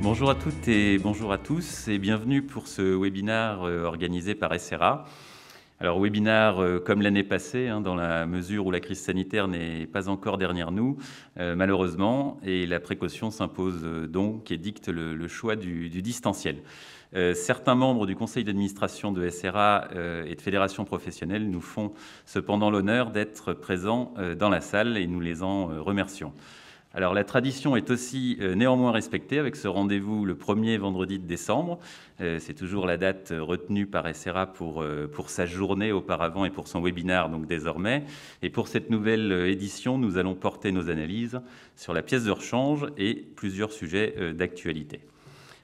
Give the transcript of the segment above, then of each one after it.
Bonjour à toutes et bonjour à tous et bienvenue pour ce webinaire organisé par SRA. Alors webinaire comme l'année passée, dans la mesure où la crise sanitaire n'est pas encore derrière nous, malheureusement, et la précaution s'impose donc et dicte le choix du distanciel. Certains membres du conseil d'administration de SRA et de fédérations professionnelles nous font cependant l'honneur d'être présents dans la salle et nous les en remercions. Alors la tradition est aussi néanmoins respectée avec ce rendez-vous le premier vendredi de décembre. C'est toujours la date retenue par SRA pour sa journée auparavant et pour son webinaire donc désormais. Et pour cette nouvelle édition, nous allons porter nos analyses sur la pièce de rechange et plusieurs sujets d'actualité.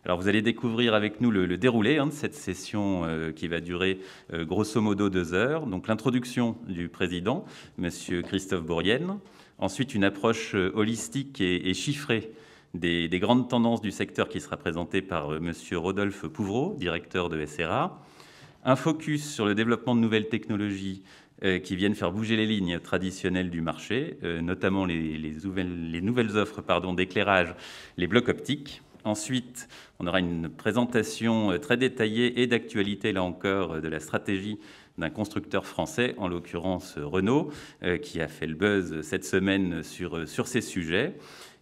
Alors vous allez découvrir avec nous le déroulé de cette session qui va durer grosso modo 2 heures. Donc l'introduction du président, Monsieur Christophe Bourrienne. Ensuite, une approche holistique et chiffrée des grandes tendances du secteur qui sera présentée par Monsieur Rodolphe Pouvreau, directeur de SRA. Un focus sur le développement de nouvelles technologies qui viennent faire bouger les lignes traditionnelles du marché, notamment les nouvelles offres d'éclairage, les blocs optiques. Ensuite, on aura une présentation très détaillée et d'actualité, là encore, de la stratégie d'un constructeur français, en l'occurrence Renault, qui a fait le buzz cette semaine sur ces sujets.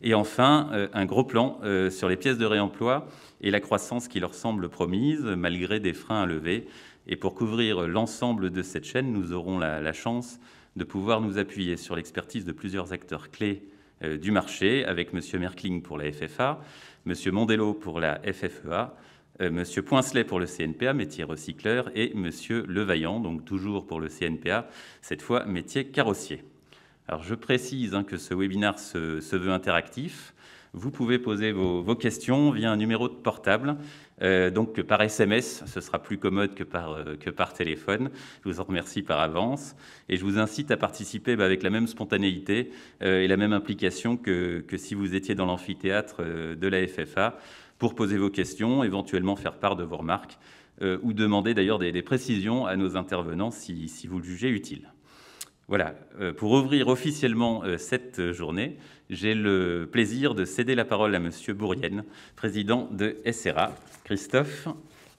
Et enfin, un gros plan sur les pièces de réemploi et la croissance qui leur semble promise, malgré des freins à lever. Et pour couvrir l'ensemble de cette chaîne, nous aurons la chance de pouvoir nous appuyer sur l'expertise de plusieurs acteurs clés du marché, avec M. Merkling pour la FFA, M. Mondello pour la FFEA, M. Poincelet pour le CNPA, métier recycleur, et M. Levaillant, donc toujours pour le CNPA, cette fois métier carrossier. Alors je précise que ce webinaire se veut interactif. Vous pouvez poser vos questions via un numéro de portable, donc par SMS, ce sera plus commode que par téléphone. Je vous en remercie par avance et je vous incite à participer avec la même spontanéité et la même implication que si vous étiez dans l'amphithéâtre de la FFA pour poser vos questions, éventuellement faire part de vos remarques ou demander d'ailleurs des précisions à nos intervenants si vous le jugez utile. Voilà, pour ouvrir officiellement cette journée, j'ai le plaisir de céder la parole à M. Bourrienne, président de SRA. Christophe,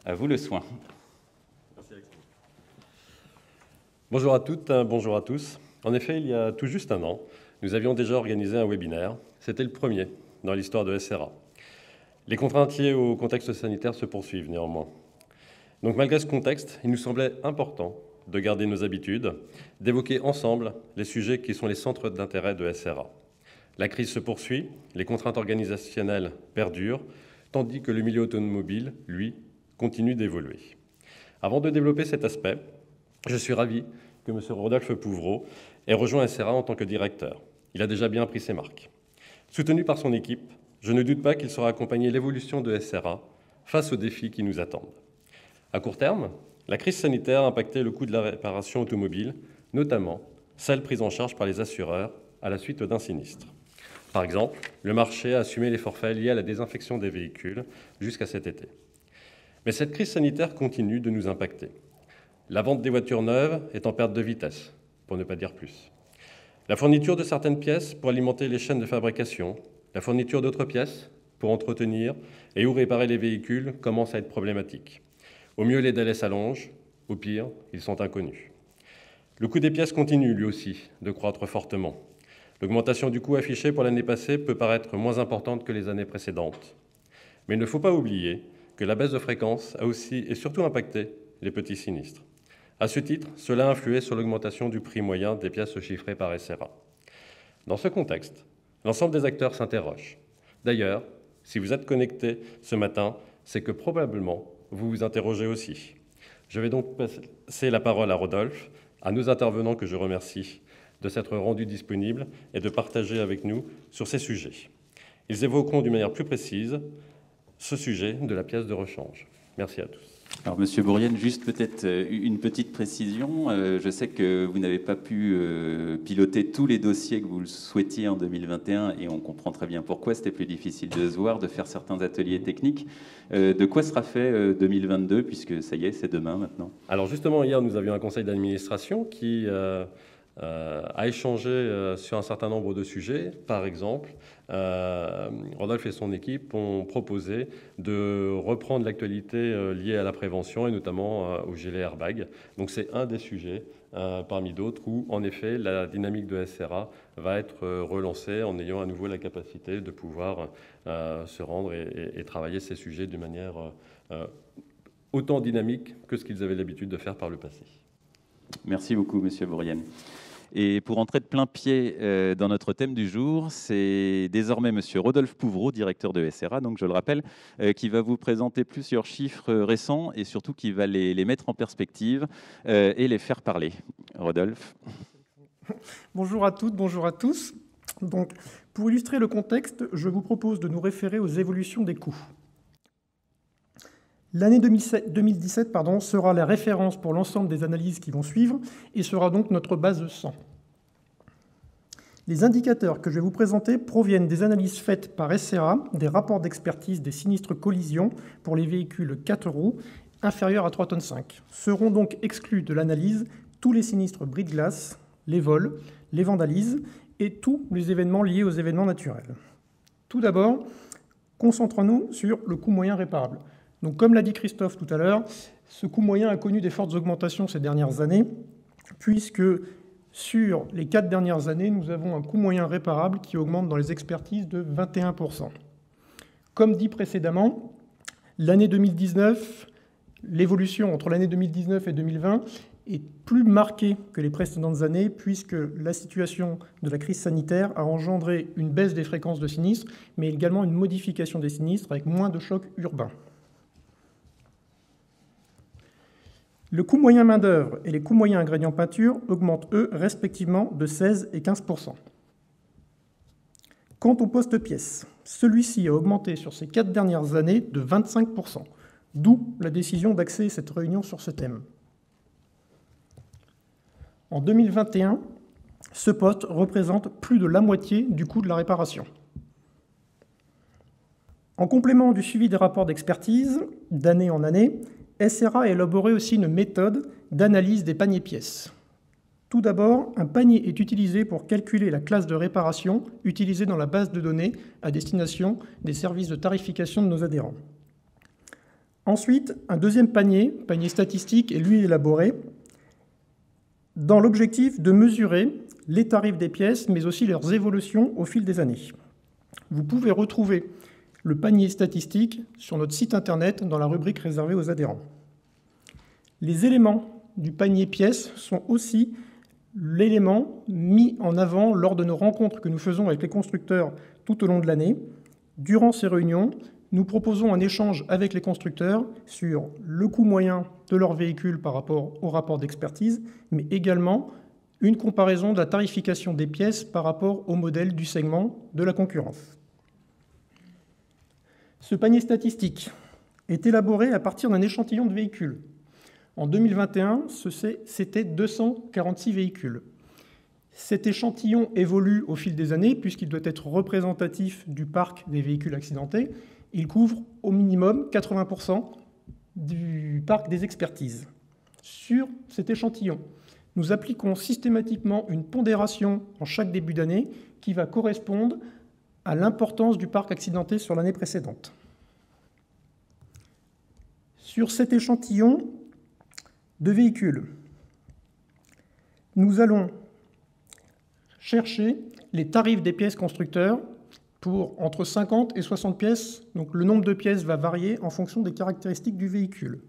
à vous le soin. Merci Alexandre. Bonjour à toutes, bonjour à tous. En effet, il y a tout juste un an, nous avions déjà organisé un webinaire. C'était le premier dans l'histoire de SRA. Les contraintes liées au contexte sanitaire se poursuivent néanmoins. Donc malgré ce contexte, il nous semblait important de garder nos habitudes, d'évoquer ensemble les sujets qui sont les centres d'intérêt de SRA. La crise se poursuit, les contraintes organisationnelles perdurent, tandis que le milieu automobile, lui, continue d'évoluer. Avant de développer cet aspect, je suis ravi que M. Rodolphe Pouvreau ait rejoint SRA en tant que directeur. Il a déjà bien pris ses marques. Soutenu par son équipe, je ne doute pas qu'il saura accompagner l'évolution de SRA face aux défis qui nous attendent. À court terme, la crise sanitaire a impacté le coût de la réparation automobile, notamment celle prise en charge par les assureurs à la suite d'un sinistre. Par exemple, le marché a assumé les forfaits liés à la désinfection des véhicules jusqu'à cet été. Mais cette crise sanitaire continue de nous impacter. La vente des voitures neuves est en perte de vitesse, pour ne pas dire plus. La fourniture de certaines pièces pour alimenter les chaînes de fabrication, la fourniture d'autres pièces pour entretenir et ou réparer les véhicules commence à être problématique. Au mieux, les délais s'allongent, au pire, ils sont inconnus. Le coût des pièces continue, lui aussi, de croître fortement. L'augmentation du coût affiché pour l'année passée peut paraître moins importante que les années précédentes. Mais il ne faut pas oublier que la baisse de fréquence a aussi et surtout impacté les petits sinistres. À ce titre, cela a influé sur l'augmentation du prix moyen des pièces chiffrées par SRA. Dans ce contexte, l'ensemble des acteurs s'interrogent. D'ailleurs, si vous êtes connectés ce matin, c'est que probablement vous vous interrogez aussi. Je vais donc passer la parole à Rodolphe, à nos intervenants que je remercie de s'être rendus disponibles et de partager avec nous sur ces sujets. Ils évoqueront d'une manière plus précise ce sujet de la pièce de rechange. Merci à tous. Alors, Monsieur Bourrienne, juste peut-être une petite précision. Je sais que vous n'avez pas pu piloter tous les dossiers que vous le souhaitiez en 2021 et on comprend très bien pourquoi. C'était plus difficile de se voir, de faire certains ateliers techniques. De quoi sera fait 2022, puisque ça y est, c'est demain maintenant? Alors justement, hier, nous avions un conseil d'administration qui a échangé sur un certain nombre de sujets. Par exemple, Rodolphe et son équipe ont proposé de reprendre l'actualité liée à la prévention et notamment au gilet airbag. Donc c'est un des sujets parmi d'autres où, en effet, la dynamique de SRA va être relancée en ayant à nouveau la capacité de pouvoir se rendre et travailler ces sujets d'une manière autant dynamique que ce qu'ils avaient l'habitude de faire par le passé. Merci beaucoup, Monsieur Bourrienne. Et pour entrer de plein pied dans notre thème du jour, c'est désormais Monsieur Rodolphe Pouvreau, directeur de SRA, donc je le rappelle, qui va vous présenter plusieurs chiffres récents et surtout qui va les mettre en perspective et les faire parler. Rodolphe. Bonjour à toutes, bonjour à tous. Donc, pour illustrer le contexte, je vous propose de nous référer aux évolutions des coûts. L'année 2017 sera la référence pour l'ensemble des analyses qui vont suivre et sera donc notre base 100. Les indicateurs que je vais vous présenter proviennent des analyses faites par SRA, des rapports d'expertise des sinistres collisions pour les véhicules 4 roues inférieurs à 3,5 tonnes. Seront donc exclus de l'analyse tous les sinistres bris de glace, les vols, les vandalises et tous les événements liés aux événements naturels. Tout d'abord, concentrons-nous sur le coût moyen réparable. Donc, comme l'a dit Christophe tout à l'heure, ce coût moyen a connu des fortes augmentations ces dernières années, puisque sur les 4 dernières années, nous avons un coût moyen réparable qui augmente dans les expertises de 21%. Comme dit précédemment, l'année 2019, l'évolution entre l'année 2019 et 2020 est plus marquée que les précédentes années, puisque la situation de la crise sanitaire a engendré une baisse des fréquences de sinistres, mais également une modification des sinistres avec moins de chocs urbains. Le coût moyen main-d'œuvre et les coûts moyens ingrédients peinture augmentent, eux, respectivement de 16 et 15%. Quant au poste-pièce, celui-ci a augmenté sur ces 4 dernières années de 25%, d'où la décision d'axer cette réunion sur ce thème. En 2021, ce poste représente plus de la moitié du coût de la réparation. En complément du suivi des rapports d'expertise, d'année en année, SRA a élaboré aussi une méthode d'analyse des paniers pièces. Tout d'abord, un panier est utilisé pour calculer la classe de réparation utilisée dans la base de données à destination des services de tarification de nos adhérents. Ensuite, un deuxième panier statistique, est lui élaboré dans l'objectif de mesurer les tarifs des pièces, mais aussi leurs évolutions au fil des années. Vous pouvez retrouver le panier statistique sur notre site internet dans la rubrique réservée aux adhérents. Les éléments du panier pièces sont aussi l'élément mis en avant lors de nos rencontres que nous faisons avec les constructeurs tout au long de l'année. Durant ces réunions, nous proposons un échange avec les constructeurs sur le coût moyen de leur véhicule par rapport au rapport d'expertise, mais également une comparaison de la tarification des pièces par rapport au modèle du segment de la concurrence. Ce panier statistique est élaboré à partir d'un échantillon de véhicules. En 2021, c'était 246 véhicules. Cet échantillon évolue au fil des années puisqu'il doit être représentatif du parc des véhicules accidentés. Il couvre au minimum 80% du parc des expertises. Sur cet échantillon, nous appliquons systématiquement une pondération en chaque début d'année qui va correspondre à l'importance du parc accidenté sur l'année précédente. Sur cet échantillon de véhicules, nous allons chercher les tarifs des pièces constructeurs pour entre 50 et 60 pièces. Donc le nombre de pièces va varier en fonction des caractéristiques du véhicule.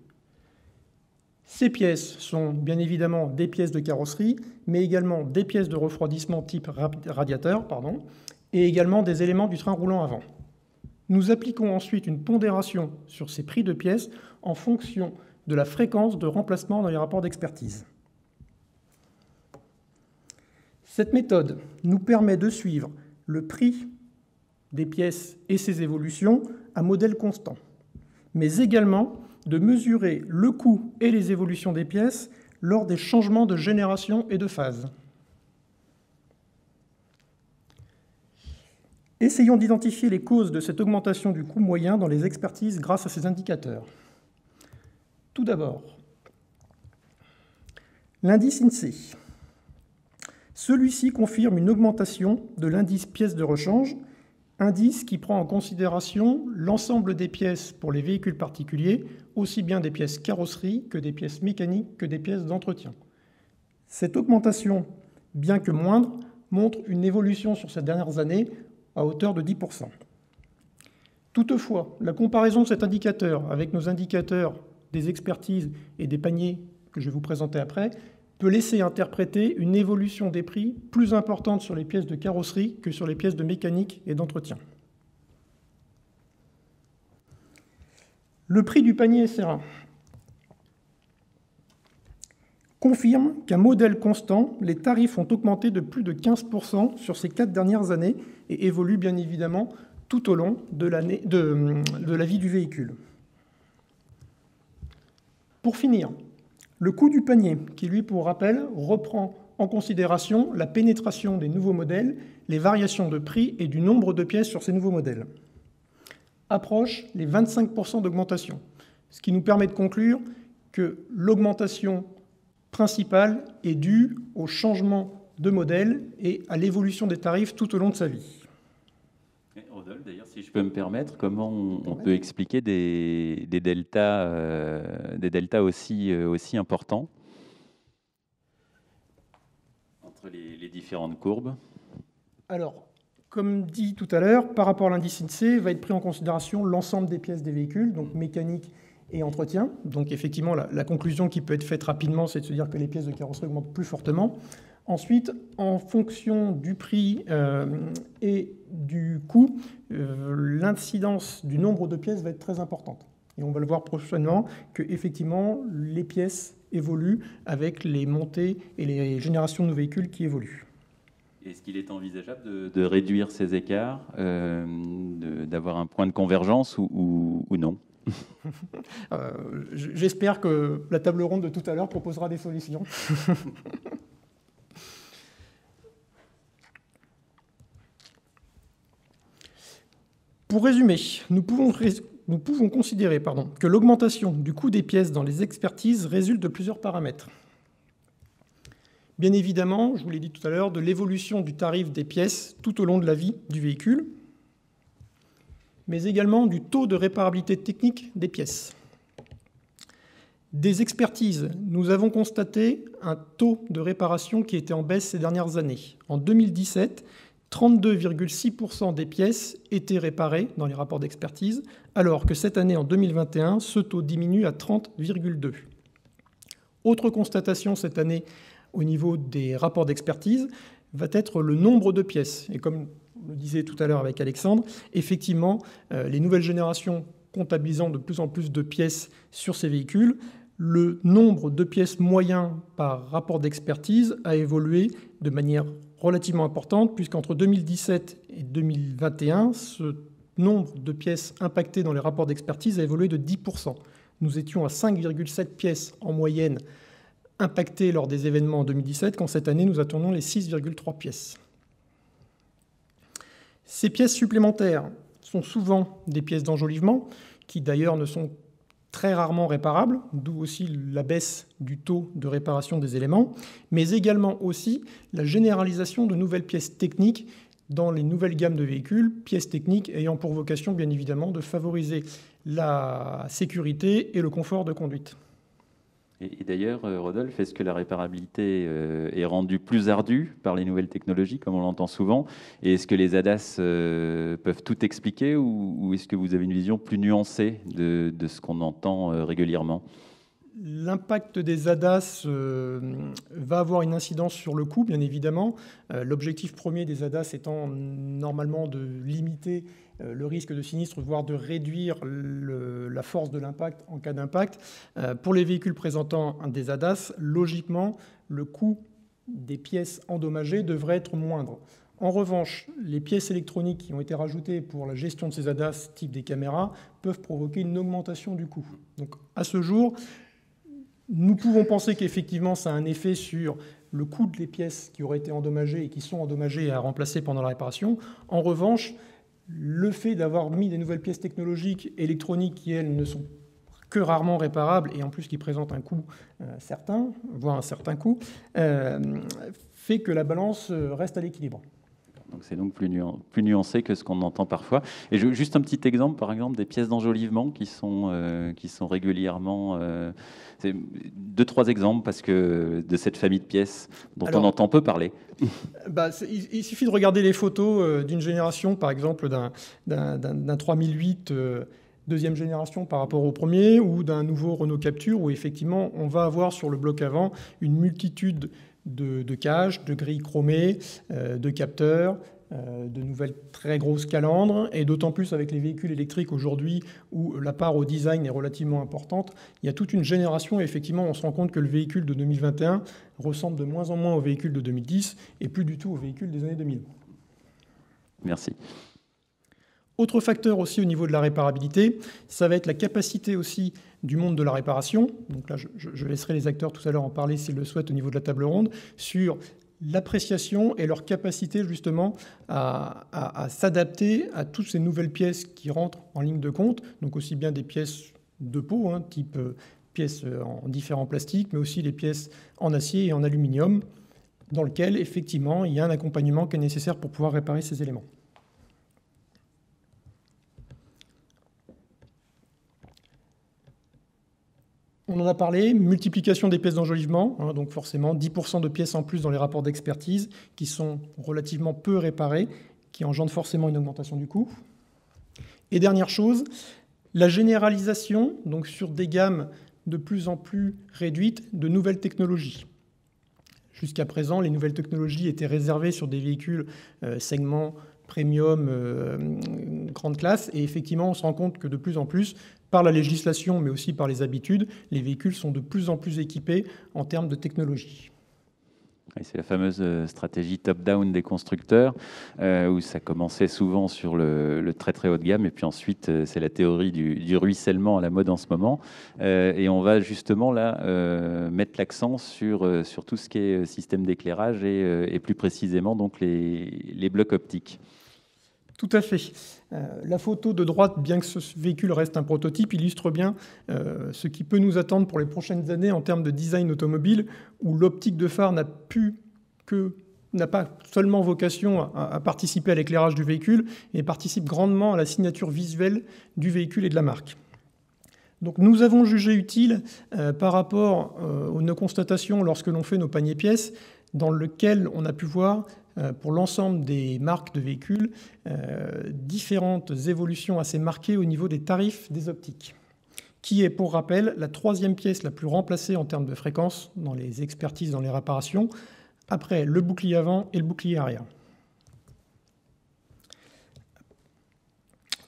Ces pièces sont bien évidemment des pièces de carrosserie, mais également des pièces de refroidissement type radiateur, et également des éléments du train roulant avant. Nous appliquons ensuite une pondération sur ces prix de pièces en fonction de la fréquence de remplacement dans les rapports d'expertise. Cette méthode nous permet de suivre le prix des pièces et ses évolutions à modèle constant, mais également de mesurer le coût et les évolutions des pièces lors des changements de génération et de phase. Essayons d'identifier les causes de cette augmentation du coût moyen dans les expertises grâce à ces indicateurs. Tout d'abord, l'indice INSEE. Celui-ci confirme une augmentation de l'indice pièces de rechange, indice qui prend en considération l'ensemble des pièces pour les véhicules particuliers, aussi bien des pièces carrosserie que des pièces mécaniques que des pièces d'entretien. Cette augmentation, bien que moindre, montre une évolution sur ces dernières années à hauteur de 10%. Toutefois, la comparaison de cet indicateur avec nos indicateurs des expertises et des paniers que je vais vous présenter après peut laisser interpréter une évolution des prix plus importante sur les pièces de carrosserie que sur les pièces de mécanique et d'entretien. Le prix du panier SRA confirme qu'à modèle constant, les tarifs ont augmenté de plus de 15% sur ces 4 dernières années et évoluent bien évidemment tout au long de la vie du véhicule. Pour finir, le coût du panier, qui lui, pour rappel, reprend en considération la pénétration des nouveaux modèles, les variations de prix et du nombre de pièces sur ces nouveaux modèles, approche les 25% d'augmentation, ce qui nous permet de conclure que l'augmentation principale est due au changement de modèle et à l'évolution des tarifs tout au long de sa vie. Rodolphe, d'ailleurs, si je peux me permettre, comment on peut expliquer des deltas aussi importants entre les différentes courbes? Alors, comme dit tout à l'heure, par rapport à l'indice INSEE, va être pris en considération l'ensemble des pièces des véhicules, donc mécanique et entretien. Donc effectivement, la conclusion qui peut être faite rapidement, c'est de se dire que les pièces de carrosserie augmentent plus fortement. Ensuite, en fonction du prix et du coût, l'incidence du nombre de pièces va être très importante. Et on va le voir prochainement que effectivement, les pièces évoluent avec les montées et les générations de nos véhicules qui évoluent. Est-ce qu'il est envisageable de réduire ces écarts, d'avoir un point de convergence ou non? J'espère que la table ronde de tout à l'heure proposera des solutions. Pour résumer, nous pouvons considérer que l'augmentation du coût des pièces dans les expertises résulte de plusieurs paramètres. Bien évidemment, je vous l'ai dit tout à l'heure, de l'évolution du tarif des pièces tout au long de la vie du véhicule, mais également du taux de réparabilité technique des pièces. Des expertises, nous avons constaté un taux de réparation qui était en baisse ces dernières années. En 2017, 32,6% des pièces étaient réparées dans les rapports d'expertise, alors que cette année, en 2021, ce taux diminue à 30,2%. Autre constatation cette année au niveau des rapports d'expertise va être le nombre de pièces. Et comme on le disait tout à l'heure avec Alexandre, effectivement, les nouvelles générations comptabilisant de plus en plus de pièces sur ces véhicules, le nombre de pièces moyen par rapport d'expertise a évolué de manière relativement importante, puisqu'entre 2017 et 2021, ce nombre de pièces impactées dans les rapports d'expertise a évolué de 10%. Nous étions à 5,7 pièces en moyenne impactées lors des événements en 2017, quand cette année, nous atteignons les 6,3 pièces. Ces pièces supplémentaires sont souvent des pièces d'enjolivement, qui d'ailleurs ne sont très rarement réparables, d'où aussi la baisse du taux de réparation des éléments, mais également aussi la généralisation de nouvelles pièces techniques dans les nouvelles gammes de véhicules, pièces techniques ayant pour vocation, bien évidemment, de favoriser la sécurité et le confort de conduite. Et d'ailleurs, Rodolphe, est-ce que la réparabilité est rendue plus ardue par les nouvelles technologies, comme on l'entend souvent? Et est-ce que les ADAS peuvent tout expliquer, ou est-ce que vous avez une vision plus nuancée de ce qu'on entend régulièrement? L'impact des ADAS va avoir une incidence sur le coût, bien évidemment. L'objectif premier des ADAS étant normalement de limiter le risque de sinistre, voire de réduire la force de l'impact en cas d'impact. Pour les véhicules présentant des ADAS, logiquement, le coût des pièces endommagées devrait être moindre. En revanche, les pièces électroniques qui ont été rajoutées pour la gestion de ces ADAS, type des caméras, peuvent provoquer une augmentation du coût. Donc, à ce jour, nous pouvons penser qu'effectivement, ça a un effet sur le coût des pièces qui auraient été endommagées et qui sont endommagées à remplacer pendant la réparation. En revanche, le fait d'avoir mis des nouvelles pièces technologiques électroniques qui, elles, ne sont que rarement réparables et en plus qui présentent un coût certain, voire un certain coût, fait que la balance reste à l'équilibre. Donc c'est donc plus nuancé que ce qu'on entend parfois. Et juste un petit exemple, par exemple, des pièces d'enjolivement qui sont régulièrement... 2-3 exemples parce que de cette famille de pièces dont on entend peu parler. Il suffit de regarder les photos d'une génération, par exemple d'un 3008 deuxième génération par rapport au premier, ou d'un nouveau Renault Captur, où effectivement on va avoir sur le bloc avant une multitude de cages, de grilles chromées, de capteurs, de nouvelles très grosses calandres, et d'autant plus avec les véhicules électriques aujourd'hui où la part au design est relativement importante. Il y a toute une génération et effectivement on se rend compte que le véhicule de 2021 ressemble de moins en moins au véhicule de 2010 et plus du tout au véhicule des années 2000. Merci. Autre facteur aussi au niveau de la réparabilité, ça va être la capacité aussi du monde de la réparation. Donc là, je laisserai les acteurs tout à l'heure en parler s'ils le souhaitent au niveau de la table ronde, sur l'appréciation et leur capacité justement à s'adapter à toutes ces nouvelles pièces qui rentrent en ligne de compte, donc aussi bien des pièces de peau, type pièces en différents plastiques, mais aussi les pièces en acier et en aluminium, dans lequel effectivement il y a un accompagnement qui est nécessaire pour pouvoir réparer ces éléments. On en a parlé, multiplication des pièces d'enjolivement, donc forcément 10% de pièces en plus dans les rapports d'expertise qui sont relativement peu réparées, qui engendrent forcément une augmentation du coût. Et dernière chose, la généralisation, donc sur des gammes de plus en plus réduites, de nouvelles technologies. Jusqu'à présent, les nouvelles technologies étaient réservées sur des véhicules segment premium, grande classe, et effectivement, on se rend compte que de plus en plus, par la législation, mais aussi par les habitudes, les véhicules sont de plus en plus équipés en termes de technologie. C'est la fameuse stratégie top-down des constructeurs, où ça commençait souvent sur le très très haut de gamme, et puis ensuite c'est la théorie du ruissellement à la mode en ce moment. Et on va justement là mettre l'accent sur tout ce qui est système d'éclairage et plus précisément donc les blocs optiques. Tout à fait. La photo de droite, bien que ce véhicule reste un prototype, illustre bien ce qui peut nous attendre pour les prochaines années en termes de design automobile, où l'optique de phare n'a pas seulement vocation à participer à l'éclairage du véhicule, mais participe grandement à la signature visuelle du véhicule et de la marque. Donc nous avons jugé utile, par rapport aux nos constatations lorsque l'on fait nos paniers pièces, dans lequel on a pu voir pour l'ensemble des marques de véhicules, différentes évolutions assez marquées au niveau des tarifs des optiques, qui est, pour rappel, la troisième pièce la plus remplacée en termes de fréquence dans les expertises, dans les réparations, après le bouclier avant et le bouclier arrière.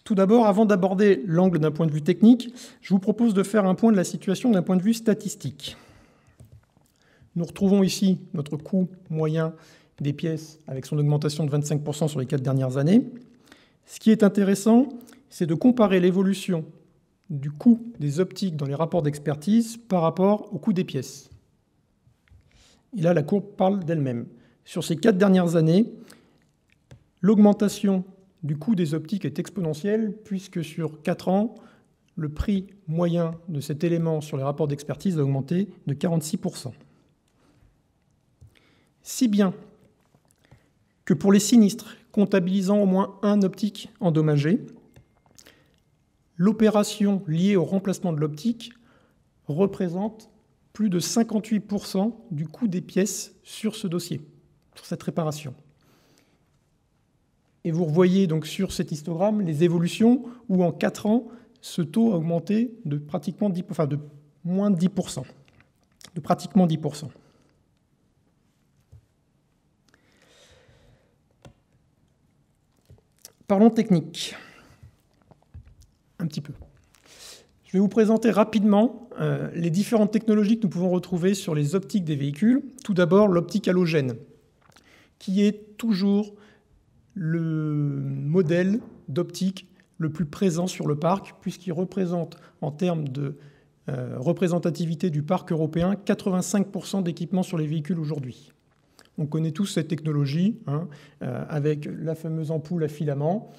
Tout d'abord, avant d'aborder l'angle d'un point de vue technique, je vous propose de faire un point de la situation d'un point de vue statistique. Nous retrouvons ici notre coût moyen des pièces avec son augmentation de 25% sur les 4 dernières années. Ce qui est intéressant, c'est de comparer l'évolution du coût des optiques dans les rapports d'expertise par rapport au coût des pièces. Et là, la courbe parle d'elle-même. Sur ces 4 dernières années, l'augmentation du coût des optiques est exponentielle, puisque sur 4 ans, le prix moyen de cet élément sur les rapports d'expertise a augmenté de 46%. Si bien que pour les sinistres comptabilisant au moins un optique endommagé, l'opération liée au remplacement de l'optique représente plus de 58% du coût des pièces sur ce dossier, sur cette réparation. Et vous revoyez donc sur cet histogramme les évolutions où en 4 ans, ce taux a augmenté de pratiquement 10%, enfin de moins de 10%, de pratiquement 10%. Parlons technique, un petit peu. Je vais vous présenter rapidement les différentes technologies que nous pouvons retrouver sur les optiques des véhicules. Tout d'abord, l'optique halogène, qui est toujours le modèle d'optique le plus présent sur le parc, puisqu'il représente, en termes de représentativité du parc européen, 85% d'équipements sur les véhicules aujourd'hui. On connaît tous cette technologie, avec la fameuse ampoule à filament.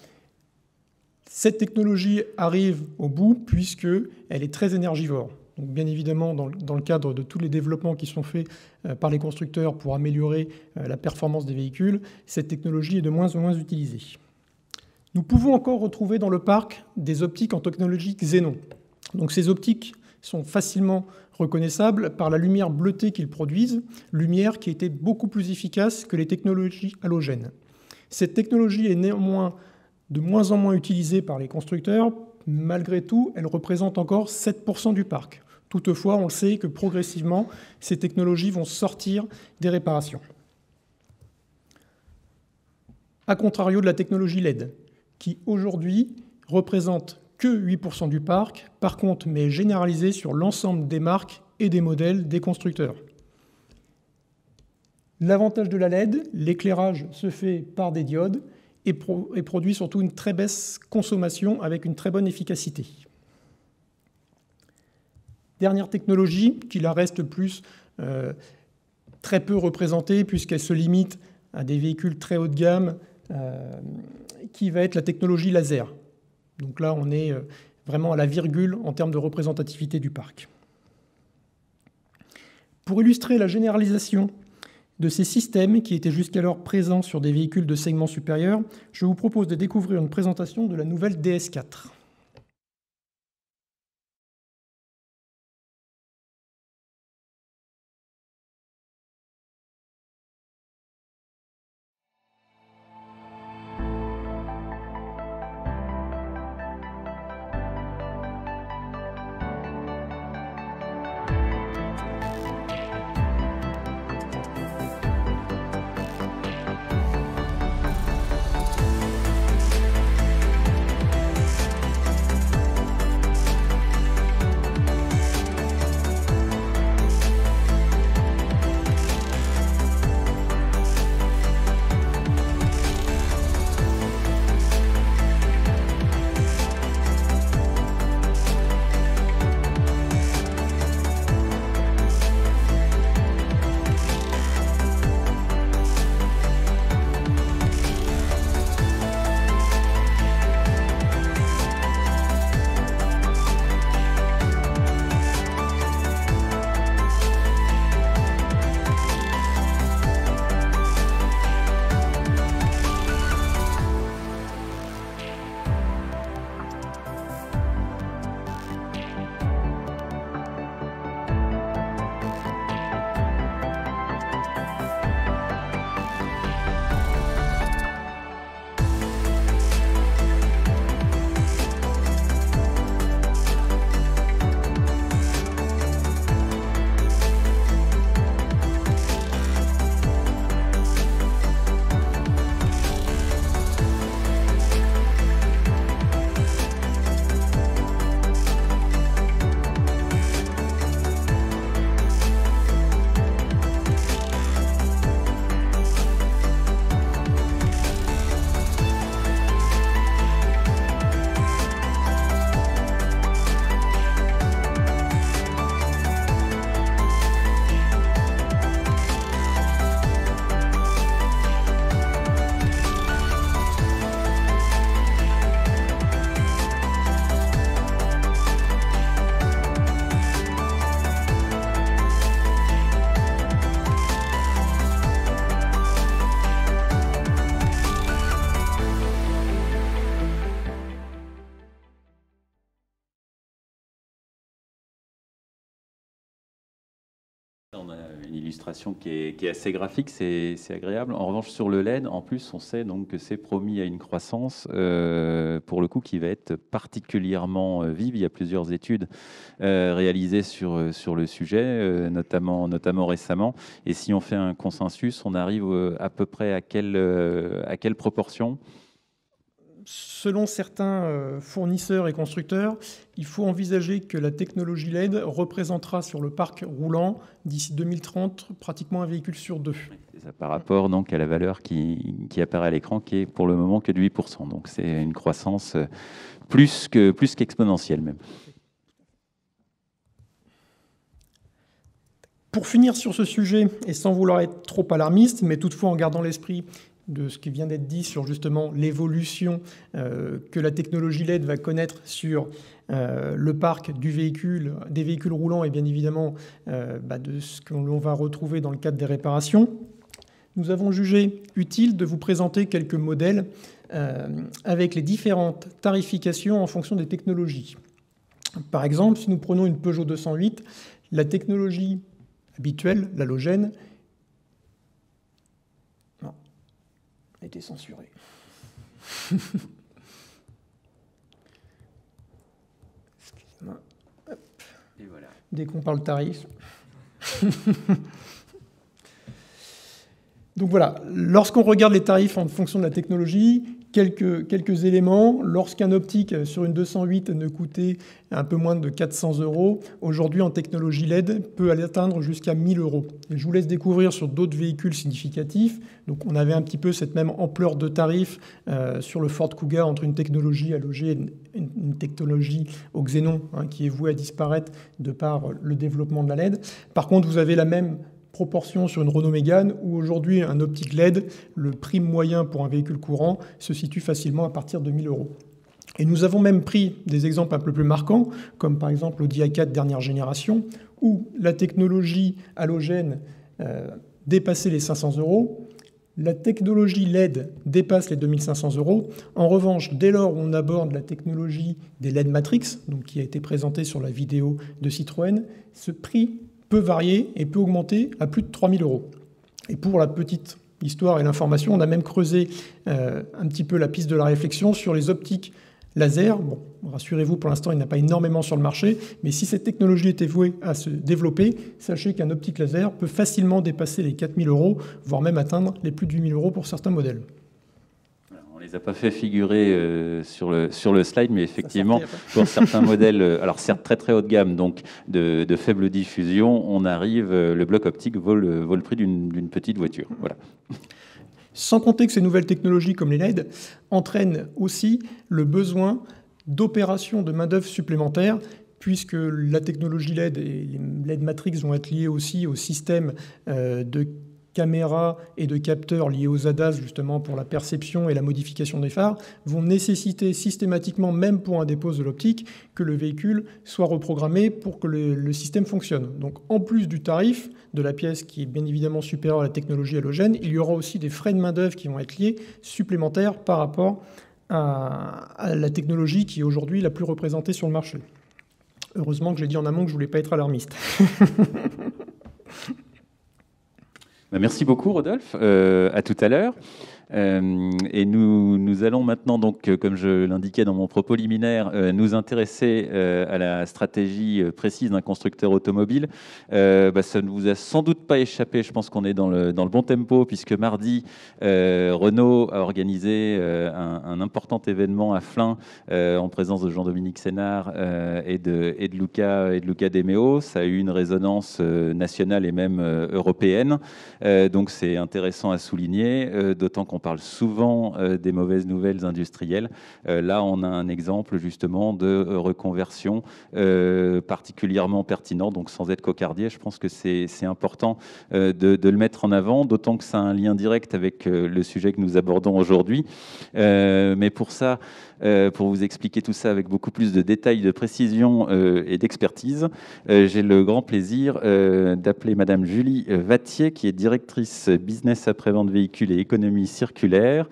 Cette technologie arrive au bout puisqu'elle est très énergivore. Donc, bien évidemment, dans le cadre de tous les développements qui sont faits par les constructeurs pour améliorer la performance des véhicules, cette technologie est de moins en moins utilisée. Nous pouvons encore retrouver dans le parc des optiques en technologie xénon. Donc, ces optiques sont facilement reconnaissables par la lumière bleutée qu'ils produisent, lumière qui était beaucoup plus efficace que les technologies halogènes. Cette technologie est néanmoins de moins en moins utilisée par les constructeurs. Malgré tout, elle représente encore 7% du parc. Toutefois, on le sait que progressivement, ces technologies vont sortir des réparations. A contrario de la technologie LED, qui aujourd'hui représente que 8% du parc, par contre, mais généralisée sur l'ensemble des marques et des modèles des constructeurs. L'avantage de la LED, l'éclairage se fait par des diodes et produit surtout une très basse consommation avec une très bonne efficacité. Dernière technologie qui la reste plus très peu représentée puisqu'elle se limite à des véhicules très haut de gamme, qui va être la technologie laser. Donc là, on est vraiment à la virgule en termes de représentativité du parc. Pour illustrer la généralisation de ces systèmes qui étaient jusqu'alors présents sur des véhicules de segment supérieur, je vous propose de découvrir une présentation de la nouvelle DS4. On a une illustration qui est assez graphique, c'est agréable. En revanche, sur le LED, en plus, on sait donc que c'est promis à une croissance, pour le coup, qui va être particulièrement vive. Il y a plusieurs études réalisées sur le sujet, notamment récemment. Et si on fait un consensus, on arrive à peu près à quelle proportion ? Selon certains fournisseurs et constructeurs, il faut envisager que la technologie LED représentera sur le parc roulant d'ici 2030 pratiquement un véhicule sur deux. C'est ça, par rapport donc, à la valeur qui apparaît à l'écran, qui est pour le moment que de 8%. Donc c'est une croissance plus qu'exponentielle même. Pour finir sur ce sujet, et sans vouloir être trop alarmiste, mais toutefois en gardant l'esprit de ce qui vient d'être dit sur justement l'évolution que la technologie LED va connaître sur le parc des véhicules roulants et bien évidemment de ce que l'on va retrouver dans le cadre des réparations. Nous avons jugé utile de vous présenter quelques modèles avec les différentes tarifications en fonction des technologies. Par exemple, si nous prenons une Peugeot 208, la technologie habituelle, l'halogène, non, a été censurée. Excusez-moi. Et voilà. Dès qu'on parle tarif. Donc voilà, lorsqu'on regarde les tarifs en fonction de la technologie, quelques éléments. Lorsqu'un optique sur une 208 ne coûtait un peu moins de 400 €, aujourd'hui en technologie LED peut aller atteindre jusqu'à 1 000 €. Et je vous laisse découvrir sur d'autres véhicules significatifs. Donc on avait un petit peu cette même ampleur de tarifs sur le Ford Kuga entre une technologie halogène et une technologie au xénon qui est vouée à disparaître de par le développement de la LED. Par contre, vous avez la même proportion sur une Renault Mégane où aujourd'hui un optique LED, le prix moyen pour un véhicule courant se situe facilement à partir de 1 000 €. Et nous avons même pris des exemples un peu plus marquants, comme par exemple l'Audi A4 dernière génération, où la technologie halogène dépassait les 500 €. La technologie LED dépasse les 2 500 €. En revanche, dès lors où on aborde la technologie des LED Matrix, donc qui a été présentée sur la vidéo de Citroën, ce prix peut varier et peut augmenter à plus de 3 000 €. Et pour la petite histoire et l'information, on a même creusé un petit peu la piste de la réflexion sur les optiques laser. Bon, rassurez-vous, pour l'instant, il n'y en a pas énormément sur le marché, mais si cette technologie était vouée à se développer, sachez qu'un optique laser peut facilement dépasser les 4 000 €, voire même atteindre les plus de 8 000 € pour certains modèles. On ne les a pas fait figurer sur le slide, mais effectivement, pour certains modèles, alors certes très très haut de gamme, donc de faible diffusion, on arrive, le bloc optique vaut le prix d'une petite voiture. Voilà. Sans compter que ces nouvelles technologies comme les LED entraînent aussi le besoin d'opérations de main-d'œuvre supplémentaires, puisque la technologie LED et les LED Matrix vont être liées aussi au système de caméras et de capteurs liés aux ADAS, justement pour la perception et la modification des phares, vont nécessiter systématiquement, même pour un dépôt de l'optique, que le véhicule soit reprogrammé pour que le système fonctionne. Donc en plus du tarif de la pièce qui est bien évidemment supérieur à la technologie halogène, il y aura aussi des frais de main-d'œuvre qui vont être liés supplémentaires par rapport à la technologie qui est aujourd'hui la plus représentée sur le marché. Heureusement que j'ai dit en amont que je ne voulais pas être alarmiste. Merci beaucoup, Rodolphe. À tout à l'heure. Et nous allons maintenant, donc, comme je l'indiquais dans mon propos liminaire, nous intéresser à la stratégie précise d'un constructeur automobile. Ça ne vous a sans doute pas échappé, je pense qu'on est dans le bon tempo, puisque mardi, Renault a organisé un important événement à Flins en présence de Jean-Dominique Sénard et de Luca De Meo. Ça a eu une résonance nationale et même européenne. Donc c'est intéressant à souligner, d'autant qu'on parle souvent des mauvaises nouvelles industrielles. Là, on a un exemple justement de reconversion particulièrement pertinent, donc sans être cocardier. Je pense que c'est important de le mettre en avant, d'autant que ça a un lien direct avec le sujet que nous abordons aujourd'hui. Mais pour ça, pour vous expliquer tout ça avec beaucoup plus de détails, de précision et d'expertise, j'ai le grand plaisir d'appeler Madame Julie Vattier, qui est directrice business après-vente véhicules et économie circulaire,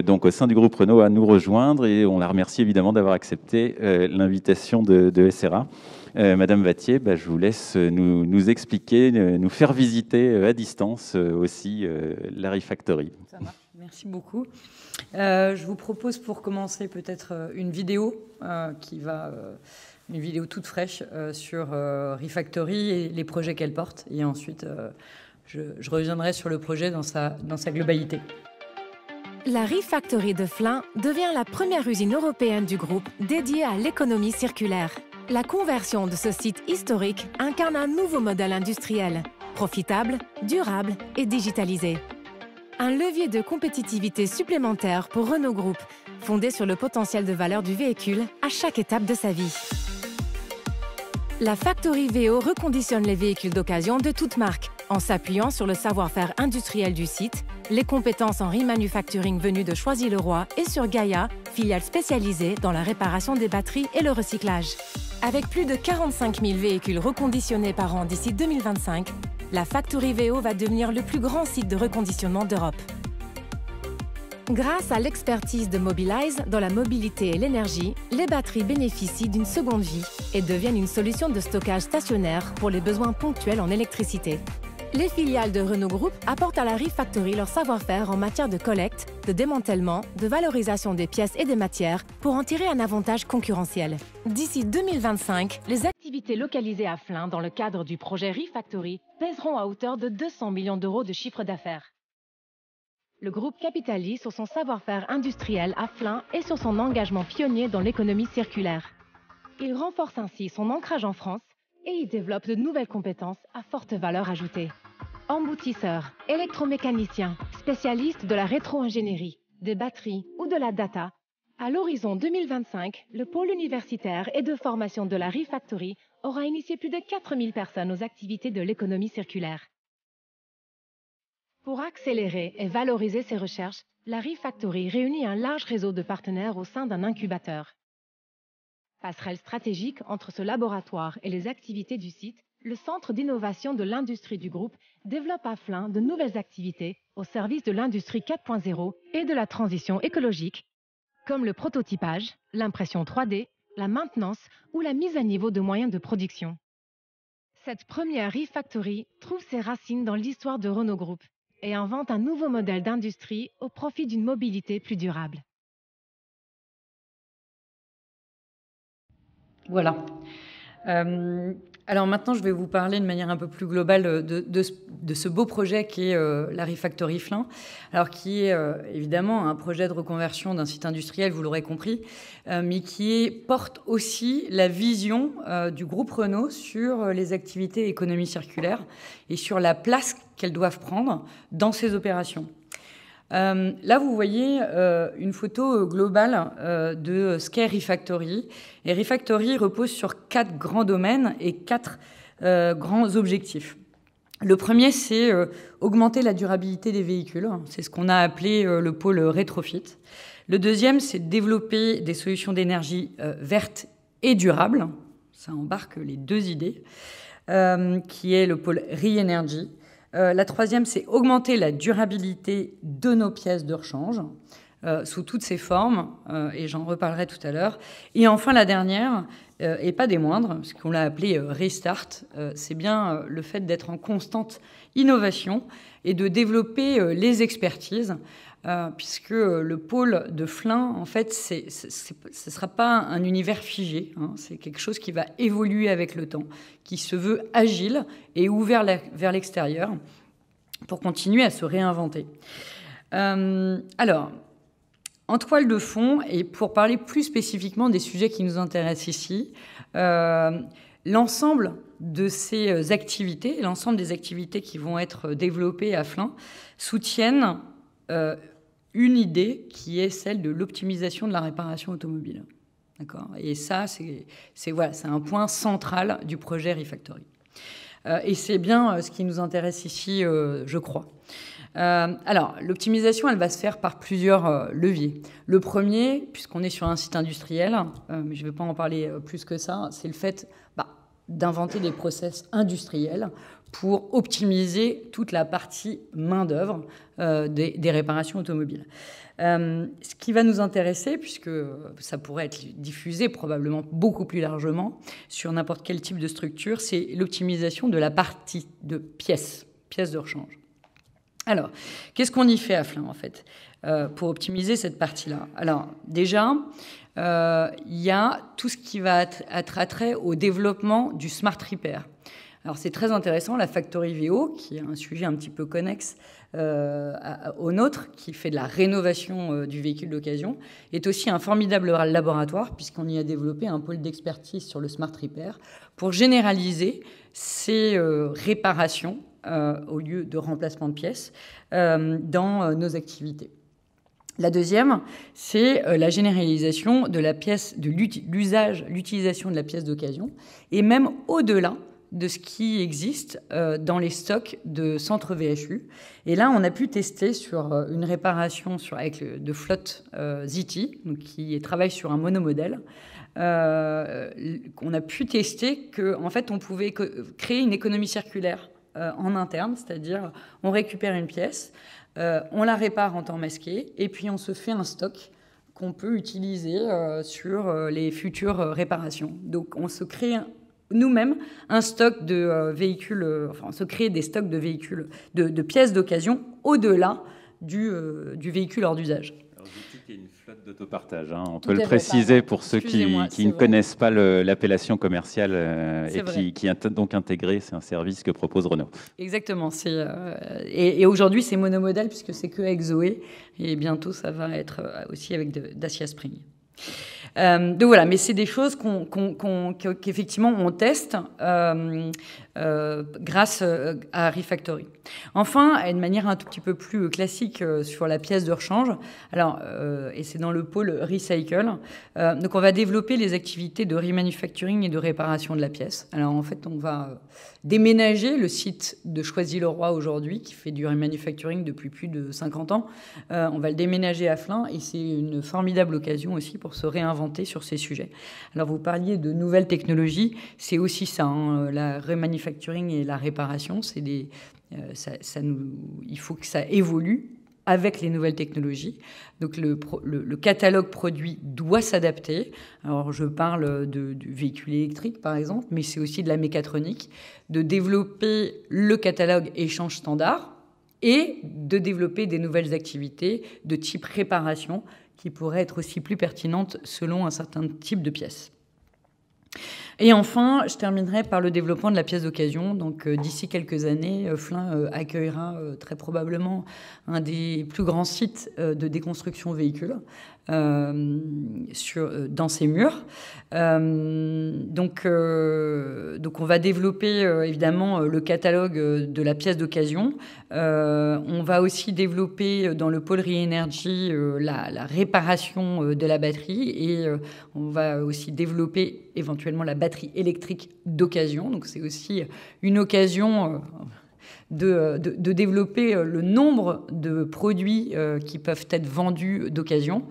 donc au sein du groupe Renault, à nous rejoindre, et on la remercie évidemment d'avoir accepté l'invitation de SRA. Madame Vattier, je vous laisse nous expliquer, nous faire visiter à distance aussi la Refactory. Ça marche, merci beaucoup. Je vous propose pour commencer peut-être une vidéo une vidéo toute fraîche sur Refactory et les projets qu'elle porte. Et ensuite, je reviendrai sur le projet dans sa globalité. La Refactory de Flins devient la première usine européenne du groupe dédiée à l'économie circulaire. La conversion de ce site historique incarne un nouveau modèle industriel, profitable, durable et digitalisé. Un levier de compétitivité supplémentaire pour Renault Group, fondé sur le potentiel de valeur du véhicule à chaque étape de sa vie. La Factory VO reconditionne les véhicules d'occasion de toute marque En s'appuyant sur le savoir-faire industriel du site, les compétences en remanufacturing venues de Choisy-le-Roi et sur Gaïa, filiale spécialisée dans la réparation des batteries et le recyclage. Avec plus de 45 000 véhicules reconditionnés par an d'ici 2025, la Factory VO va devenir le plus grand site de reconditionnement d'Europe. Grâce à l'expertise de Mobilize dans la mobilité et l'énergie, les batteries bénéficient d'une seconde vie et deviennent une solution de stockage stationnaire pour les besoins ponctuels en électricité. Les filiales de Renault Group apportent à la Refactory leur savoir-faire en matière de collecte, de démantèlement, de valorisation des pièces et des matières pour en tirer un avantage concurrentiel. D'ici 2025, les activités localisées à Flins dans le cadre du projet Refactory pèseront à hauteur de 200 millions d'euros de chiffre d'affaires. Le groupe capitalise sur son savoir-faire industriel à Flins et sur son engagement pionnier dans l'économie circulaire. Il renforce ainsi son ancrage en France et y développe de nouvelles compétences à forte valeur ajoutée. Emboutisseurs, électromécaniciens, spécialistes de la rétro-ingénierie, des batteries ou de la data, à l'horizon 2025, le pôle universitaire et de formation de la Refactory aura initié plus de 4000 personnes aux activités de l'économie circulaire. Pour accélérer et valoriser ces recherches, la Refactory réunit un large réseau de partenaires au sein d'un incubateur. Passerelle stratégique entre ce laboratoire et les activités du site, le Centre d'innovation de l'industrie du groupe développe à Flins de nouvelles activités au service de l'industrie 4.0 et de la transition écologique, comme le prototypage, l'impression 3D, la maintenance ou la mise à niveau de moyens de production. Cette première Refactory trouve ses racines dans l'histoire de Renault Group et invente un nouveau modèle d'industrie au profit d'une mobilité plus durable. Voilà. Alors maintenant, je vais vous parler de manière un peu plus globale de ce beau projet qui est la Refactory Flins, alors qui est évidemment un projet de reconversion d'un site industriel, vous l'aurez compris, mais qui porte aussi la vision du groupe Renault sur les activités économie circulaire et sur la place qu'elles doivent prendre dans ces opérations. Là, vous voyez une photo globale de ce qu'est Refactory. Et Refactory repose sur 4 grands domaines et 4 grands objectifs. Le premier, c'est augmenter la durabilité des véhicules. C'est ce qu'on a appelé le pôle rétrofit. Le deuxième, c'est développer des solutions d'énergie vertes et durables. Ça embarque les 2 idées, qui est le pôle Re-Energy. La troisième, c'est augmenter la durabilité de nos pièces de rechange sous toutes ses formes, et j'en reparlerai tout à l'heure. Et enfin, la dernière, et pas des moindres, ce qu'on l'a appelé Restart, c'est bien le fait d'être en constante innovation et de développer les expertises, puisque le pôle de Flins, en fait, ce ne sera pas un univers figé, hein, c'est quelque chose qui va évoluer avec le temps, qui se veut agile et ouvert vers l'extérieur pour continuer à se réinventer. Alors, en toile de fond, et pour parler plus spécifiquement des sujets qui nous intéressent ici, l'ensemble de ces activités, l'ensemble des activités qui vont être développées à Flins, soutiennent une idée qui est celle de l'optimisation de la réparation automobile. D'accord ? Et ça, c'est un point central du projet Refactory. Et c'est bien ce qui nous intéresse ici, je crois. Alors, l'optimisation, elle va se faire par plusieurs leviers. Le premier, puisqu'on est sur un site industriel, mais je ne vais pas en parler plus que ça, c'est le fait d'inventer des process industriels pour optimiser toute la partie main-d'œuvre des réparations automobiles. Ce qui va nous intéresser, puisque ça pourrait être diffusé probablement beaucoup plus largement sur n'importe quel type de structure, c'est l'optimisation de la partie de pièces de rechange. Alors, qu'est-ce qu'on y fait à Flins, en fait, pour optimiser cette partie-là? Alors, déjà, il y a tout ce qui va être attrait au développement du smart repair. Alors, c'est très intéressant, la Factory VO, qui est un sujet un petit peu connexe au nôtre, qui fait de la rénovation du véhicule d'occasion, est aussi un formidable laboratoire, puisqu'on y a développé un pôle d'expertise sur le smart repair, pour généraliser ces réparations au lieu de remplacement de pièces dans nos activités. La deuxième, c'est la généralisation de la pièce, de l'utilisation de la pièce d'occasion, et même au-delà de ce qui existe dans les stocks de centres VHU. Et là, on a pu tester sur une réparation de flotte ZT, donc qui travaille sur un monomodèle. On a pu tester qu'en fait, on pouvait créer une économie circulaire en interne, c'est-à-dire on récupère une pièce, on la répare en temps masqué, et puis on se fait un stock qu'on peut utiliser sur les futures réparations. Donc on se crée nous-mêmes un stock de véhicules, on se crée des stocks de véhicules, de pièces d'occasion au-delà du véhicule hors d'usage. Il y a une flotte d'autopartage, hein. On peut le préciser pour ceux qui ne connaissent pas l'appellation commerciale et qui a donc intégré, c'est un service que propose Renault. Exactement. Et aujourd'hui, c'est monomodèle puisque c'est que avec Zoé et bientôt, ça va être aussi avec Dacia Spring. Donc voilà, mais c'est des choses qu'effectivement on teste grâce à Refactory. Enfin, de manière un tout petit peu plus classique sur la pièce de rechange, alors, et c'est dans le pôle Recycle, donc on va développer les activités de remanufacturing et de réparation de la pièce. Alors en fait, on va déménager le site de Choisy-le-Roi aujourd'hui, qui fait du remanufacturing depuis plus de 50 ans. On va le déménager à Flins et c'est une formidable occasion aussi pour se réinventer sur ces sujets. Alors vous parliez de nouvelles technologies, c'est aussi ça, hein, la remanufacturing et la réparation, il faut que ça évolue avec les nouvelles technologies. Donc le catalogue produit doit s'adapter. Alors je parle du véhicule électrique par exemple, mais c'est aussi de la mécatronique, de développer le catalogue échange standard et de développer des nouvelles activités de type réparation qui pourraient être aussi plus pertinentes selon un certain type de pièces. Et enfin, je terminerai par le développement de la pièce d'occasion. Donc, d'ici quelques années, Flins accueillera très probablement un des plus grands sites de déconstruction véhicule dans ses murs. Donc, on va développer évidemment le catalogue de la pièce d'occasion. On va aussi développer dans le pôle Re-Energy la réparation de la batterie et on va aussi développer éventuellement la batterie électrique d'occasion. Donc c'est aussi une occasion de développer le nombre de produits qui peuvent être vendus d'occasion.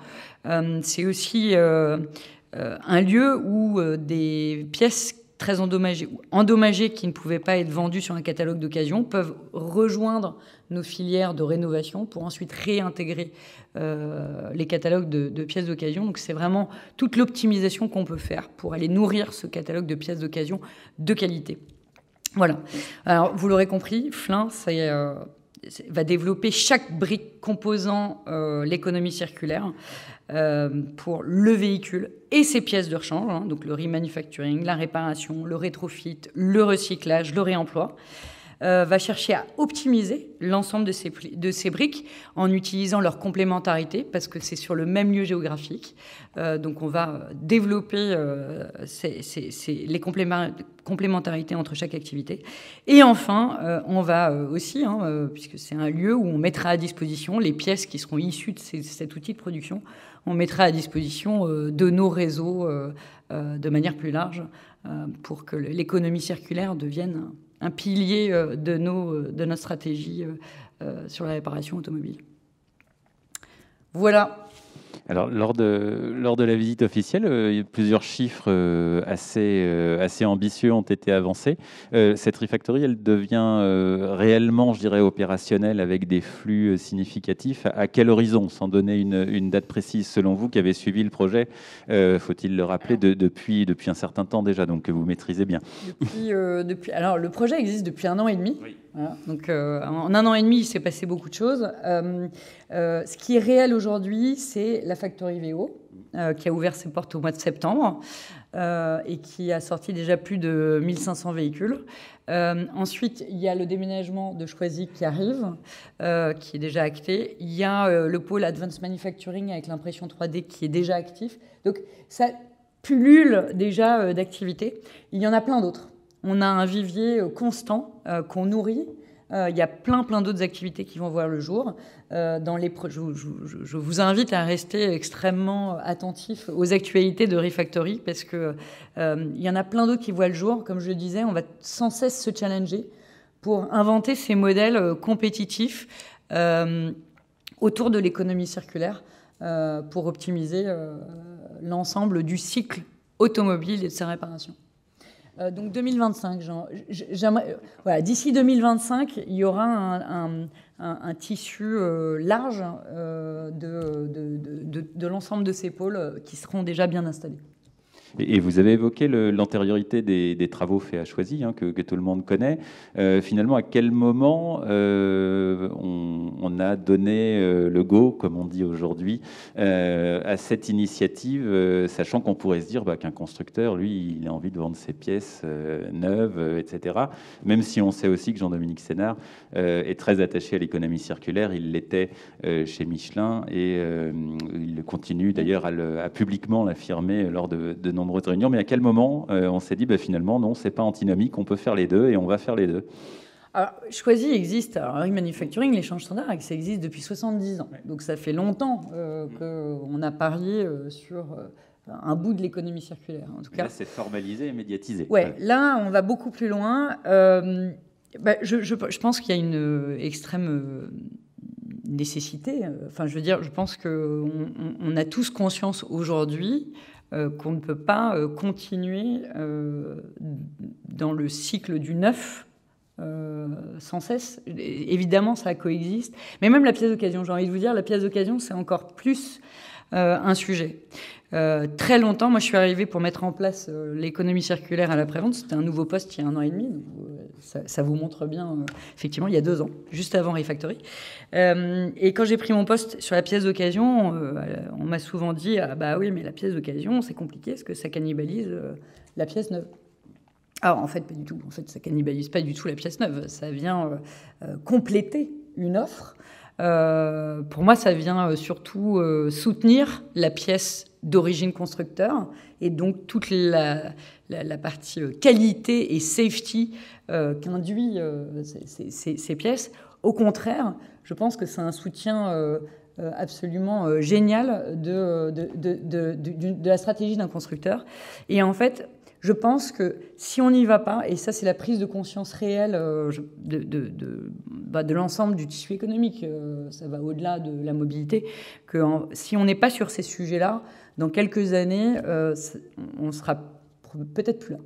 C'est aussi un lieu où des pièces très endommagées qui ne pouvaient pas être vendues sur un catalogue d'occasion peuvent rejoindre nos filières de rénovation pour ensuite réintégrer les catalogues de pièces d'occasion. Donc c'est vraiment toute l'optimisation qu'on peut faire pour aller nourrir ce catalogue de pièces d'occasion de qualité. Voilà. Alors vous l'aurez compris, Flins va développer chaque brique composant l'économie circulaire pour le véhicule et ses pièces de rechange, hein, donc le remanufacturing, la réparation, le rétrofit, le recyclage, le réemploi. Va chercher à optimiser l'ensemble de ces briques en utilisant leur complémentarité parce que c'est sur le même lieu géographique. Donc on va développer les complémentarités entre chaque activité. Et enfin, on va aussi, puisque c'est un lieu où on mettra à disposition les pièces qui seront issues de cet outil de production, on mettra à disposition de nos réseaux de manière plus large pour que l'économie circulaire devienne un pilier de notre stratégie sur la réparation automobile. Voilà. Alors, lors de la visite officielle, plusieurs chiffres assez ambitieux ont été avancés. Cette Refactory, elle devient réellement, je dirais, opérationnelle avec des flux significatifs. À quel horizon, sans donner une date précise selon vous, qui avez suivi le projet, faut-il le rappeler, depuis un certain temps déjà, donc que vous maîtrisez bien. Alors, le projet existe depuis 1 an et demi. Oui. Voilà. Donc, en 1 an et demi, il s'est passé beaucoup de choses. Ce qui est réel aujourd'hui, c'est la Factory VO, qui a ouvert ses portes au mois de septembre et qui a sorti déjà plus de 1500 véhicules. Ensuite, il y a le déménagement de Choisy qui arrive, qui est déjà acté. Il y a le pôle Advanced Manufacturing avec l'impression 3D qui est déjà actif. Donc, ça pullule déjà d'activités. Il y en a plein d'autres. On a un vivier constant qu'on nourrit Il y a plein d'autres activités qui vont voir le jour. Je vous invite à rester extrêmement attentif aux actualités de Refactory parce que il y en a plein d'autres qui voient le jour. Comme je le disais, on va sans cesse se challenger pour inventer ces modèles compétitifs autour de l'économie circulaire pour optimiser l'ensemble du cycle automobile et de sa réparation. Donc 2025, voilà, d'ici 2025, il y aura un tissu large de l'ensemble de ces pôles qui seront déjà bien installés. Et vous avez évoqué l'antériorité des travaux faits à Choisy, que tout le monde connaît. Finalement, à quel moment on a donné le go, comme on dit aujourd'hui, à cette initiative, sachant qu'on pourrait se dire qu'un constructeur, lui, il a envie de vendre ses pièces neuves, etc. Même si on sait aussi que Jean-Dominique Sénard est très attaché à l'économie circulaire, il l'était chez Michelin et il continue d'ailleurs à publiquement l'affirmer lors de nombreuses réunions. Mais à quel moment on s'est dit finalement non, c'est pas antinomique, on peut faire les deux et on va faire les deux? Alors, Choisy existe, alors Remanufacturing, l'échange standard, ça existe depuis 70 ans. Donc ça fait longtemps qu'on a parié sur un bout de l'économie circulaire. En tout cas, là, c'est formalisé et médiatisé. Ouais, là, on va beaucoup plus loin. Je pense qu'il y a une extrême nécessité. Enfin, je veux dire, je pense qu'on a tous conscience aujourd'hui qu'on ne peut pas continuer dans le cycle du neuf sans cesse. Évidemment, ça coexiste. Mais même la pièce d'occasion, j'ai envie de vous dire, la pièce d'occasion, c'est encore plus un sujet. Très longtemps, moi je suis arrivée pour mettre en place l'économie circulaire à l'après-vente. C'était un nouveau poste il y a 1 an et demi. Donc, ça vous montre bien, effectivement, il y a 2 ans, juste avant Refactory. Et quand j'ai pris mon poste sur la pièce d'occasion, on m'a souvent dit oui, mais la pièce d'occasion, c'est compliqué parce que ça cannibalise la pièce neuve. Alors en fait, pas du tout. En fait, ça cannibalise pas du tout la pièce neuve. Ça vient compléter une offre. Pour moi, ça vient surtout soutenir la pièce d'origine constructeur et donc toute la partie qualité et safety qu'induit ces pièces. Au contraire, je pense que c'est un soutien absolument génial de la stratégie d'un constructeur. Et en fait, je pense que si on n'y va pas, et ça c'est la prise de conscience réelle de l'ensemble du tissu économique, ça va au-delà de la mobilité, que si on n'est pas sur ces sujets-là, dans quelques années, on sera peut-être plus là.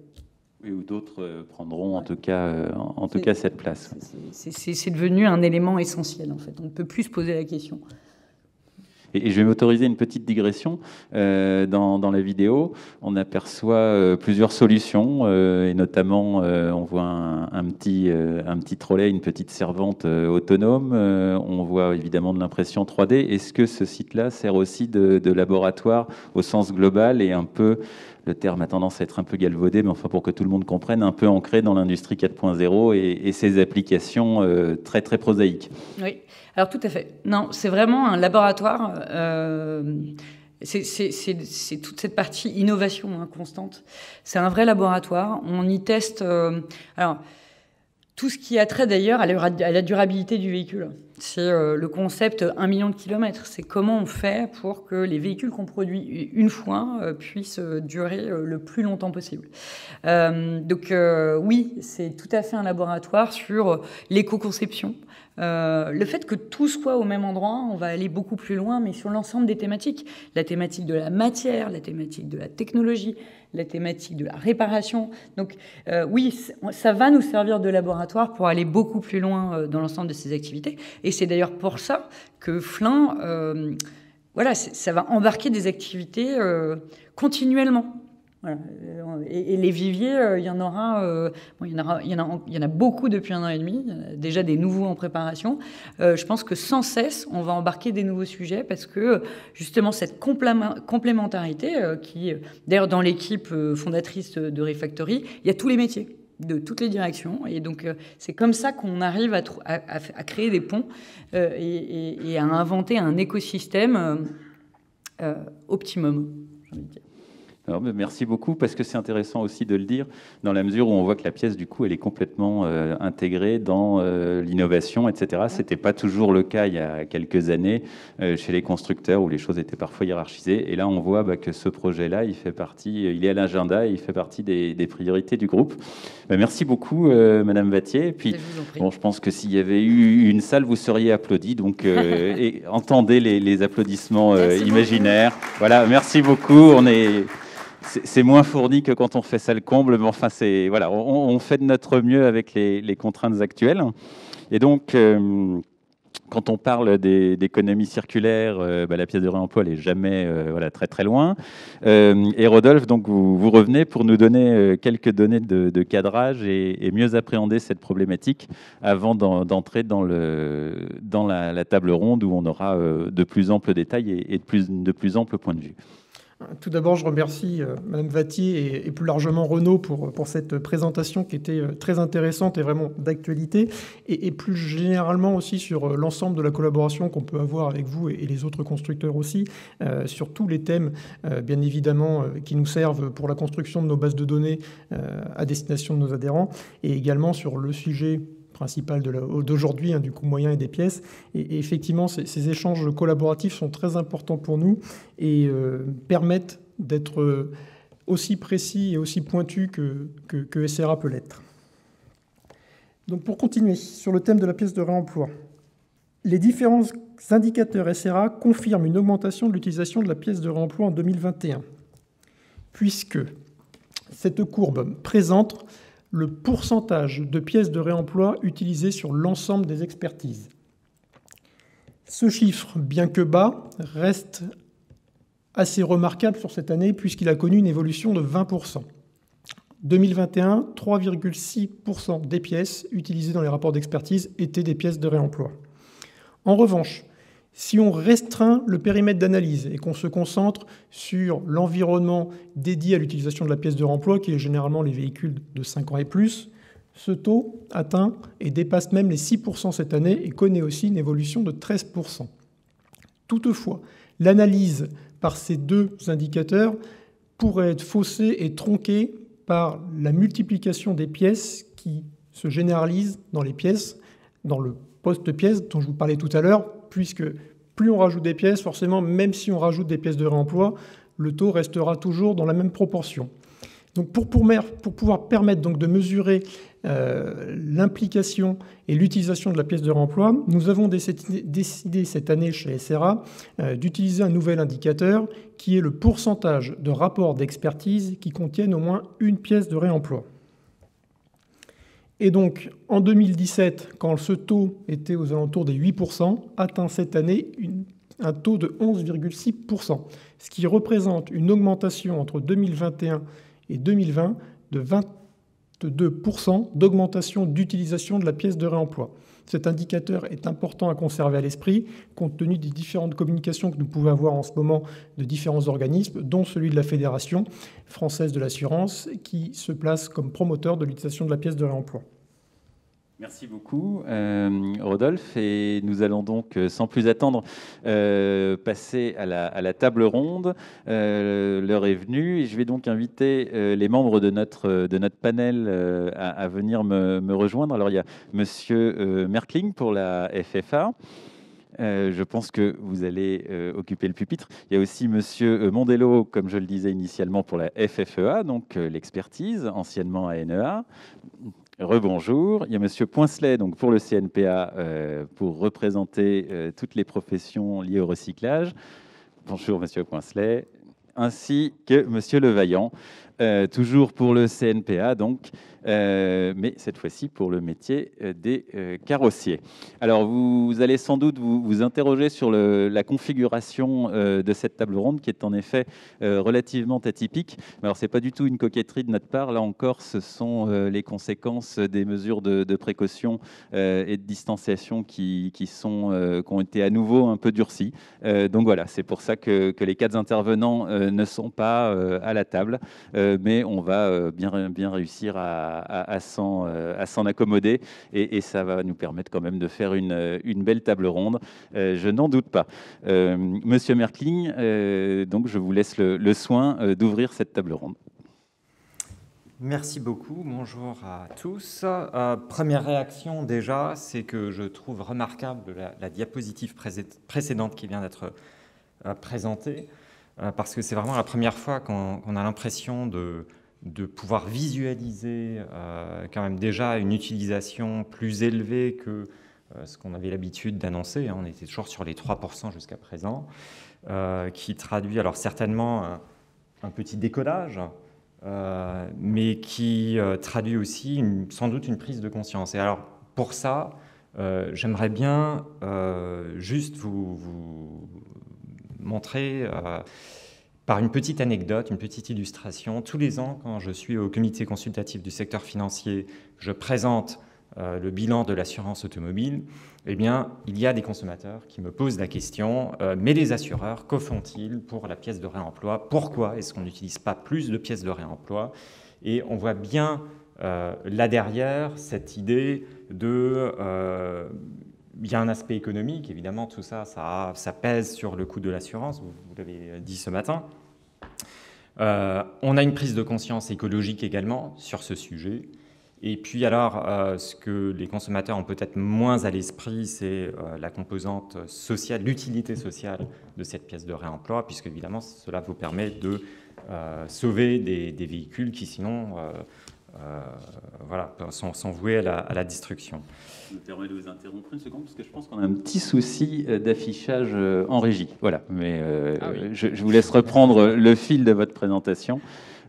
Oui, ou d'autres prendront en tout cas cette place. C'est devenu un élément essentiel en fait. On ne peut plus se poser la question. Et je vais m'autoriser une petite digression. Dans la vidéo, on aperçoit plusieurs solutions, et notamment, on voit un petit trolley, une petite servante autonome. On voit évidemment de l'impression 3D. Est-ce que ce site-là sert aussi de laboratoire au sens global et un peu, le terme a tendance à être un peu galvaudé, mais enfin pour que tout le monde comprenne, un peu ancré dans l'industrie 4.0 et ses applications très très prosaïques? Oui. Alors tout à fait. Non, c'est vraiment un laboratoire. C'est toute cette partie innovation constante. C'est un vrai laboratoire. On y teste. Alors tout ce qui a trait d'ailleurs à la durabilité du véhicule. C'est le concept 1 million de kilomètres. C'est comment on fait pour que les véhicules qu'on produit une fois puissent durer le plus longtemps possible. Donc oui, c'est tout à fait un laboratoire sur l'éco-conception. Le fait que tout soit au même endroit, on va aller beaucoup plus loin, mais sur l'ensemble des thématiques. La thématique de la matière, la thématique de la technologie, la thématique de la réparation. Donc oui, ça va nous servir de laboratoire pour aller beaucoup plus loin dans l'ensemble de ces activités. Et c'est d'ailleurs pour ça que Flin, ça va embarquer des activités continuellement. Voilà. Et les viviers, il y en a beaucoup depuis 1 an et demi, déjà des nouveaux en préparation. Je pense que sans cesse, on va embarquer des nouveaux sujets parce que justement cette complémentarité qui, d'ailleurs dans l'équipe fondatrice de Refactory, il y a tous les métiers de toutes les directions. Et donc, c'est comme ça qu'on arrive à créer des ponts et à inventer un écosystème optimum, j'ai envie de dire. Alors, merci beaucoup, parce que c'est intéressant aussi de le dire, dans la mesure où on voit que la pièce, du coup, elle est complètement intégrée dans l'innovation, etc. Ce n'était pas toujours le cas il y a quelques années chez les constructeurs, où les choses étaient parfois hiérarchisées. Et là, on voit que ce projet-là, il fait partie, il est à l'agenda, et il fait partie des priorités du groupe. Merci beaucoup, Madame Vattier. Et puis, bon, je pense que s'il y avait eu une salle, vous seriez applaudi. Donc, et entendez les applaudissements imaginaires. Voilà, merci beaucoup. C'est moins fourni que quand on fait ça le comble, mais enfin, voilà, on fait de notre mieux avec les contraintes actuelles. Et donc, quand on parle d'économie circulaire, la pièce de réemploi, elle n'est jamais très très loin. Et Rodolphe, donc vous revenez pour nous donner quelques données de cadrage et mieux appréhender cette problématique avant d'entrer dans la table ronde où on aura de plus amples détails et de plus amples points de vue. Tout d'abord, je remercie Madame Vattier et plus largement Renaud pour cette présentation qui était très intéressante et vraiment d'actualité, et plus généralement aussi sur l'ensemble de la collaboration qu'on peut avoir avec vous et les autres constructeurs aussi, sur tous les thèmes, bien évidemment, qui nous servent pour la construction de nos bases de données à destination de nos adhérents, et également sur le sujet principal d'aujourd'hui, du coût moyen et des pièces. Et effectivement, ces échanges collaboratifs sont très importants pour nous et permettent d'être aussi précis et aussi pointus que SRA peut l'être. Donc pour continuer sur le thème de la pièce de réemploi, les différents indicateurs SRA confirment une augmentation de l'utilisation de la pièce de réemploi en 2021, puisque cette courbe présente le pourcentage de pièces de réemploi utilisées sur l'ensemble des expertises. Ce chiffre, bien que bas, reste assez remarquable sur cette année puisqu'il a connu une évolution de 20%. 2021, 3,6% des pièces utilisées dans les rapports d'expertise étaient des pièces de réemploi. En revanche, si on restreint le périmètre d'analyse et qu'on se concentre sur l'environnement dédié à l'utilisation de la pièce de réemploi, qui est généralement les véhicules de 5 ans et plus, ce taux atteint et dépasse même les 6% cette année et connaît aussi une évolution de 13%. Toutefois, l'analyse par ces deux indicateurs pourrait être faussée et tronquée par la multiplication des pièces qui se généralisent dans les pièces, dans le post-pièce dont je vous parlais tout à l'heure, puisque plus on rajoute des pièces, forcément, même si on rajoute des pièces de réemploi, le taux restera toujours dans la même proportion. Donc pour pouvoir permettre donc de mesurer l'implication et l'utilisation de la pièce de réemploi, nous avons décidé cette année chez SRA d'utiliser un nouvel indicateur qui est le pourcentage de rapports d'expertise qui contiennent au moins une pièce de réemploi. Et donc, en 2017, quand ce taux était aux alentours des 8%, atteint cette année un taux de 11,6%, ce qui représente une augmentation entre 2021 et 2020 de 22% d'augmentation d'utilisation de la pièce de réemploi. Cet indicateur est important à conserver à l'esprit, compte tenu des différentes communications que nous pouvons avoir en ce moment de différents organismes, dont celui de la Fédération française de l'assurance, qui se place comme promoteur de l'utilisation de la pièce de réemploi. Merci beaucoup, Rodolphe. Et nous allons donc, sans plus attendre, passer à la table ronde. L'heure est venue et je vais donc inviter les membres de notre panel à venir me rejoindre. Alors, il y a Monsieur Merkling pour la FFA. Je pense que vous allez occuper le pupitre. Il y a aussi Monsieur Mondello, comme je le disais initialement, pour la FFEA, donc l'expertise, anciennement ANEA. Rebonjour. Il y a Monsieur Poincelet, donc pour le CNPA, pour représenter toutes les professions liées au recyclage. Bonjour Monsieur Poincelet, ainsi que Monsieur Levaillant, toujours pour le CNPA, donc, mais cette fois-ci pour le métier des carrossiers. Alors, vous allez sans doute vous interroger sur la configuration de cette table ronde, qui est en effet relativement atypique. Mais alors, ce n'est pas du tout une coquetterie de notre part. Là encore, ce sont les conséquences des mesures de précaution et de distanciation qui ont été à nouveau un peu durcies. Donc voilà, c'est pour ça que les quatre intervenants ne sont pas à la table. mais on va bien réussir à s'en accommoder, et ça va nous permettre quand même de faire une belle table ronde, je n'en doute pas. Monsieur Merkling, donc je vous laisse le soin d'ouvrir cette table ronde. Merci beaucoup, bonjour à tous. Première réaction déjà, c'est que je trouve remarquable la diapositive précédente qui vient d'être présentée, parce que c'est vraiment la première fois qu'on a l'impression de pouvoir visualiser quand même déjà une utilisation plus élevée que ce qu'on avait l'habitude d'annoncer. On était toujours sur les 3% jusqu'à présent, qui traduit alors certainement un petit décollage, mais qui traduit aussi sans doute une prise de conscience. Et alors, pour ça, j'aimerais bien juste vous montrer par une petite anecdote, une petite illustration. Tous les ans, quand je suis au comité consultatif du secteur financier, je présente le bilan de l'assurance automobile, eh bien, il y a des consommateurs qui me posent la question, mais les assureurs, que font-ils pour la pièce de réemploi? Pourquoi est-ce qu'on n'utilise pas plus de pièces de réemploi? Et on voit bien là derrière cette idée de... il y a un aspect économique, évidemment, tout ça, ça pèse sur le coût de l'assurance, vous l'avez dit ce matin. On a une prise de conscience écologique également sur ce sujet. Et puis alors, ce que les consommateurs ont peut-être moins à l'esprit, c'est la composante sociale, l'utilité sociale de cette pièce de réemploi, puisque évidemment, cela vous permet de sauver des véhicules qui sinon voilà, sont voués à la destruction. Je me permets de vous interrompre une seconde, parce que je pense qu'on a un petit souci d'affichage en régie. Voilà, mais oui. je vous laisse reprendre le fil de votre présentation.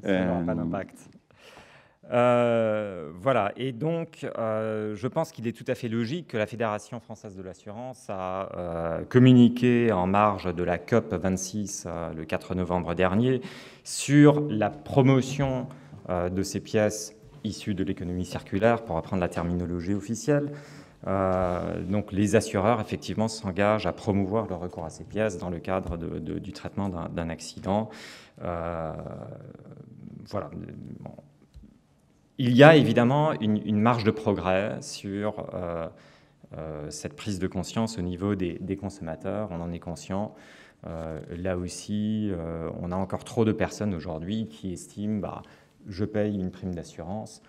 Ça n'aura pas d'impact. Voilà, et donc je pense qu'il est tout à fait logique que la Fédération française de l'assurance a communiqué en marge de la COP 26 le 4 novembre dernier sur la promotion de ces pièces issues de l'économie circulaire, pour reprendre la terminologie officielle. Donc les assureurs, effectivement, s'engagent à promouvoir le recours à ces pièces dans le cadre du traitement d'un accident. Voilà. Bon. Il y a évidemment une marge de progrès sur cette prise de conscience au niveau des consommateurs, on en est conscient. Là aussi, on a encore trop de personnes aujourd'hui qui estiment je paye une prime d'assurance,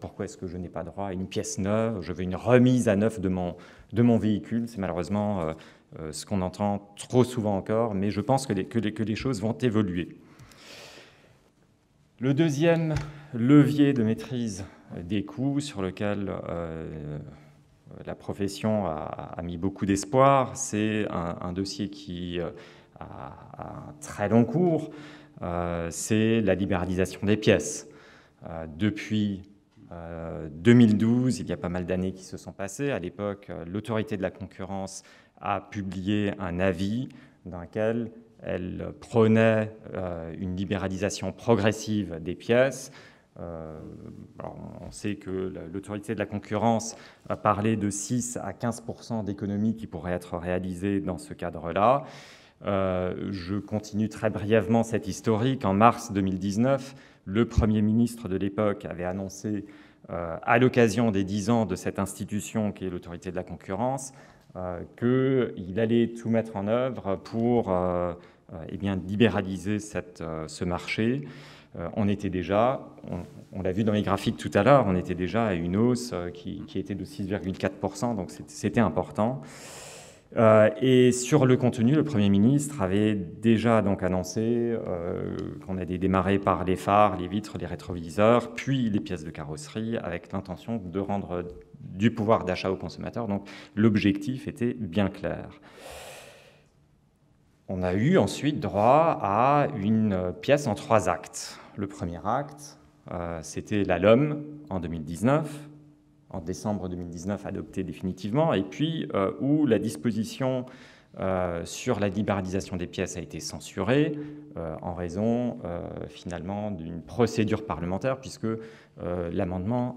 pourquoi est-ce que je n'ai pas droit à une pièce neuve, je veux une remise à neuf de mon véhicule. C'est malheureusement ce qu'on entend trop souvent encore, mais je pense que les choses vont évoluer. Le deuxième levier de maîtrise des coûts sur lequel la profession a mis beaucoup d'espoir, c'est un dossier qui a un très long cours, c'est la libéralisation des pièces. Depuis 2012, il y a pas mal d'années qui se sont passées. À l'époque, l'autorité de la concurrence a publié un avis dans lequel elle prônait une libéralisation progressive des pièces. Alors on sait que l'autorité de la concurrence a parlé de 6 à 15% d'économies qui pourraient être réalisées dans ce cadre-là. Je continue très brièvement cette historique. En mars 2019, le Premier ministre de l'époque avait annoncé, à l'occasion des 10 ans de cette institution qui est l'autorité de la concurrence, qu'il allait tout mettre en œuvre pour libéraliser ce marché. On était déjà, on l'a vu dans les graphiques tout à l'heure, on était déjà à une hausse qui était de 6,4%, donc c'était important. Et sur le contenu, le Premier ministre avait déjà donc annoncé qu'on allait démarrer par les phares, les vitres, les rétroviseurs, puis les pièces de carrosserie, avec l'intention de rendre du pouvoir d'achat aux consommateurs. Donc l'objectif était bien clair. On a eu ensuite droit à une pièce en 3 actes. Le premier acte, c'était la LOM en 2019, en décembre 2019 adoptée définitivement, et puis où la disposition sur la libéralisation des pièces a été censurée en raison finalement d'une procédure parlementaire, puisque l'amendement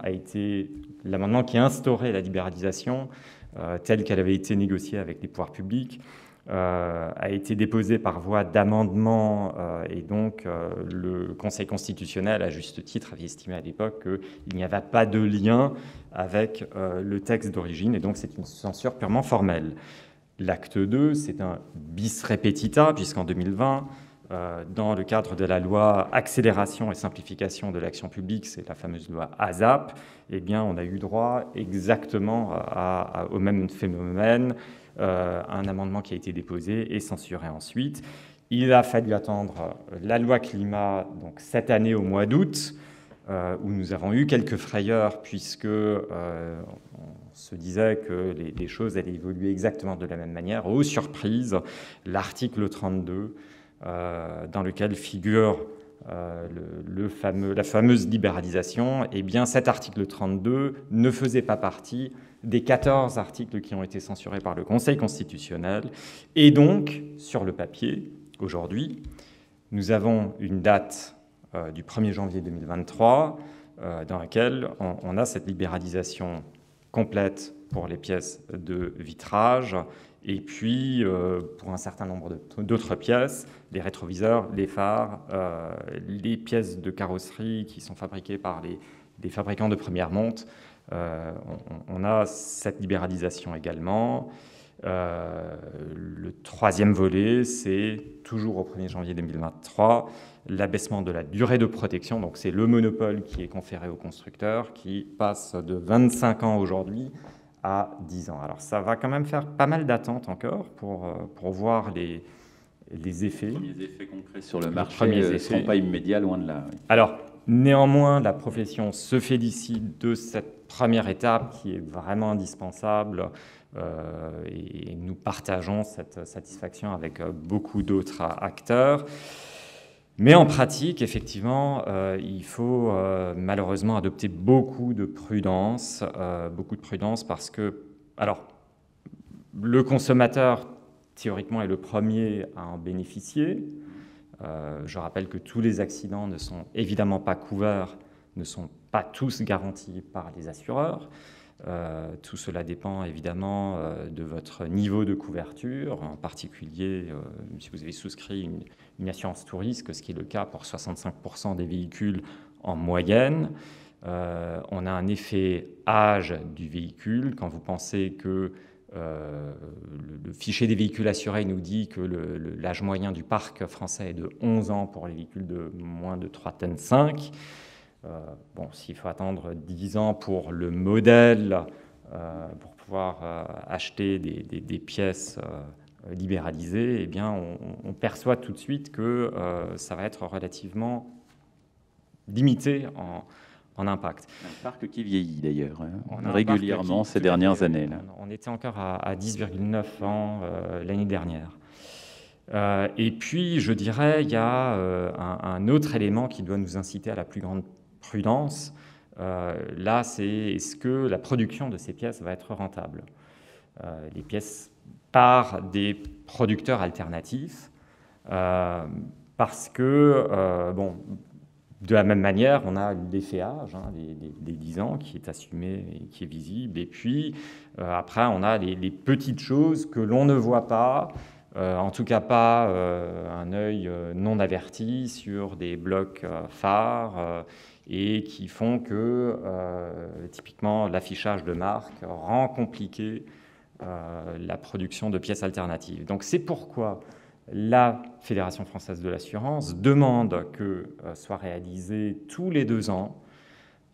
qui instaurait la libéralisation telle qu'elle avait été négociée avec les pouvoirs publics a été déposé par voie d'amendement et donc le Conseil constitutionnel, à juste titre, avait estimé à l'époque qu'il n'y avait pas de lien avec le texte d'origine et donc c'est une censure purement formelle. L'acte 2, c'est un bis repetita, puisqu'en 2020, dans le cadre de la loi accélération et simplification de l'action publique, c'est la fameuse loi ASAP, eh bien, on a eu droit exactement au même phénomène, un amendement qui a été déposé et censuré ensuite. Il a fallu attendre la loi climat, donc cette année au mois d'août, où nous avons eu quelques frayeurs, puisque on se disait que les choses allaient évoluer exactement de la même manière. Aux surprises, l'article 32, dans lequel figure la fameuse libéralisation, eh bien cet article 32 ne faisait pas partie des 14 articles qui ont été censurés par le Conseil constitutionnel. Et donc, sur le papier, aujourd'hui, nous avons une date du 1er janvier 2023 dans laquelle on a cette libéralisation complète pour les pièces de vitrage et puis pour un certain nombre d'autres pièces, les rétroviseurs, les phares, les pièces de carrosserie qui sont fabriquées par les fabricants de première monte. On a cette libéralisation également. Le troisième volet, c'est toujours au 1er janvier 2023, l'abaissement de la durée de protection. Donc c'est le monopole qui est conféré aux constructeurs qui passe de 25 ans aujourd'hui à 10 ans. Alors ça va quand même faire pas mal d'attentes encore pour voir les effets. Les premiers effets concrets sur le marché ne seront pas immédiats, loin de là. Oui. Alors néanmoins, la profession se félicite de cette première étape qui est vraiment indispensable. Et nous partageons cette satisfaction avec beaucoup d'autres acteurs. Mais en pratique, effectivement, il faut malheureusement adopter beaucoup de prudence parce que, alors, le consommateur, théoriquement, est le premier à en bénéficier. Je rappelle que tous les accidents ne sont évidemment pas couverts, ne sont pas tous garantis par les assureurs. Tout cela dépend évidemment de votre niveau de couverture, en particulier si vous avez souscrit une assurance tout risque, ce qui est le cas pour 65% des véhicules en moyenne. On a un effet âge du véhicule. Quand vous pensez que le fichier des véhicules assurés nous dit que l'âge moyen du parc français est de 11 ans pour les véhicules de moins de 3,5 tonnes. S'il faut attendre 10 ans pour le modèle, pour pouvoir acheter des pièces libéralisées, eh bien, on perçoit tout de suite que ça va être relativement limité en impact. Un parc qui vieillit d'ailleurs, régulièrement ces dernières années. Là. On était encore à 10,9 ans l'année dernière. Et puis, je dirais, il y a un autre élément qui doit nous inciter à la plus grande prudence. Là, c'est est-ce que la production de ces pièces va être rentable ? Les pièces par des producteurs alternatifs, parce que, de la même manière, on a l'effet âge, des 10 ans qui est assumé et qui est visible, et puis après, on a les petites choses que l'on ne voit pas, en tout cas pas un œil non averti sur des blocs phares, et qui font que, typiquement, l'affichage de marque rend compliqué la production de pièces alternatives. Donc c'est pourquoi la Fédération française de l'assurance demande que soit réalisé tous les 2 ans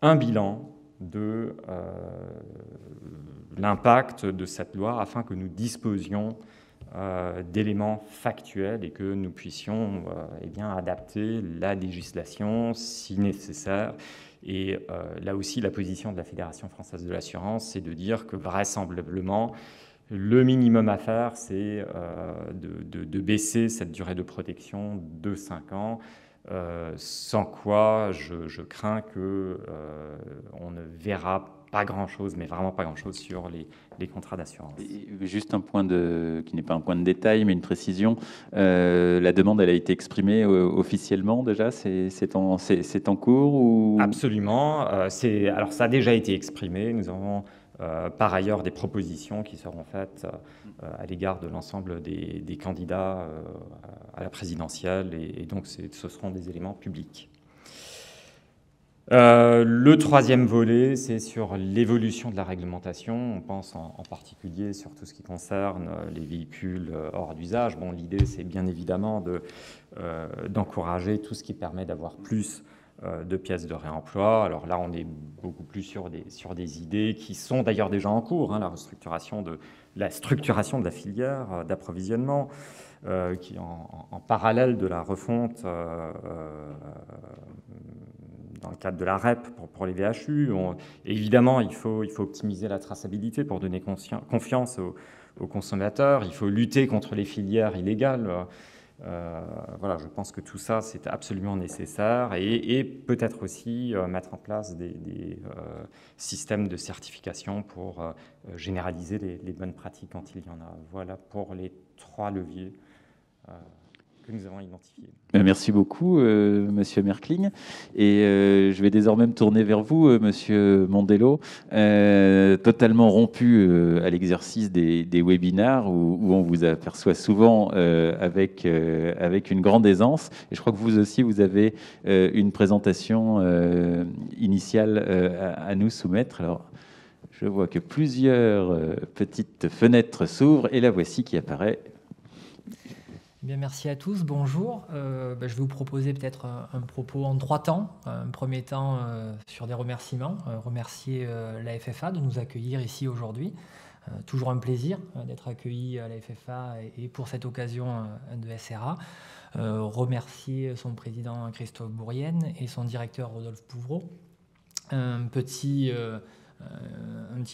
un bilan de l'impact de cette loi afin que nous disposions d'éléments factuels et que nous puissions adapter la législation si nécessaire. Et là aussi, la position de la Fédération française de l'assurance, c'est de dire que vraisemblablement, le minimum à faire, c'est de baisser cette durée de protection de 5 ans, sans quoi je crains qu'on ne verra pas grand-chose, mais vraiment pas grand-chose sur les contrats d'assurance. Et juste un point qui n'est pas un point de détail, mais une précision. La demande, elle a été exprimée officiellement déjà. C'est en cours ou... Absolument. Alors ça a déjà été exprimé. Nous avons par ailleurs des propositions qui seront faites à l'égard de l'ensemble des candidats à la présidentielle, et donc ce seront des éléments publics. Le troisième volet, c'est sur l'évolution de la réglementation. On pense en particulier sur tout ce qui concerne les véhicules hors d'usage. Bon, l'idée, c'est bien évidemment d'encourager tout ce qui permet d'avoir plus de pièces de réemploi. Alors là, on est beaucoup plus sur des idées qui sont d'ailleurs déjà en cours, hein, la structuration de la filière d'approvisionnement, qui en parallèle de la refonte dans le cadre de la REP pour les VHU. Évidemment, il faut optimiser la traçabilité pour donner confiance aux consommateurs. Il faut lutter contre les filières illégales. Voilà, je pense que tout ça, c'est absolument nécessaire, et peut-être aussi mettre en place des systèmes de certification pour généraliser les bonnes pratiques quand il y en a. Voilà pour les 3 leviers que nous avons identifiés. Merci beaucoup, Monsieur Merkling. Et je vais désormais me tourner vers vous, Monsieur Mondello, totalement rompu à l'exercice des webinars où on vous aperçoit souvent avec une grande aisance. Et je crois que vous aussi, vous avez une présentation initiale à nous soumettre. Alors, je vois que plusieurs petites fenêtres s'ouvrent, et la voici qui apparaît. Bien, merci à tous, bonjour. Je vais vous proposer peut-être un propos en 3 temps. Un premier temps sur des remerciements. Remercier la FFA de nous accueillir ici aujourd'hui. Toujours un plaisir d'être accueilli à la FFA et pour cette occasion de SRA. Remercier son président Christophe Bourrienne et son directeur Rodolphe Pouvreau. Un petit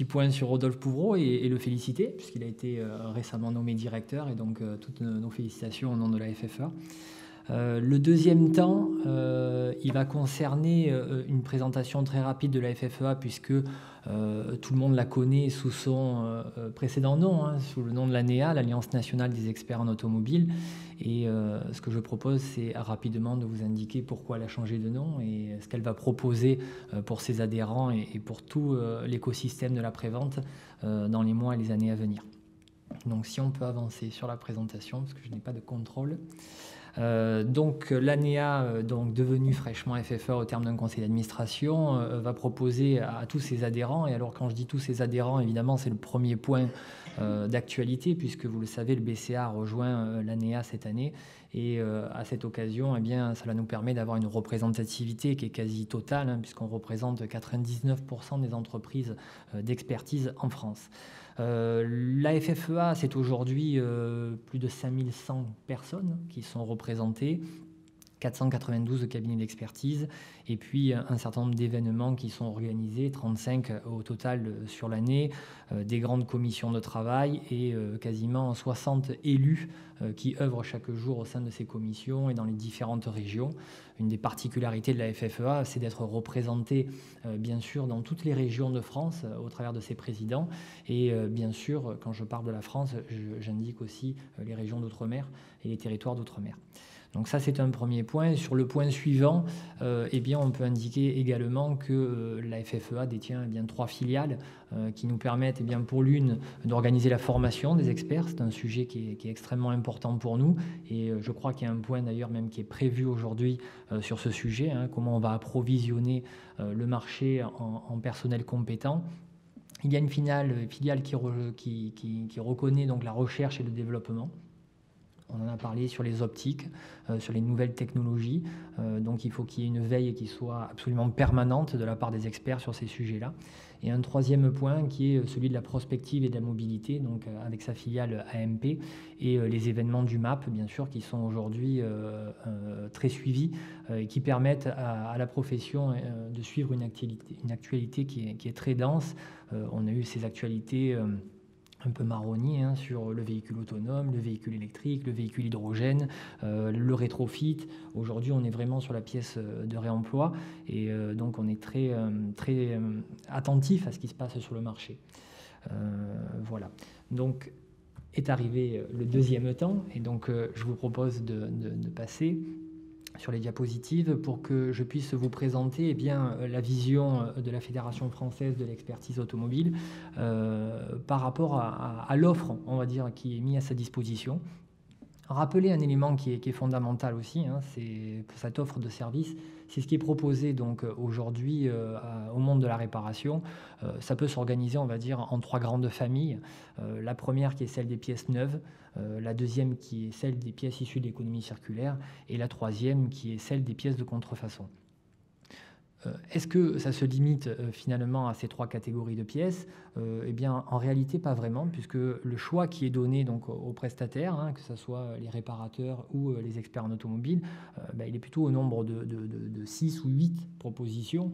point sur Rodolphe Pouvreau et le féliciter, puisqu'il a été récemment nommé directeur, et donc toutes nos félicitations au nom de la FFA. Le deuxième temps, il va concerner une présentation très rapide de la FFA, puisque tout le monde la connaît sous son précédent nom, hein, sous le nom de l'ANEA, l'Alliance nationale des experts en automobile. Et ce que je propose, c'est rapidement de vous indiquer pourquoi elle a changé de nom et ce qu'elle va proposer pour ses adhérents et pour tout l'écosystème de la prévente dans les mois et les années à venir. Donc si on peut avancer sur la présentation, parce que je n'ai pas de contrôle. Donc l'ANEA, devenue fraîchement FFA au terme d'un conseil d'administration, va proposer à tous ses adhérents, et alors quand je dis tous ses adhérents, évidemment c'est le premier point d'actualité, puisque vous le savez, le BCA a rejoint l'ANEA cette année, et à cette occasion, eh bien, cela nous permet d'avoir une représentativité qui est quasi totale, hein, puisqu'on représente 99% des entreprises d'expertise en France. La FFEA, c'est aujourd'hui plus de 5100 personnes qui sont représentées, 492 cabinets d'expertise, et puis un certain nombre d'événements qui sont organisés, 35 au total sur l'année, des grandes commissions de travail et quasiment 60 élus qui œuvrent chaque jour au sein de ces commissions et dans les différentes régions. Une des particularités de la FFEA, c'est d'être représentée bien sûr dans toutes les régions de France au travers de ses présidents, et bien sûr, quand je parle de la France, j'indique aussi les régions d'outre-mer et les territoires d'outre-mer. Donc ça, c'est un premier point. Sur le point suivant, eh bien, on peut indiquer également que la FFEA détient 3 filiales qui nous permettent, eh bien, pour l'une, d'organiser la formation des experts. C'est un sujet qui est extrêmement important pour nous, et je crois qu'il y a un point d'ailleurs même qui est prévu aujourd'hui sur ce sujet, hein, comment on va approvisionner le marché en personnel compétent. Il y a une filiale qui reconnaît donc la recherche et le développement. On en a parlé sur les optiques, sur les nouvelles technologies. Donc il faut qu'il y ait une veille qui soit absolument permanente de la part des experts sur ces sujets-là. Et un troisième point qui est celui de la prospective et de la mobilité, donc avec sa filiale AMP et les événements du MAP, bien sûr, qui sont aujourd'hui très suivis et qui permettent à la profession de suivre une actualité qui est très dense. On a eu ces actualités un peu marronnier, hein, sur le véhicule autonome, le véhicule électrique, le véhicule hydrogène, le rétrofit. Aujourd'hui, on est vraiment sur la pièce de réemploi, et donc on est très attentif à ce qui se passe sur le marché. Voilà. Donc est arrivé le deuxième temps, et donc je vous propose de passer sur les diapositives pour que je puisse vous présenter eh bien, la vision de la Fédération française de l'expertise automobile par rapport à l'offre, on va dire, qui est mise à sa disposition. Rappeler un élément qui est fondamental aussi, c'est pour cette offre de service, c'est ce qui est proposé donc aujourd'hui au monde de la réparation. Ça peut s'organiser, on va dire, en 3 grandes familles. La première qui est celle des pièces neuves, la deuxième qui est celle des pièces issues de l'économie circulaire, et la troisième qui est celle des pièces de contrefaçon. Est-ce que ça se limite finalement à ces 3 catégories de pièces? Eh bien, en réalité, pas vraiment, puisque le choix qui est donné donc, aux prestataires, que ce soit les réparateurs ou les experts en automobile, il est plutôt au nombre de 6 ou 8 propositions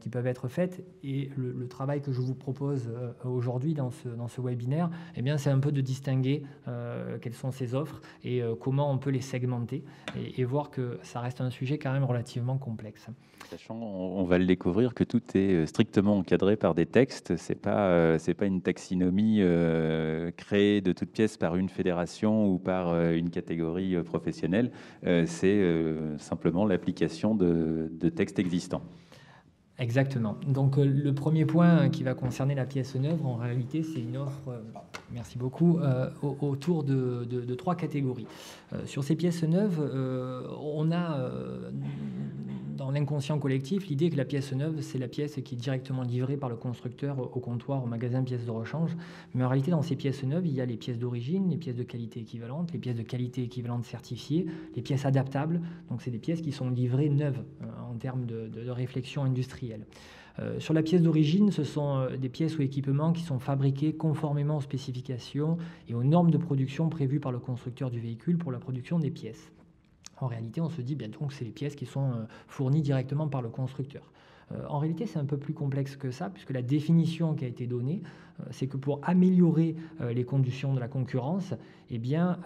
qui peuvent être faites. Et le travail que je vous propose aujourd'hui dans ce webinaire, eh bien, c'est un peu de distinguer quelles sont ces offres et comment on peut les segmenter et voir que ça reste un sujet quand même relativement complexe. Sachant, on va le découvrir, que tout est strictement encadré par des textes. C'est pas une taxinomie créée de toutes pièces par une fédération ou par une catégorie professionnelle. C'est simplement l'application de textes existants. Exactement. Donc le premier point qui va concerner la pièce neuve, en réalité, c'est une offre, merci beaucoup, autour de 3 catégories. Sur ces pièces neuves, on a dans l'inconscient collectif l'idée que la pièce neuve, c'est la pièce qui est directement livrée par le constructeur au comptoir, au magasin pièces de rechange. Mais en réalité, dans ces pièces neuves, il y a les pièces d'origine, les pièces de qualité équivalente, les pièces de qualité équivalente certifiées, les pièces adaptables. Donc c'est des pièces qui sont livrées neuves en termes de réflexion industrielle. Sur la pièce d'origine, ce sont des pièces ou équipements qui sont fabriqués conformément aux spécifications et aux normes de production prévues par le constructeur du véhicule pour la production des pièces. En réalité, on se dit bien donc c'est les pièces qui sont fournies directement par le constructeur. En réalité, c'est un peu plus complexe que ça, puisque la définition qui a été donnée, c'est que pour améliorer les conditions de la concurrence, eh bien,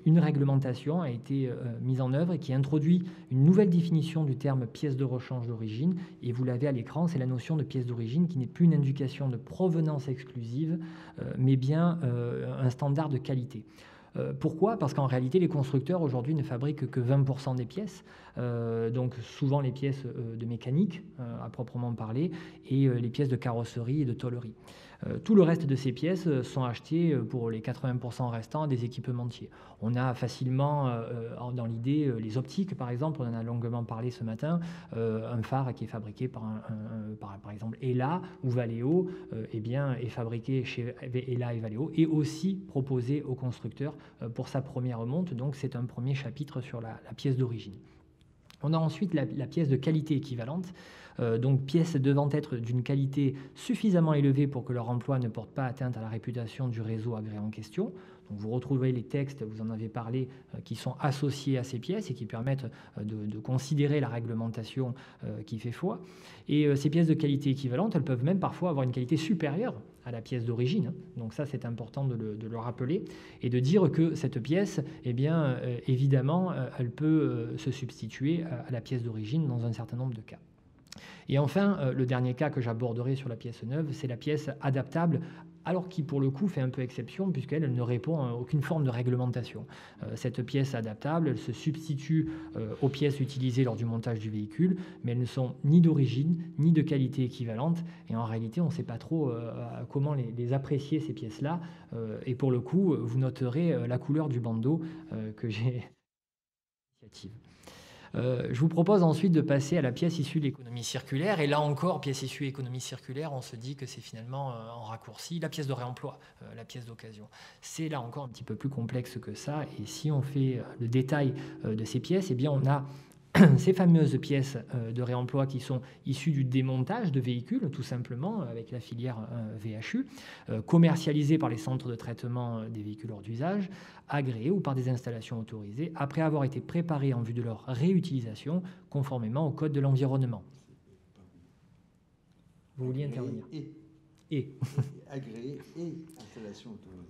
une réglementation a été mise en œuvre et qui introduit une nouvelle définition du terme pièce de rechange d'origine. Et vous l'avez à l'écran, c'est la notion de pièce d'origine qui n'est plus une indication de provenance exclusive, mais bien un standard de qualité. Pourquoi? Parce qu'en réalité, les constructeurs aujourd'hui ne fabriquent que 20% des pièces, donc souvent les pièces de mécanique à proprement parler, et les pièces de carrosserie et de tôlerie. Tout le reste de ces pièces sont achetées pour les 80% restants des équipementiers. On a facilement dans l'idée les optiques, par exemple, on en a longuement parlé ce matin, un phare qui est fabriqué par exemple Hella ou Valeo, eh bien, est fabriqué chez Hella et Valeo et aussi proposé au constructeur pour sa première remonte. Donc c'est un premier chapitre sur la pièce d'origine. On a ensuite la pièce de qualité équivalente, donc pièces devant être d'une qualité suffisamment élevée pour que leur emploi ne porte pas atteinte à la réputation du réseau agréé en question. Donc vous retrouvez les textes, vous en avez parlé, qui sont associés à ces pièces et qui permettent de considérer la réglementation qui fait foi. Et ces pièces de qualité équivalente, elles peuvent même parfois avoir une qualité supérieure à la pièce d'origine. Donc ça, c'est important de le rappeler et de dire que cette pièce, eh bien, évidemment, elle peut se substituer à la pièce d'origine dans un certain nombre de cas. Et enfin, le dernier cas que j'aborderai sur la pièce neuve, c'est la pièce adaptable, alors qui pour le coup fait un peu exception puisqu'elle ne répond à aucune forme de réglementation. Cette pièce adaptable, elle se substitue aux pièces utilisées lors du montage du véhicule, mais elles ne sont ni d'origine ni de qualité équivalente, et en réalité on ne sait pas trop comment les apprécier ces pièces-là, et pour le coup vous noterez la couleur du bandeau que j'ai. Je vous propose ensuite de passer à la pièce issue de l'économie circulaire. Et là encore, pièce issue de l'économie circulaire, on se dit que c'est finalement en raccourci la pièce de réemploi, la pièce d'occasion. C'est là encore un petit peu plus complexe que ça. Et si on fait le détail de ces pièces, eh bien on a ces fameuses pièces de réemploi qui sont issues du démontage de véhicules, tout simplement, avec la filière VHU, commercialisées par les centres de traitement des véhicules hors d'usage, agréées ou par des installations autorisées, après avoir été préparées en vue de leur réutilisation, conformément au Code de l'environnement. Vous vouliez intervenir? Et agréées et installations autorisées.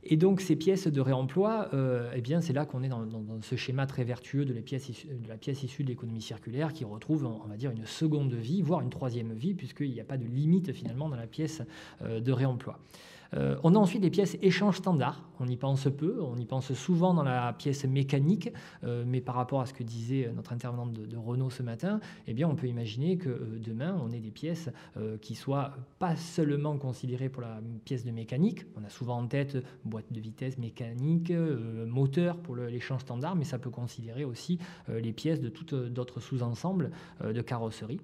Et donc ces pièces de réemploi, eh bien c'est là qu'on est dans ce schéma très vertueux de la pièce issue de l'économie circulaire qui retrouve, on va dire, une seconde vie, voire une troisième vie, puisqu'il n'y a pas de limite finalement dans la pièce de réemploi. On a ensuite les pièces échange standard. On y pense peu, on y pense souvent dans la pièce mécanique, mais par rapport à ce que disait notre intervenante de Renault ce matin, eh bien, on peut imaginer que demain, on ait des pièces qui soient pas seulement considérées pour la pièce de mécanique. On a souvent en tête boîte de vitesse mécanique, moteur pour l'échange standard, mais ça peut considérer aussi les pièces de toutes d'autres sous-ensembles de carrosserie.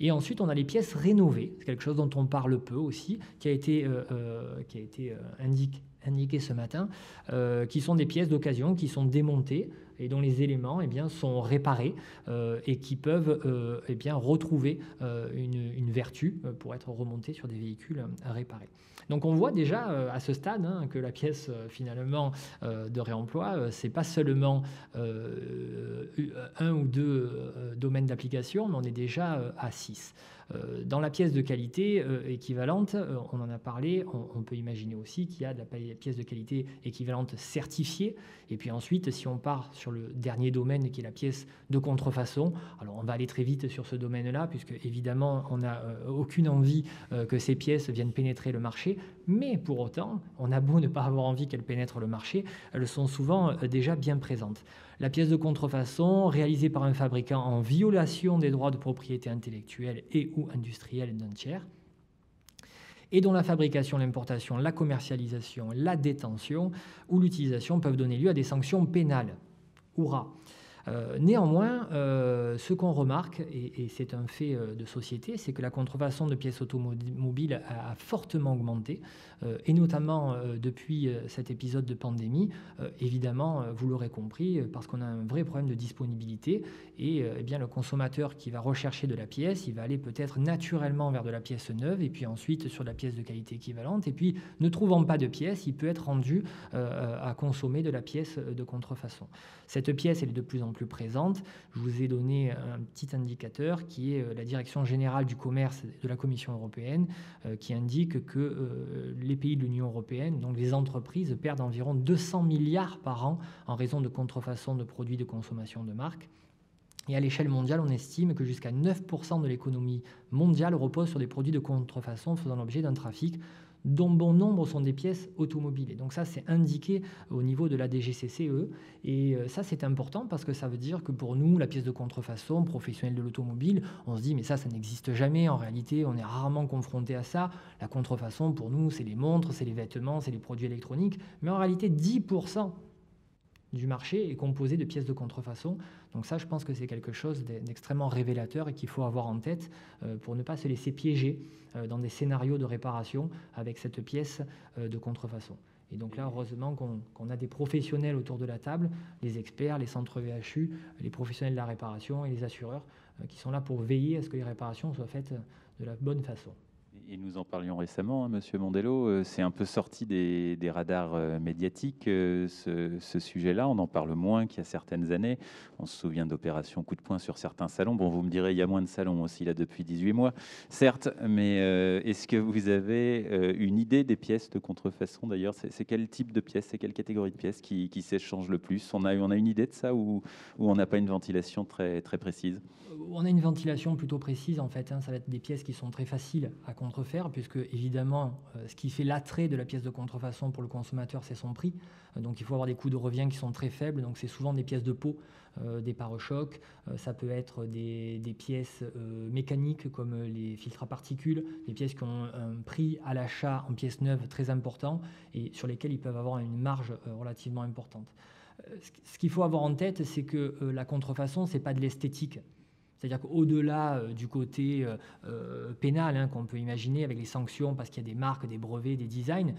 Et ensuite, on a les pièces rénovées, c'est quelque chose dont on parle peu aussi, qui a été indiqué ce matin, qui sont des pièces d'occasion qui sont démontées et dont les éléments sont réparés et qui peuvent retrouver une vertu pour être remontés sur des véhicules réparés. Donc on voit déjà à ce stade que la pièce finalement de réemploi, c'est pas seulement un ou deux domaines d'application, mais on est déjà à 6. Dans la pièce de qualité équivalente, on en a parlé, on peut imaginer aussi qu'il y a de la pièce de qualité équivalente certifiée. Et puis ensuite, si on part sur le dernier domaine qui est la pièce de contrefaçon, alors on va aller très vite sur ce domaine-là, puisque évidemment, on n'a aucune envie que ces pièces viennent pénétrer le marché. Mais pour autant, on a beau ne pas avoir envie qu'elles pénètrent le marché, elles sont souvent déjà bien présentes. La pièce de contrefaçon, réalisée par un fabricant en violation des droits de propriété intellectuelle et ou industrielle d'un tiers, et dont la fabrication, l'importation, la commercialisation, la détention ou l'utilisation peuvent donner lieu à des sanctions pénales. Hurrah! Néanmoins, ce qu'on remarque, et c'est un fait de société, c'est que la contrefaçon de pièces automobiles a fortement augmenté, et notamment depuis cet épisode de pandémie. Évidemment, vous l'aurez compris, parce qu'on a un vrai problème de disponibilité, et bien, le consommateur qui va rechercher de la pièce, il va aller peut-être naturellement vers de la pièce neuve, et puis ensuite sur de la pièce de qualité équivalente, et puis ne trouvant pas de pièce, il peut être rendu à consommer de la pièce de contrefaçon. Cette pièce, elle est de plus en plus présente. Je vous ai donné un petit indicateur qui est la Direction générale du commerce de la Commission européenne qui indique que les pays de l'Union européenne, donc les entreprises, perdent environ 200 milliards par an en raison de contrefaçon de produits de consommation de marque. Et à l'échelle mondiale, on estime que jusqu'à 9% de l'économie mondiale repose sur des produits de contrefaçon faisant l'objet d'un trafic dont bon nombre sont des pièces automobiles. Et donc ça, c'est indiqué au niveau de la DGCCRE. Et ça, c'est important parce que ça veut dire que pour nous, la pièce de contrefaçon, professionnelle de l'automobile, on se dit, mais ça n'existe jamais. En réalité, on est rarement confronté à ça. La contrefaçon, pour nous, c'est les montres, c'est les vêtements, c'est les produits électroniques. Mais en réalité, 10% du marché est composé de pièces de contrefaçon. Donc ça, je pense que c'est quelque chose d'extrêmement révélateur et qu'il faut avoir en tête pour ne pas se laisser piéger dans des scénarios de réparation avec cette pièce de contrefaçon. Et donc là, heureusement qu'on a des professionnels autour de la table, les experts, les centres VHU, les professionnels de la réparation et les assureurs qui sont là pour veiller à ce que les réparations soient faites de la bonne façon. Et nous en parlions récemment, Monsieur Mondello, c'est un peu sorti des radars médiatiques, ce sujet-là. On en parle moins qu'il y a certaines années. On se souvient d'opérations coup de poing sur certains salons. Bon, vous me direz, il y a moins de salons aussi là depuis 18 mois, certes, mais est-ce que vous avez une idée des pièces de contrefaçon d'ailleurs? C'est quel type de pièces, c'est quelle catégorie de pièces qui s'échangent le plus? On a une idée de ça ou on n'a pas une ventilation très, très précise? On a une ventilation plutôt précise en fait. Ça va être des pièces qui sont très faciles à contrefaire puisque évidemment ce qui fait l'attrait de la pièce de contrefaçon pour le consommateur, c'est son prix. Donc il faut avoir des coûts de revient qui sont très faibles. Donc c'est souvent des pièces de peau, des pare-chocs. Ça peut être des pièces mécaniques comme les filtres à particules, des pièces qui ont un prix à l'achat en pièces neuves très important et sur lesquelles ils peuvent avoir une marge relativement importante. Ce qu'il faut avoir en tête, c'est que la contrefaçon, c'est pas de l'esthétique. C'est-à-dire qu'au-delà du côté pénal qu'on peut imaginer avec les sanctions parce qu'il y a des marques, des brevets, des designs,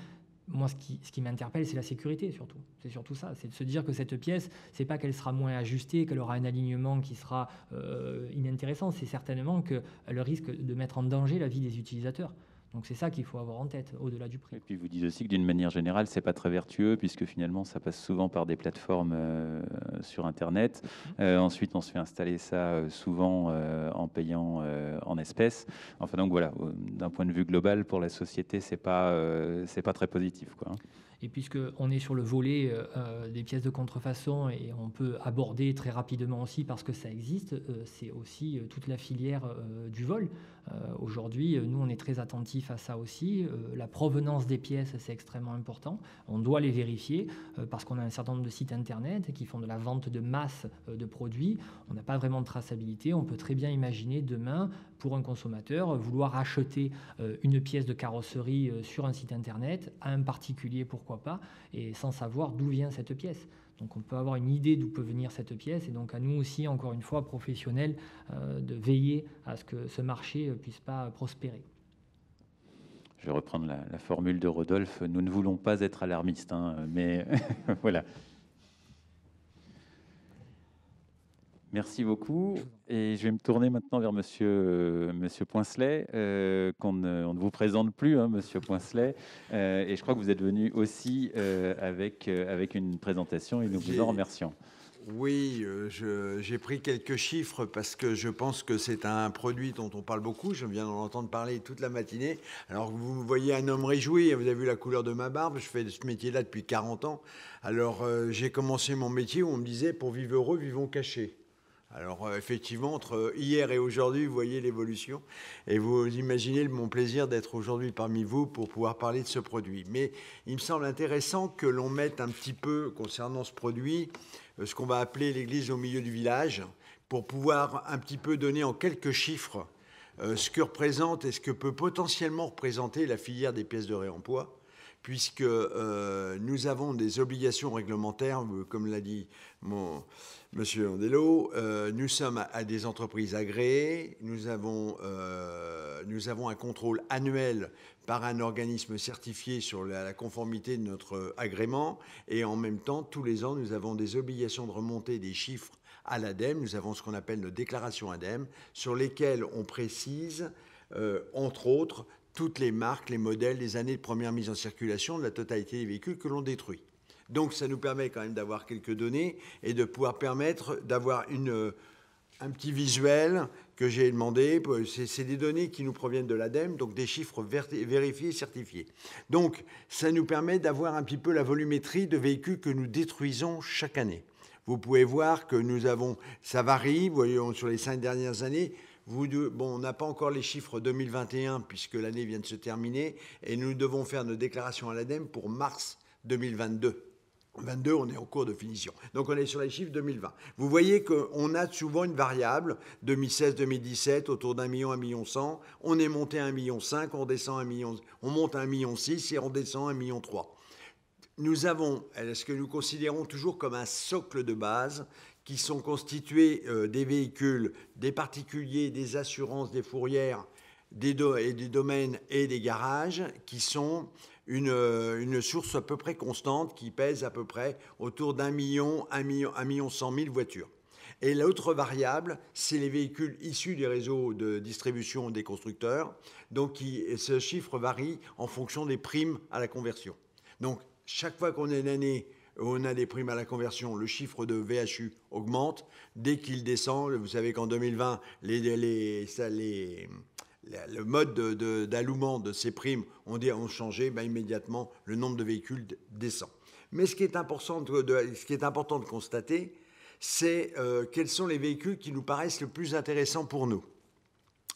moi ce qui m'interpelle, c'est la sécurité surtout. C'est surtout ça, c'est de se dire que cette pièce, c'est pas qu'elle sera moins ajustée, qu'elle aura un alignement qui sera inintéressant, c'est certainement qu'elle risque de mettre en danger la vie des utilisateurs. Donc c'est ça qu'il faut avoir en tête, au-delà du prix. Et puis vous dites aussi que d'une manière générale, c'est pas très vertueux, puisque finalement, ça passe souvent par des plateformes sur Internet. Ensuite, on se fait installer ça souvent en payant en espèces. Enfin donc voilà, d'un point de vue global, pour la société, c'est pas très positif, quoi. Et puisqu'on est sur le volet des pièces de contrefaçon et on peut aborder très rapidement aussi parce que ça existe, c'est aussi toute la filière du vol. Aujourd'hui, nous, on est très attentifs à ça aussi. La provenance des pièces, c'est extrêmement important. On doit les vérifier parce qu'on a un certain nombre de sites internet qui font de la vente de masse de produits. On n'a pas vraiment de traçabilité. On peut très bien imaginer demain, pour un consommateur, vouloir acheter une pièce de carrosserie sur un site internet à un particulier, pourquoi pas, et sans savoir d'où vient cette pièce. Donc on peut avoir une idée d'où peut venir cette pièce, et donc à nous aussi, encore une fois, professionnels, de veiller à ce que ce marché puisse pas prospérer. Je vais reprendre la formule de Rodolphe. Nous ne voulons pas être alarmistes, hein, mais voilà. Merci beaucoup. Et je vais me tourner maintenant vers Monsieur Poincelet, qu'on ne vous présente plus, hein, Monsieur Poincelet. Et je crois que vous êtes venu aussi avec une présentation et nous vous en remercions. Oui, j'ai pris quelques chiffres parce que je pense que c'est un produit dont on parle beaucoup. Je viens d'en entendre parler toute la matinée. Alors, vous voyez un homme réjoui, vous avez vu la couleur de ma barbe. Je fais ce métier-là depuis 40 ans. Alors, j'ai commencé mon métier où on me disait « pour vivre heureux, vivons cachés ». Alors effectivement, entre hier et aujourd'hui, vous voyez l'évolution et vous imaginez mon plaisir d'être aujourd'hui parmi vous pour pouvoir parler de ce produit. Mais il me semble intéressant que l'on mette un petit peu, concernant ce produit, ce qu'on va appeler l'église au milieu du village, pour pouvoir un petit peu donner en quelques chiffres ce que représente et ce que peut potentiellement représenter la filière des pièces de réemploi, puisque nous avons des obligations réglementaires, comme l'a dit Monsieur Andello, nous sommes à des entreprises agréées, nous avons un contrôle annuel par un organisme certifié sur la conformité de notre agrément, et en même temps, tous les ans, nous avons des obligations de remonter des chiffres à l'ADEME. Nous avons ce qu'on appelle nos déclarations ADEME, sur lesquelles on précise, entre autres, toutes les marques, les modèles, les années de première mise en circulation de la totalité des véhicules que l'on détruit. Donc ça nous permet quand même d'avoir quelques données et de pouvoir permettre d'avoir un petit visuel que j'ai demandé. C'est des données qui nous proviennent de l'ADEME, donc des chiffres vérifiés et certifiés. Donc ça nous permet d'avoir un petit peu la volumétrie de véhicules que nous détruisons chaque année. Vous pouvez voir que nous avons, ça varie, vous voyez, sur les 5 dernières années. On n'a pas encore les chiffres 2021 puisque l'année vient de se terminer et nous devons faire nos déclarations à l'ADEME pour mars 2022. 22, on est en cours de finition. Donc on est sur les chiffres 2020. Vous voyez qu'on a souvent une variable, 2016-2017, autour d'1 million, 1,1 million. On est monté à 1,5 million, on descend à 1 million, on monte à 1,6 million et on descend à 1,3 million. Nous avons ce que nous considérons toujours comme un socle de base qui sont constitués des véhicules, des particuliers, des assurances, des fourrières, des domaines et des garages qui sont une source à peu près constante qui pèse à peu près autour d'1 million, 1,1 million 100 000 voitures. Et l'autre variable, c'est les véhicules issus des réseaux de distribution des constructeurs. Donc ce chiffre varie en fonction des primes à la conversion. Donc chaque fois qu'on a une année où on a des primes à la conversion, le chiffre de VHU augmente. Dès qu'il descend, vous savez qu'en 2020, le mode d'allouement de ces primes ont changé, immédiatement, le nombre de véhicules descend. Mais ce qui est important de constater, c'est quels sont les véhicules qui nous paraissent le plus intéressants pour nous.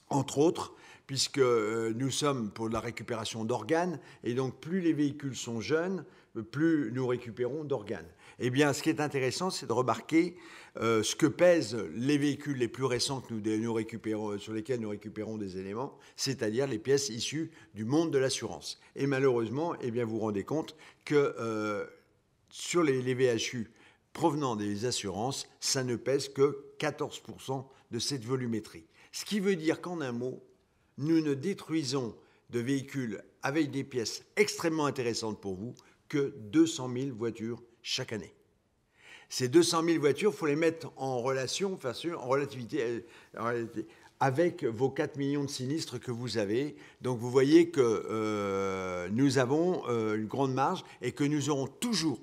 Entre autres, puisque nous sommes pour la récupération d'organes, et donc plus les véhicules sont jeunes, plus nous récupérons d'organes. Eh bien, ce qui est intéressant, c'est de remarquer ce que pèsent les véhicules les plus récents que nous récupérons, sur lesquels nous récupérons des éléments, c'est-à-dire les pièces issues du monde de l'assurance. Et malheureusement, eh bien, vous vous rendez compte que sur les VHU provenant des assurances, ça ne pèse que 14% de cette volumétrie. Ce qui veut dire qu'en un mot, nous ne détruisons de véhicules avec des pièces extrêmement intéressantes pour vous que 200 000 voitures chaque année. Ces 200 000 voitures, il faut les mettre en relation, en relativité avec vos 4 millions de sinistres que vous avez. Donc vous voyez que nous avons une grande marge et que nous aurons toujours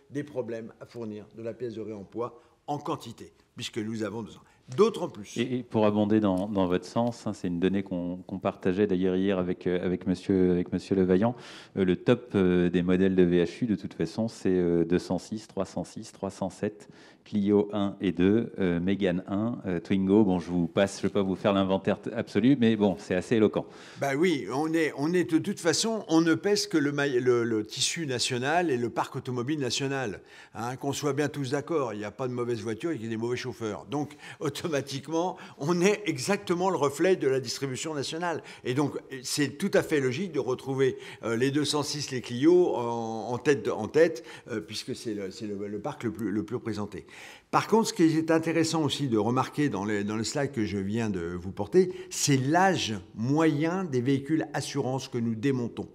des problèmes à fournir de la pièce de réemploi en quantité, puisque nous avons besoin. d'autres en plus. Et pour abonder dans votre sens, hein, c'est une donnée qu'on partageait d'ailleurs hier avec monsieur Levaillant, le top des modèles de VHU, de toute façon, c'est 206, 306, 307, Clio 1 et 2, Mégane 1, Twingo. Bon, je ne vais pas vous faire l'inventaire absolu, mais bon, c'est assez éloquent. Bah oui, on est de toute façon, on ne pèse que le tissu national et le parc automobile national. Hein, qu'on soit bien tous d'accord, il n'y a pas de mauvaises voitures, il y a des mauvais chauffeurs. Donc, automatiquement, on est exactement le reflet de la distribution nationale. Et donc, c'est tout à fait logique de retrouver les 206, les Clio en tête, puisque c'est le parc le plus représenté. Par contre, ce qui est intéressant aussi de remarquer dans le slide que je viens de vous porter, c'est l'âge moyen des véhicules assurance que nous démontons.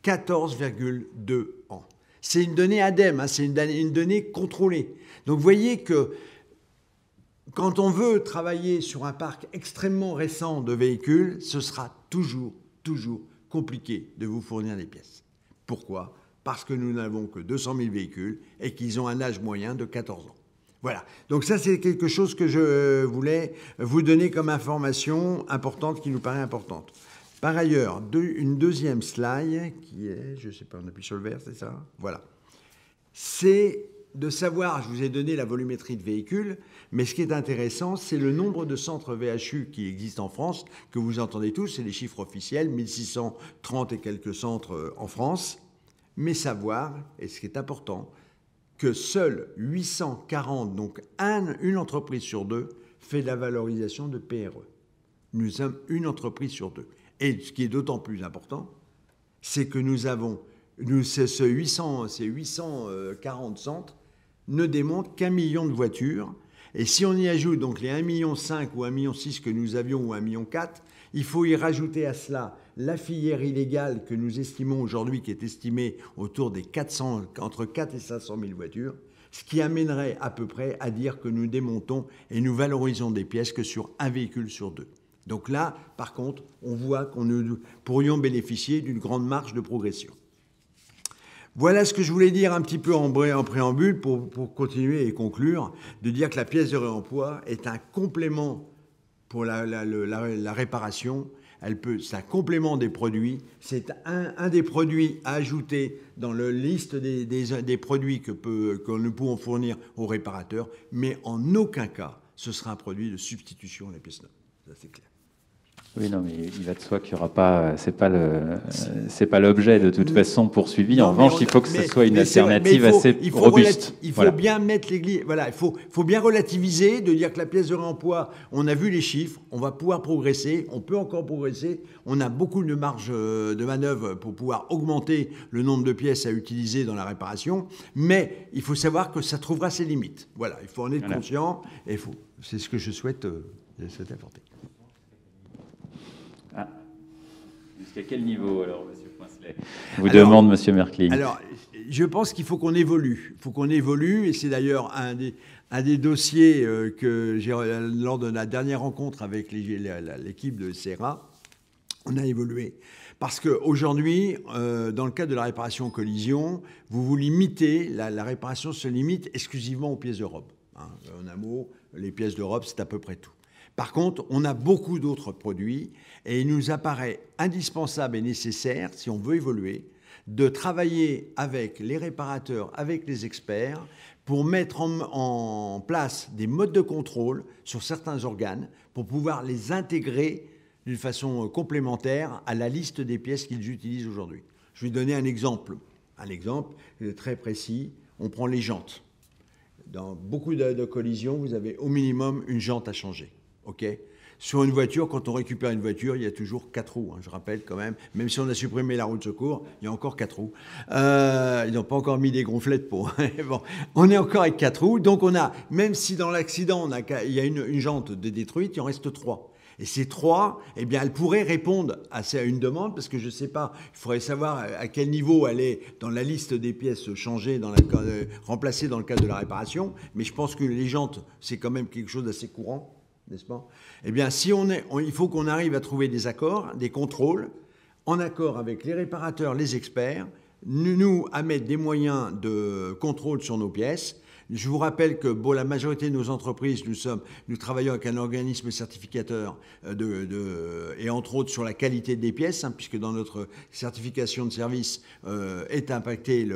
14,2 ans. C'est une donnée ADEME, hein, c'est une donnée contrôlée. Donc vous voyez que quand on veut travailler sur un parc extrêmement récent de véhicules, ce sera toujours compliqué de vous fournir des pièces. Pourquoi ? Parce que nous n'avons que 200 000 véhicules et qu'ils ont un âge moyen de 14 ans. Voilà, donc ça c'est quelque chose que je voulais vous donner comme information importante, qui nous paraît importante. Par ailleurs, une deuxième slide qui est, je ne sais pas, on appuie sur le vert, c'est ça ? Voilà. C'est de savoir, je vous ai donné la volumétrie de véhicules, mais ce qui est intéressant, c'est le nombre de centres VHU qui existent en France, que vous entendez tous, c'est les chiffres officiels, 1630 et quelques centres en France, mais savoir, et ce qui est important, que seuls 840, donc une entreprise sur deux, fait de la valorisation de PRE. Nous sommes une entreprise sur deux. Et ce qui est d'autant plus important, c'est que ces 840 centres ne démontrent qu'1 million de voitures. Et si on y ajoute donc les 1,5 million ou 1,6 million que nous avions, ou 1,4 million, il faut y rajouter à cela la filière illégale que nous estimons aujourd'hui, qui est estimée autour des entre 4 et 500 000 voitures, ce qui amènerait à peu près à dire que nous démontons et nous valorisons des pièces que sur un véhicule sur deux. Donc là, par contre, on voit qu'on nous pourrions bénéficier d'une grande marge de progression. Voilà ce que je voulais dire un petit peu en préambule pour continuer et conclure, de dire que la pièce de réemploi est un complément pour la réparation. C'est un complément des produits. C'est un des produits à ajouter dans la liste des produits que nous pouvons fournir aux réparateurs, mais en aucun cas, ce sera un produit de substitution à la pièce neuve. Ça, c'est clair. Oui, non, mais il va de soi qu'il n'y aura pas, c'est pas l'objet de toute façon poursuivi. En revanche, il faut que ce soit une alternative assez robuste. Il faut bien mettre voilà, il faut bien relativiser, de dire que la pièce de réemploi, on a vu les chiffres, on va pouvoir progresser, on peut encore progresser, on a beaucoup de marge de manœuvre pour pouvoir augmenter le nombre de pièces à utiliser dans la réparation, mais il faut savoir que ça trouvera ses limites. Voilà, il faut en être conscient, et c'est ce que je souhaite apporter. Jusqu'à quel niveau, alors, M. Poincelet vous demande M. Merkling. Alors, je pense qu'il faut qu'on évolue. Il faut qu'on évolue, et c'est d'ailleurs un des dossiers que j'ai, lors de la dernière rencontre avec l'équipe de SERA, on a évolué. Parce qu'aujourd'hui, dans le cadre de la réparation collision, vous limitez, la réparation se limite exclusivement aux pièces d'Europe. Hein. En un mot, les pièces d'Europe, c'est à peu près tout. Par contre, on a beaucoup d'autres produits et il nous apparaît indispensable et nécessaire, si on veut évoluer, de travailler avec les réparateurs, avec les experts, pour mettre en place des modes de contrôle sur certains organes, pour pouvoir les intégrer d'une façon complémentaire à la liste des pièces qu'ils utilisent aujourd'hui. Je vais donner un exemple très précis. On prend les jantes. Dans beaucoup de collisions, vous avez au minimum une jante à changer. Okay. Sur une voiture, quand on récupère une voiture, il y a toujours 4 roues. Hein, je rappelle quand même, même si on a supprimé la roue de secours, il y a encore 4 roues. Ils n'ont pas encore mis des gonflettes pour. Bon, on est encore avec 4 roues. Donc on a, même si dans l'accident, il y a une jante détruite, il en reste 3. Et ces 3, eh bien, elles pourraient répondre à une demande, parce que je ne sais pas, il faudrait savoir à quel niveau elle est dans la liste des pièces changées, remplacées dans le cadre de la réparation. Mais je pense que les jantes, c'est quand même quelque chose d'assez courant. N'est-ce pas ? Eh bien, il faut qu'on arrive à trouver des accords, des contrôles, en accord avec les réparateurs, les experts, nous à mettre des moyens de contrôle sur nos pièces, Je vous rappelle que pour la majorité de nos entreprises, nous travaillons avec un organisme certificateur et entre autres sur la qualité des pièces, hein, puisque dans notre certification de service est impacté,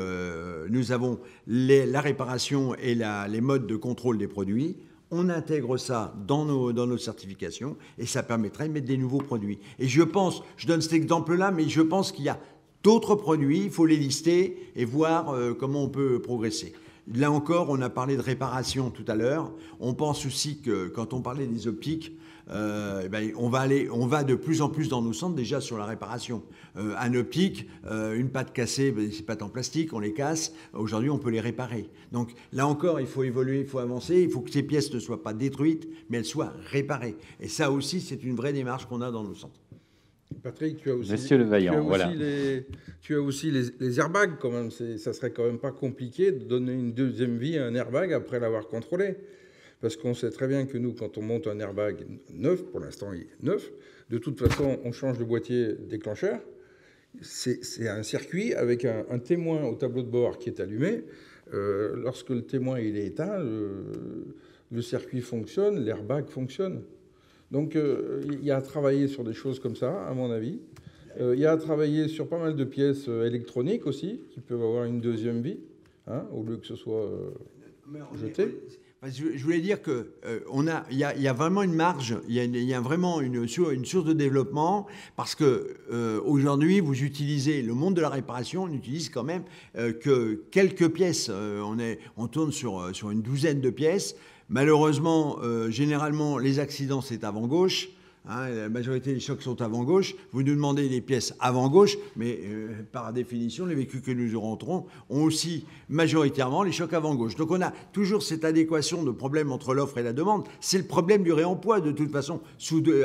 nous avons la réparation et les modes de contrôle des produits. On intègre ça dans nos certifications et ça permettrait de mettre des nouveaux produits. Et je donne cet exemple-là, mais je pense qu'il y a d'autres produits, il faut les lister et voir comment on peut progresser. Là encore, on a parlé de réparation tout à l'heure. On pense aussi que quand on parlait des optiques, on va de plus en plus dans nos centres déjà sur la réparation. Un optique, une patte cassée, ces pattes en plastique, on les casse. Aujourd'hui, on peut les réparer. Donc là encore, il faut évoluer, il faut avancer. Il faut que ces pièces ne soient pas détruites, mais elles soient réparées. Et ça aussi, c'est une vraie démarche qu'on a dans nos centres. Patrick, tu as aussi, Monsieur Le Vaillant, voilà. Tu as aussi les airbags quand même. Ça serait quand même pas compliqué de donner une deuxième vie à un airbag après l'avoir contrôlé. Parce qu'on sait très bien que nous, quand on monte un airbag neuf, pour l'instant il est neuf, de toute façon on change le boîtier déclencheur. C'est un circuit avec un témoin au tableau de bord qui est allumé. Lorsque le témoin il est éteint, le circuit fonctionne, l'airbag fonctionne. Donc il y a à travailler sur des choses comme ça, à mon avis. Il y a à travailler sur pas mal de pièces électroniques aussi, qui peuvent avoir une deuxième vie, hein, au lieu que ce soit jeté. Je voulais dire que il y a vraiment une marge, il y a vraiment une source de développement, parce que aujourd'hui, vous utilisez le monde de la réparation, on n'utilise quand même que quelques pièces. On tourne sur une douzaine de pièces. Malheureusement, généralement, les accidents, c'est avant-gauche. Hein, la majorité des chocs sont avant-gauche. Vous nous demandez des pièces avant-gauche, mais par définition, les véhicules que nous rentrons ont aussi majoritairement les chocs avant-gauche. Donc on a toujours cette adéquation de problème entre l'offre et la demande. C'est le problème du réemploi, de toute façon,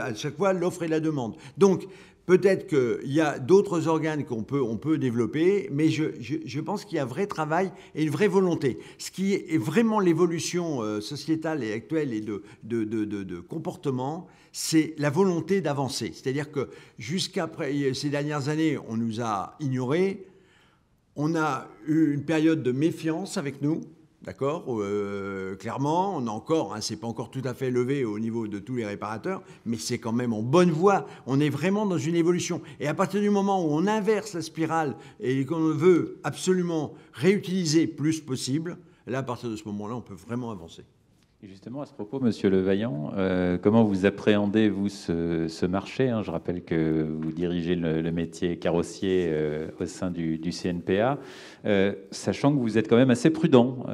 à chaque fois, l'offre et la demande. Donc, peut-être qu'il y a d'autres organes qu'on peut développer, mais je pense qu'il y a un vrai travail et une vraie volonté. Ce qui est vraiment l'évolution sociétale et actuelle et de comportement, c'est la volonté d'avancer. C'est-à-dire que jusqu'à ces dernières années, on nous a ignorés. On a eu une période de méfiance avec nous. D'accord, clairement, on a encore, c'est pas encore tout à fait levé au niveau de tous les réparateurs, mais c'est quand même en bonne voie. On est vraiment dans une évolution. Et à partir du moment où on inverse la spirale et qu'on veut absolument réutiliser plus possible, là, à partir de ce moment-là, on peut vraiment avancer. Et justement, à ce propos, Monsieur Le Vaillant, comment vous appréhendez, vous, ce marché, hein? Je rappelle que vous dirigez le métier carrossier au sein du CNPA, sachant que vous êtes quand même assez prudent.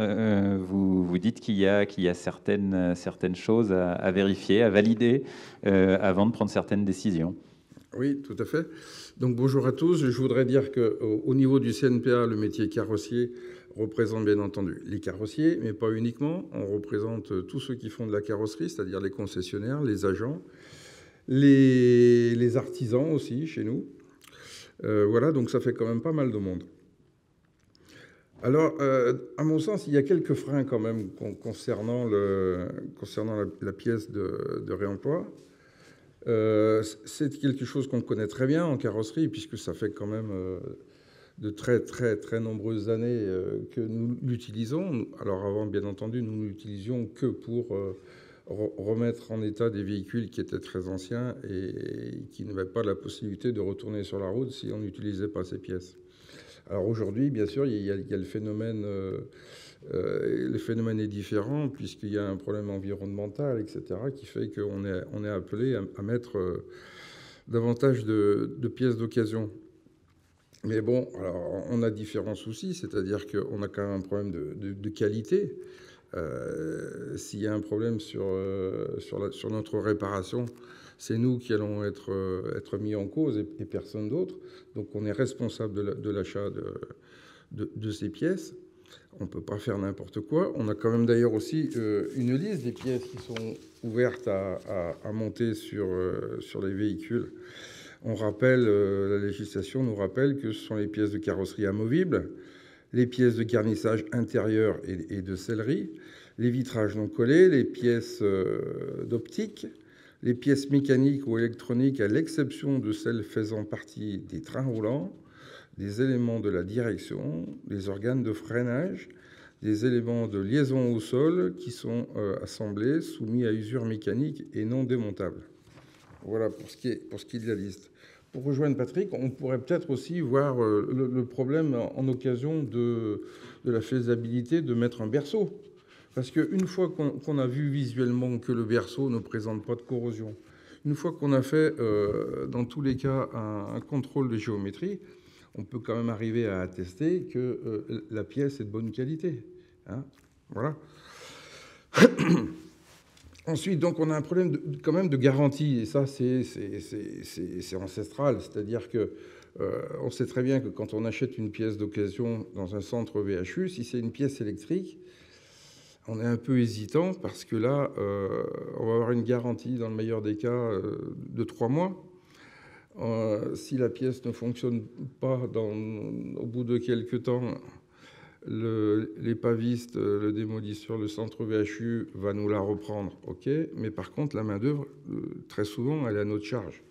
Vous dites qu'il y a certaines choses à vérifier, à valider, avant de prendre certaines décisions. Oui, tout à fait. Donc bonjour à tous. Je voudrais dire qu'au niveau du CNPA, le métier carrossier représente bien entendu les carrossiers, mais pas uniquement. On représente tous ceux qui font de la carrosserie, c'est-à-dire les concessionnaires, les agents, les artisans aussi chez nous. Voilà, donc ça fait quand même pas mal de monde. Alors, à mon sens, il y a quelques freins quand même concernant la pièce de réemploi. C'est quelque chose qu'on connaît très bien en carrosserie, puisque ça fait quand même de très, très, très nombreuses années que nous l'utilisons. Alors avant, bien entendu, nous ne l'utilisions que pour remettre en état des véhicules qui étaient très anciens et qui n'avaient pas la possibilité de retourner sur la route si on n'utilisait pas ces pièces. Alors aujourd'hui, bien sûr, il y a le phénomène... le phénomène est différent puisqu'il y a un problème environnemental, etc., qui fait qu'on est appelé à mettre davantage de pièces d'occasion. Mais bon, alors, on a différents soucis, c'est-à-dire qu'on a quand même un problème de qualité. S'il y a un problème sur notre réparation, c'est nous qui allons être mis en cause et personne d'autre. Donc on est responsable de l'achat de ces pièces. On ne peut pas faire n'importe quoi. On a quand même d'ailleurs aussi une liste des pièces qui sont ouvertes à monter sur les véhicules. On rappelle, la législation nous rappelle que ce sont les pièces de carrosserie amovibles, les pièces de garnissage intérieur et de sellerie, les vitrages non collés, les pièces d'optique, les pièces mécaniques ou électroniques à l'exception de celles faisant partie des trains roulants, des éléments de la direction, des organes de freinage, des éléments de liaison au sol qui sont assemblés, soumis à usure mécanique et non démontables. Voilà pour ce qui est de la liste. Pour rejoindre Patrick, on pourrait peut-être aussi voir le problème en occasion de la faisabilité de mettre un berceau. Parce qu'une fois qu'on a vu visuellement que le berceau ne présente pas de corrosion, une fois qu'on a fait, dans tous les cas, un contrôle de géométrie, on peut quand même arriver à attester que la pièce est de bonne qualité. Hein, voilà. Ensuite, donc, on a un problème quand même de garantie, et ça, c'est ancestral. C'est-à-dire que on sait très bien que quand on achète une pièce d'occasion dans un centre VHU, si c'est une pièce électrique, on est un peu hésitant parce que là, on va avoir une garantie, dans le meilleur des cas, de 3 mois. Si la pièce ne fonctionne pas au bout de quelques temps, l'épaviste, le démolisseur, le centre VHU va nous la reprendre, ok. Mais par contre, la main-d'œuvre, très souvent, elle est à notre charge.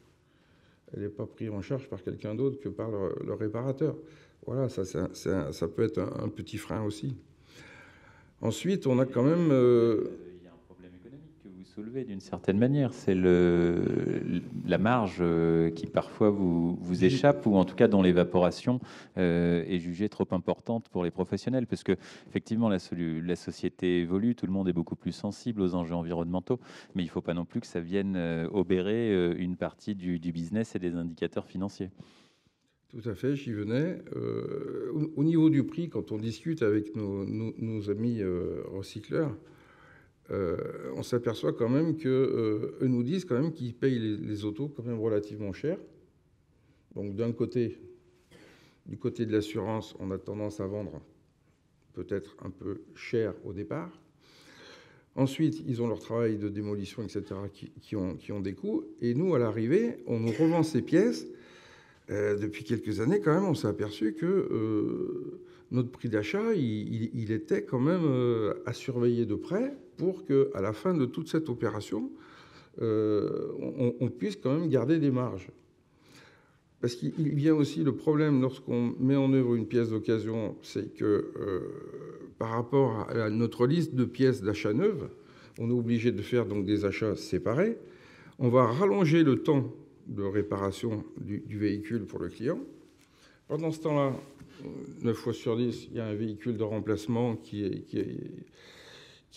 Elle n'est pas prise en charge par quelqu'un d'autre que par le réparateur. Voilà, ça peut être un petit frein aussi. Ensuite, on a quand même... Il y a un problème économique que vous soulevez d'une certaine manière. C'est la marge qui parfois vous échappe, ou en tout cas dont l'évaporation est jugée trop importante pour les professionnels. Parce que effectivement, la société évolue, tout le monde est beaucoup plus sensible aux enjeux environnementaux, mais il ne faut pas non plus que ça vienne obérer une partie du business et des indicateurs financiers. Tout à fait, j'y venais. Au niveau du prix, quand on discute avec nos amis recycleurs, on s'aperçoit quand même qu'eux nous disent quand même qu'ils payent les autos quand même relativement cher. Donc d'un côté, du côté de l'assurance, on a tendance à vendre peut-être un peu cher au départ. Ensuite, ils ont leur travail de démolition, etc., qui ont des coûts. Et nous, à l'arrivée, on nous revend ces pièces. Depuis quelques années, quand même, on s'est aperçu que notre prix d'achat, il était quand même à surveiller de près pour qu'à la fin de toute cette opération, on puisse quand même garder des marges. Parce qu'il vient aussi le problème lorsqu'on met en œuvre une pièce d'occasion, c'est que par rapport à notre liste de pièces d'achat neuves, on est obligé de faire donc des achats séparés. On va rallonger le temps de réparation du véhicule pour le client. Pendant ce temps-là, 9 fois sur 10, il y a un véhicule de remplacement qui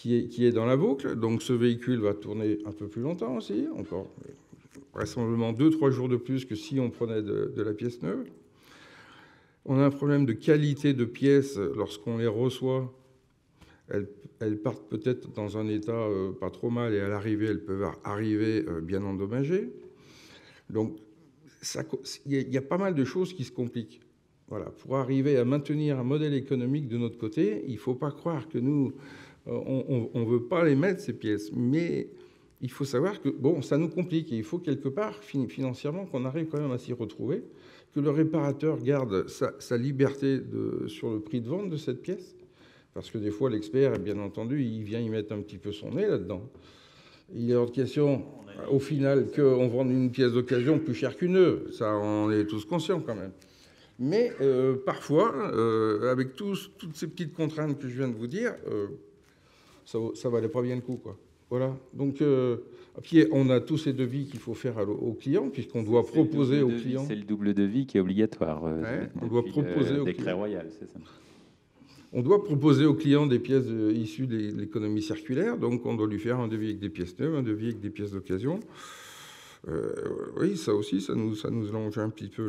est dans la boucle. Donc ce véhicule va tourner un peu plus longtemps aussi, encore vraisemblablement 2-3 jours de plus que si on prenait de la pièce neuve. On a un problème de qualité de pièces lorsqu'on les reçoit. Elles partent peut-être dans un état pas trop mal et à l'arrivée, elles peuvent arriver bien endommagées. Donc, il y a pas mal de choses qui se compliquent. Voilà. Pour arriver à maintenir un modèle économique de notre côté, il ne faut pas croire que nous, on ne veut pas les mettre, ces pièces. Mais il faut savoir que, bon, ça nous complique. Et il faut quelque part, financièrement, qu'on arrive quand même à s'y retrouver, que le réparateur garde sa liberté sur le prix de vente de cette pièce. Parce que des fois, l'expert, bien entendu, il vient y mettre un petit peu son nez là-dedans. Il est hors de question, au final, qu'on vende une pièce d'occasion plus chère qu'une neuve. Ça, on est tous conscients quand même. Mais parfois, avec toutes ces petites contraintes que je viens de vous dire, ça ne valait pas bien le coup, quoi. Voilà. Donc, puis on a tous ces devis qu'il faut faire aux clients, puisqu'on doit proposer aux clients. C'est le double devis qui est obligatoire. On doit proposer aux décret royal, c'est ça. On doit proposer aux clients des pièces issues de l'économie circulaire, donc on doit lui faire un devis avec des pièces neuves, un devis avec des pièces d'occasion. Oui, ça aussi, ça nous allonge un petit peu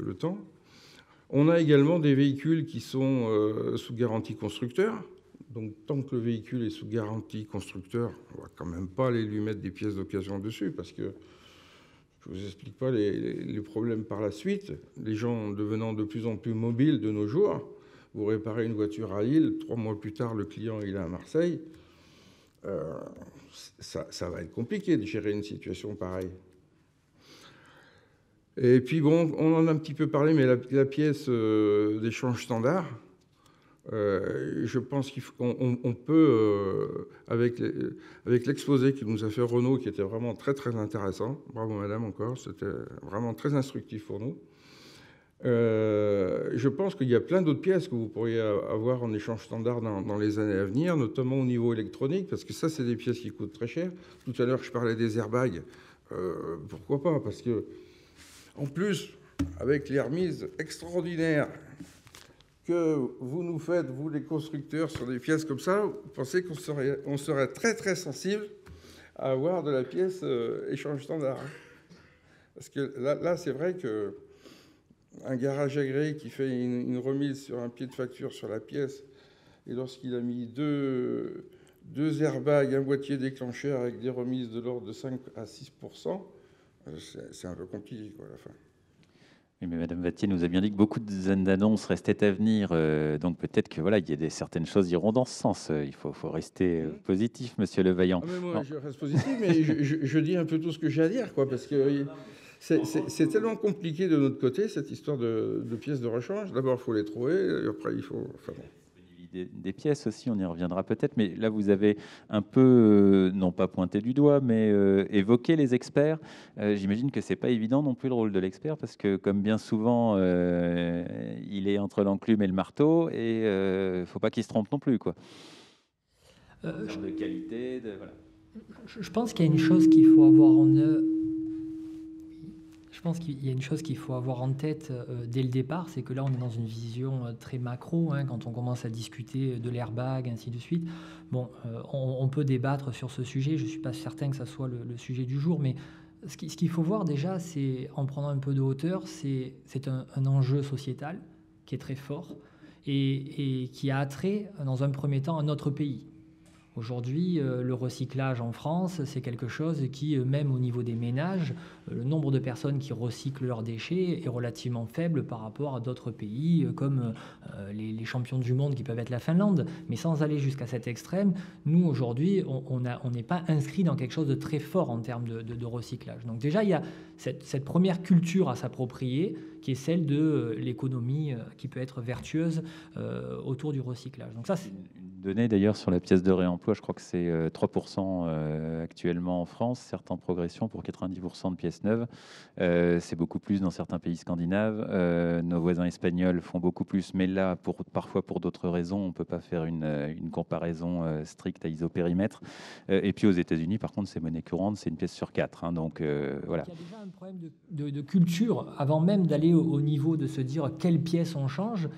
le temps. On a également des véhicules qui sont sous garantie constructeur. Donc tant que le véhicule est sous garantie constructeur, on ne va quand même pas aller lui mettre des pièces d'occasion dessus, parce que je ne vous explique pas les problèmes par la suite. Les gens devenant de plus en plus mobiles de nos jours. Vous réparez une voiture à Lille, 3 mois plus tard, le client il est à Marseille. Ça va être compliqué de gérer une situation pareille. Et puis bon, on en a un petit peu parlé, mais la pièce d'échange standard, je pense qu'on peut, avec l'exposé que nous a fait Renaud, qui était vraiment très très intéressant, bravo madame encore, c'était vraiment très instructif pour nous. Je pense qu'il y a plein d'autres pièces que vous pourriez avoir en échange standard dans les années à venir, notamment au niveau électronique, parce que ça, c'est des pièces qui coûtent très cher. Tout à l'heure, je parlais des airbags. Pourquoi pas? Parce que, en plus, avec les remises extraordinaires que vous nous faites, vous les constructeurs, sur des pièces comme ça, vous pensez qu'on serait très très sensible à avoir de la pièce échange standard. Parce que là c'est vrai que un garage agréé qui fait une remise sur un pied de facture sur la pièce, et lorsqu'il a mis deux airbags, un boîtier déclencheur avec des remises de l'ordre de 5 à 6%, c'est un peu compliqué quoi, à la fin. Oui, mais Madame Vattier nous a bien dit que beaucoup d'annonces restaient à venir, donc peut-être que voilà, il y a certaines choses iront dans ce sens. Il faut rester positif, Monsieur Levaillant. Ah, mais moi, je reste positif, mais je dis un peu tout ce que j'ai à dire, quoi, parce que c'est tellement compliqué de notre côté cette histoire de pièces de rechange. D'abord, il faut les trouver, et après il faut. Enfin, bon. Des pièces aussi, on y reviendra peut-être, mais là vous avez un peu, non pas pointé du doigt, mais évoqué les experts. J'imagine que c'est pas évident non plus le rôle de l'expert, parce que comme bien souvent, il est entre l'enclume et le marteau, et il faut pas qu'il se trompe non plus, quoi. De qualité, voilà. Je pense qu'il y a une chose qu'il faut avoir Je pense qu'il y a une chose qu'il faut avoir en tête dès le départ, c'est que là on est dans une vision très macro, hein, quand on commence à discuter de l'airbag, ainsi de suite. Bon, on peut débattre sur ce sujet, je ne suis pas certain que ça soit le sujet du jour, mais ce qu'il faut voir déjà, c'est, en prenant un peu de hauteur, c'est un enjeu sociétal qui est très fort et qui a attrait, dans un premier temps, à notre pays. Aujourd'hui, le recyclage en France, c'est quelque chose qui, même au niveau des ménages, le nombre de personnes qui recyclent leurs déchets est relativement faible par rapport à d'autres pays comme les champions du monde qui peuvent être la Finlande. Mais sans aller jusqu'à cet extrême, nous, aujourd'hui, on n'est pas inscrit dans quelque chose de très fort en termes de recyclage. Donc déjà, il y a cette première culture à s'approprier qui est celle de l'économie qui peut être vertueuse autour du recyclage. Donc ça, c'est données d'ailleurs sur la pièce de réemploi, je crois que c'est 3% actuellement en France, certes en progression pour 90% de pièces neuves. C'est beaucoup plus dans certains pays scandinaves. Nos voisins espagnols font beaucoup plus, mais là, parfois pour d'autres raisons, on ne peut pas faire une comparaison stricte à isopérimètre. Et puis aux États-Unis, par contre, c'est monnaie courante, c'est une pièce sur 4. Hein, donc voilà. Il y a déjà un problème de culture avant même d'aller au niveau de se dire quelle pièce on change.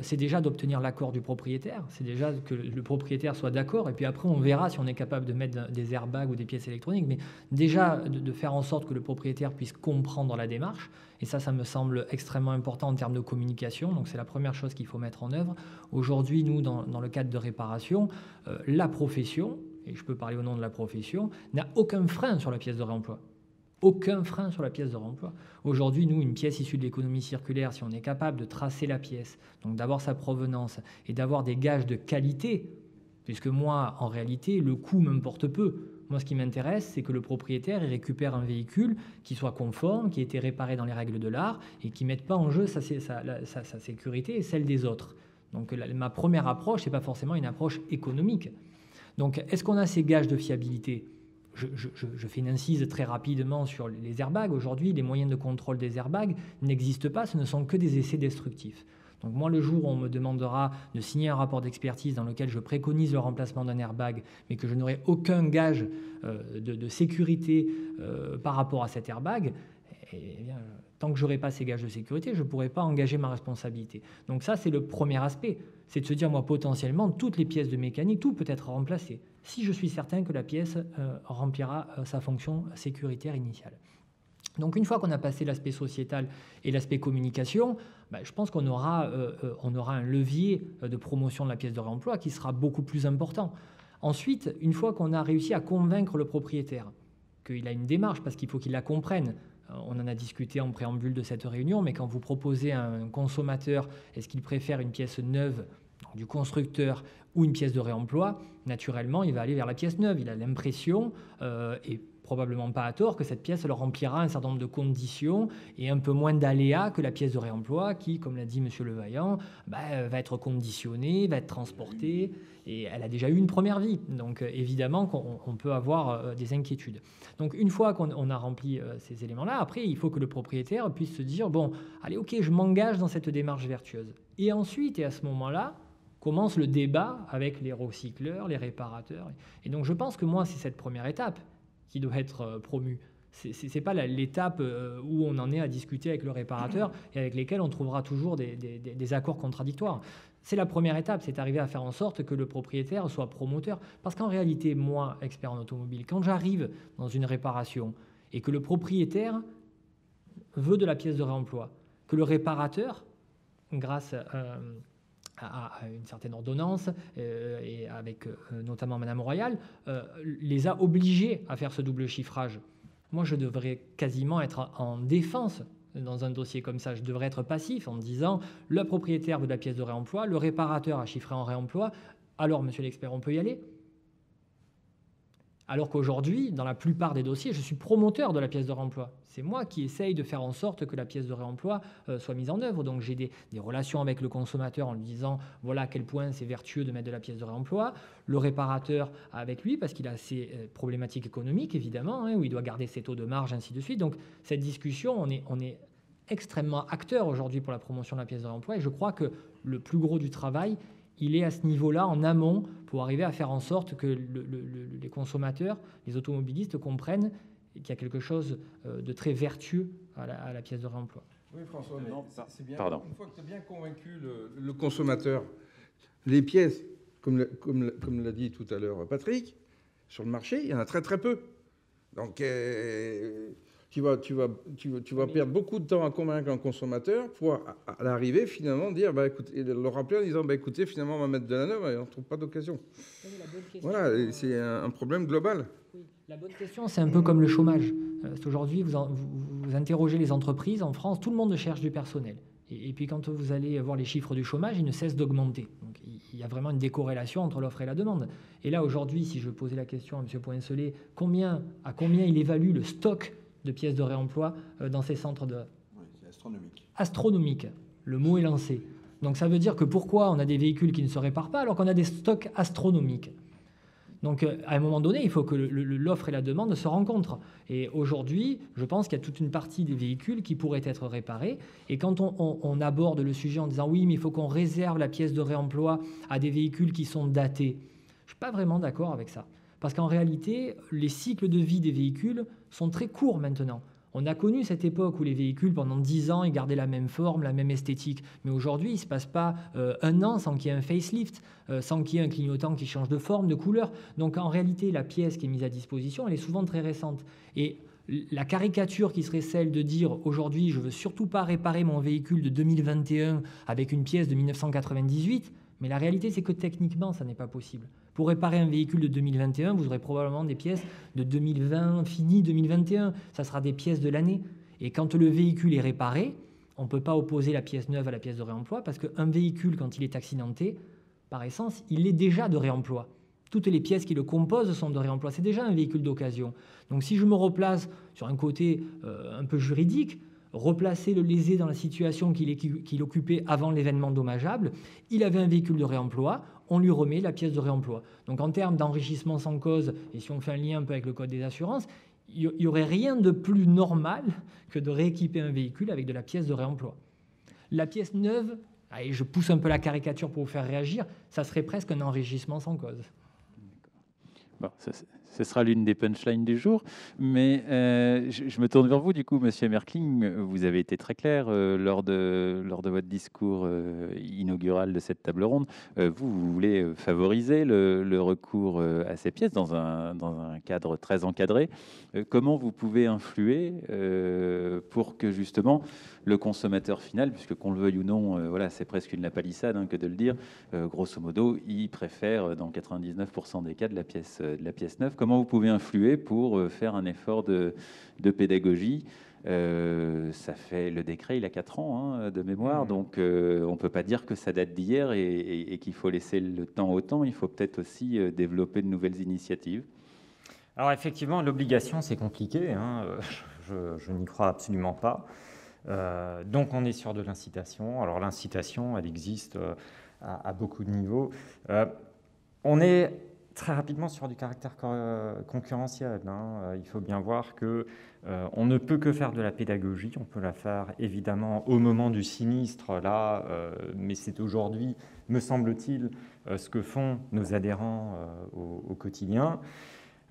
C'est déjà d'obtenir l'accord du propriétaire, c'est déjà que le propriétaire soit d'accord, et puis après on verra si on est capable de mettre des airbags ou des pièces électroniques, mais déjà de faire en sorte que le propriétaire puisse comprendre la démarche, et ça me semble extrêmement important en termes de communication, donc c'est la première chose qu'il faut mettre en œuvre. Aujourd'hui, nous, dans le cadre de réparation, la profession, et je peux parler au nom de la profession, n'a aucun frein sur la pièce de réemploi. Aucun frein sur la pièce de réemploi. Aujourd'hui, nous, une pièce issue de l'économie circulaire, si on est capable de tracer la pièce, donc d'avoir sa provenance et d'avoir des gages de qualité, puisque moi, en réalité, le coût m'importe peu. Moi, ce qui m'intéresse, c'est que le propriétaire récupère un véhicule qui soit conforme, qui ait été réparé dans les règles de l'art et qui ne mette pas en jeu sa sécurité et celle des autres. Donc ma première approche, ce n'est pas forcément une approche économique. Donc est-ce qu'on a ces gages de fiabilité ? Je fais une incise très rapidement sur les airbags. Aujourd'hui, les moyens de contrôle des airbags n'existent pas, ce ne sont que des essais destructifs. Donc moi, le jour où on me demandera de signer un rapport d'expertise dans lequel je préconise le remplacement d'un airbag, mais que je n'aurai aucun gage de sécurité par rapport à cet airbag, eh bien, tant que je n'aurai pas ces gages de sécurité, je ne pourrai pas engager ma responsabilité. Donc ça, c'est le premier aspect. C'est de se dire, moi, potentiellement, toutes les pièces de mécanique, tout peut être remplacé, si je suis certain que la pièce remplira sa fonction sécuritaire initiale. Donc une fois qu'on a passé l'aspect sociétal et l'aspect communication, je pense qu'on aura un levier de promotion de la pièce de réemploi qui sera beaucoup plus important. Ensuite, une fois qu'on a réussi à convaincre le propriétaire qu'il a une démarche, parce qu'il faut qu'il la comprenne, on en a discuté en préambule de cette réunion, mais quand vous proposez à un consommateur, est-ce qu'il préfère une pièce neuve du constructeur ou une pièce de réemploi, naturellement, il va aller vers la pièce neuve. Il a l'impression, et probablement pas à tort, que cette pièce leur remplira un certain nombre de conditions et un peu moins d'aléas que la pièce de réemploi qui, comme l'a dit M. Levaillant, va être conditionnée, va être transportée, et elle a déjà eu une première vie. Donc évidemment qu'on peut avoir des inquiétudes. Donc une fois qu'on a rempli ces éléments-là, après il faut que le propriétaire puisse se dire, bon, allez, ok, je m'engage dans cette démarche vertueuse. Et ensuite, et à ce moment-là, commence le débat avec les recycleurs, les réparateurs. Et donc je pense que moi, c'est cette première étape qui doit être promue. Ce n'est pas l'étape où on en est à discuter avec le réparateur et avec lesquels on trouvera toujours des accords contradictoires. C'est la première étape, c'est arriver à faire en sorte que le propriétaire soit promoteur. Parce qu'en réalité, moi, expert en automobile, quand j'arrive dans une réparation et que le propriétaire veut de la pièce de réemploi, que le réparateur, grâce à une certaine ordonnance, et avec notamment Madame Royal, les a obligés à faire ce double chiffrage. Moi, je devrais quasiment être en défense dans un dossier comme ça. Je devrais être passif en me disant, le propriétaire veut de la pièce de réemploi, le réparateur a chiffré en réemploi, alors, monsieur l'expert, on peut y aller ? Alors qu'aujourd'hui, dans la plupart des dossiers, je suis promoteur de la pièce de réemploi. C'est moi qui essaye de faire en sorte que la pièce de réemploi soit mise en œuvre. Donc j'ai des relations avec le consommateur en lui disant voilà à quel point c'est vertueux de mettre de la pièce de réemploi. Le réparateur avec lui, parce qu'il a ses problématiques économiques, évidemment, où il doit garder ses taux de marge, ainsi de suite. Donc cette discussion, on est extrêmement acteur aujourd'hui pour la promotion de la pièce de réemploi. Et je crois que le plus gros du travail, il est à ce niveau-là, en amont, pour arriver à faire en sorte que les consommateurs, les automobilistes comprennent qu'il y a quelque chose de très vertueux à la pièce de réemploi. Oui, François, mais c'est bien. Pardon. Une fois que tu as bien convaincu le consommateur, les pièces, comme l'a dit tout à l'heure Patrick, sur le marché, il y en a très très peu. Donc, tu vas perdre beaucoup de temps à convaincre un consommateur pour, à l'arrivée, finalement, dire, écoutez, le rappeler en disant, écoutez, finalement, on va mettre de la neuve et on ne trouve pas d'occasion. Voilà, c'est un problème global. Oui. La bonne question, c'est un peu comme le chômage. Aujourd'hui, vous interrogez les entreprises en France, tout le monde cherche du personnel. Et puis quand vous allez voir les chiffres du chômage, ils ne cessent d'augmenter. Donc il y a vraiment une décorrélation entre l'offre et la demande. Et là, aujourd'hui, si je posais la question à M. Poincelet, à combien il évalue le stock de pièces de réemploi dans ces centres de... Oui, c'est astronomique. Astronomique, le mot est lancé. Donc ça veut dire que pourquoi on a des véhicules qui ne se réparent pas alors qu'on a des stocks astronomiques ? Donc à un moment donné, il faut que l'offre et la demande se rencontrent. Et aujourd'hui, je pense qu'il y a toute une partie des véhicules qui pourraient être réparés. Et quand on aborde le sujet en disant oui, mais il faut qu'on réserve la pièce de réemploi à des véhicules qui sont datés, je ne suis pas vraiment d'accord avec ça. Parce qu'en réalité, les cycles de vie des véhicules sont très courts maintenant. On a connu cette époque où les véhicules, pendant 10 ans, ils gardaient la même forme, la même esthétique. Mais aujourd'hui, il ne se passe pas un an sans qu'il y ait un facelift, sans qu'il y ait un clignotant qui change de forme, de couleur. Donc en réalité, la pièce qui est mise à disposition, elle est souvent très récente. Et la caricature qui serait celle de dire aujourd'hui, je ne veux surtout pas réparer mon véhicule de 2021 avec une pièce de 1998, mais la réalité, c'est que techniquement, ça n'est pas possible. Pour réparer un véhicule de 2021, vous aurez probablement des pièces de 2020, finies 2021. Ça sera des pièces de l'année. Et quand le véhicule est réparé, on ne peut pas opposer la pièce neuve à la pièce de réemploi parce qu'un véhicule, quand il est accidenté, par essence, il est déjà de réemploi. Toutes les pièces qui le composent sont de réemploi. C'est déjà un véhicule d'occasion. Donc si je me replace sur un côté un peu juridique, replacer le lésé dans la situation qu'il occupait avant l'événement dommageable, il avait un véhicule de réemploi, on lui remet la pièce de réemploi. Donc en termes d'enrichissement sans cause, et si on fait un lien un peu avec le code des assurances, il n'y aurait rien de plus normal que de rééquiper un véhicule avec de la pièce de réemploi. La pièce neuve, et je pousse un peu la caricature pour vous faire réagir, ça serait presque un enrichissement sans cause. Bon, ce sera l'une des punchlines du jour, mais je me tourne vers vous, du coup, Monsieur Merkling. Vous avez été très clair lors de votre discours inaugural de cette table ronde. Vous voulez favoriser le recours à ces pièces dans un cadre très encadré. Comment vous pouvez influer pour que, justement, le consommateur final, puisque qu'on le veuille ou non, voilà, c'est presque une lapalissade que de le dire, grosso modo, il préfère, dans 99% des cas, de la pièce neuve. Comment vous pouvez influer pour faire un effort de pédagogie? Ça fait le décret, il a 4 ans de mémoire, donc on ne peut pas dire que ça date d'hier et qu'il faut laisser le temps au temps. Il faut peut-être aussi développer de nouvelles initiatives. Alors effectivement, l'obligation, c'est compliqué, hein. Je n'y crois absolument pas. Donc on est sur de l'incitation. Alors l'incitation, elle existe à beaucoup de niveaux. On est très rapidement sur du caractère concurrentiel, hein. Il faut bien voir que on ne peut que faire de la pédagogie. On peut la faire évidemment au moment du sinistre, là, mais c'est aujourd'hui, me semble-t-il, ce que font nos adhérents au quotidien.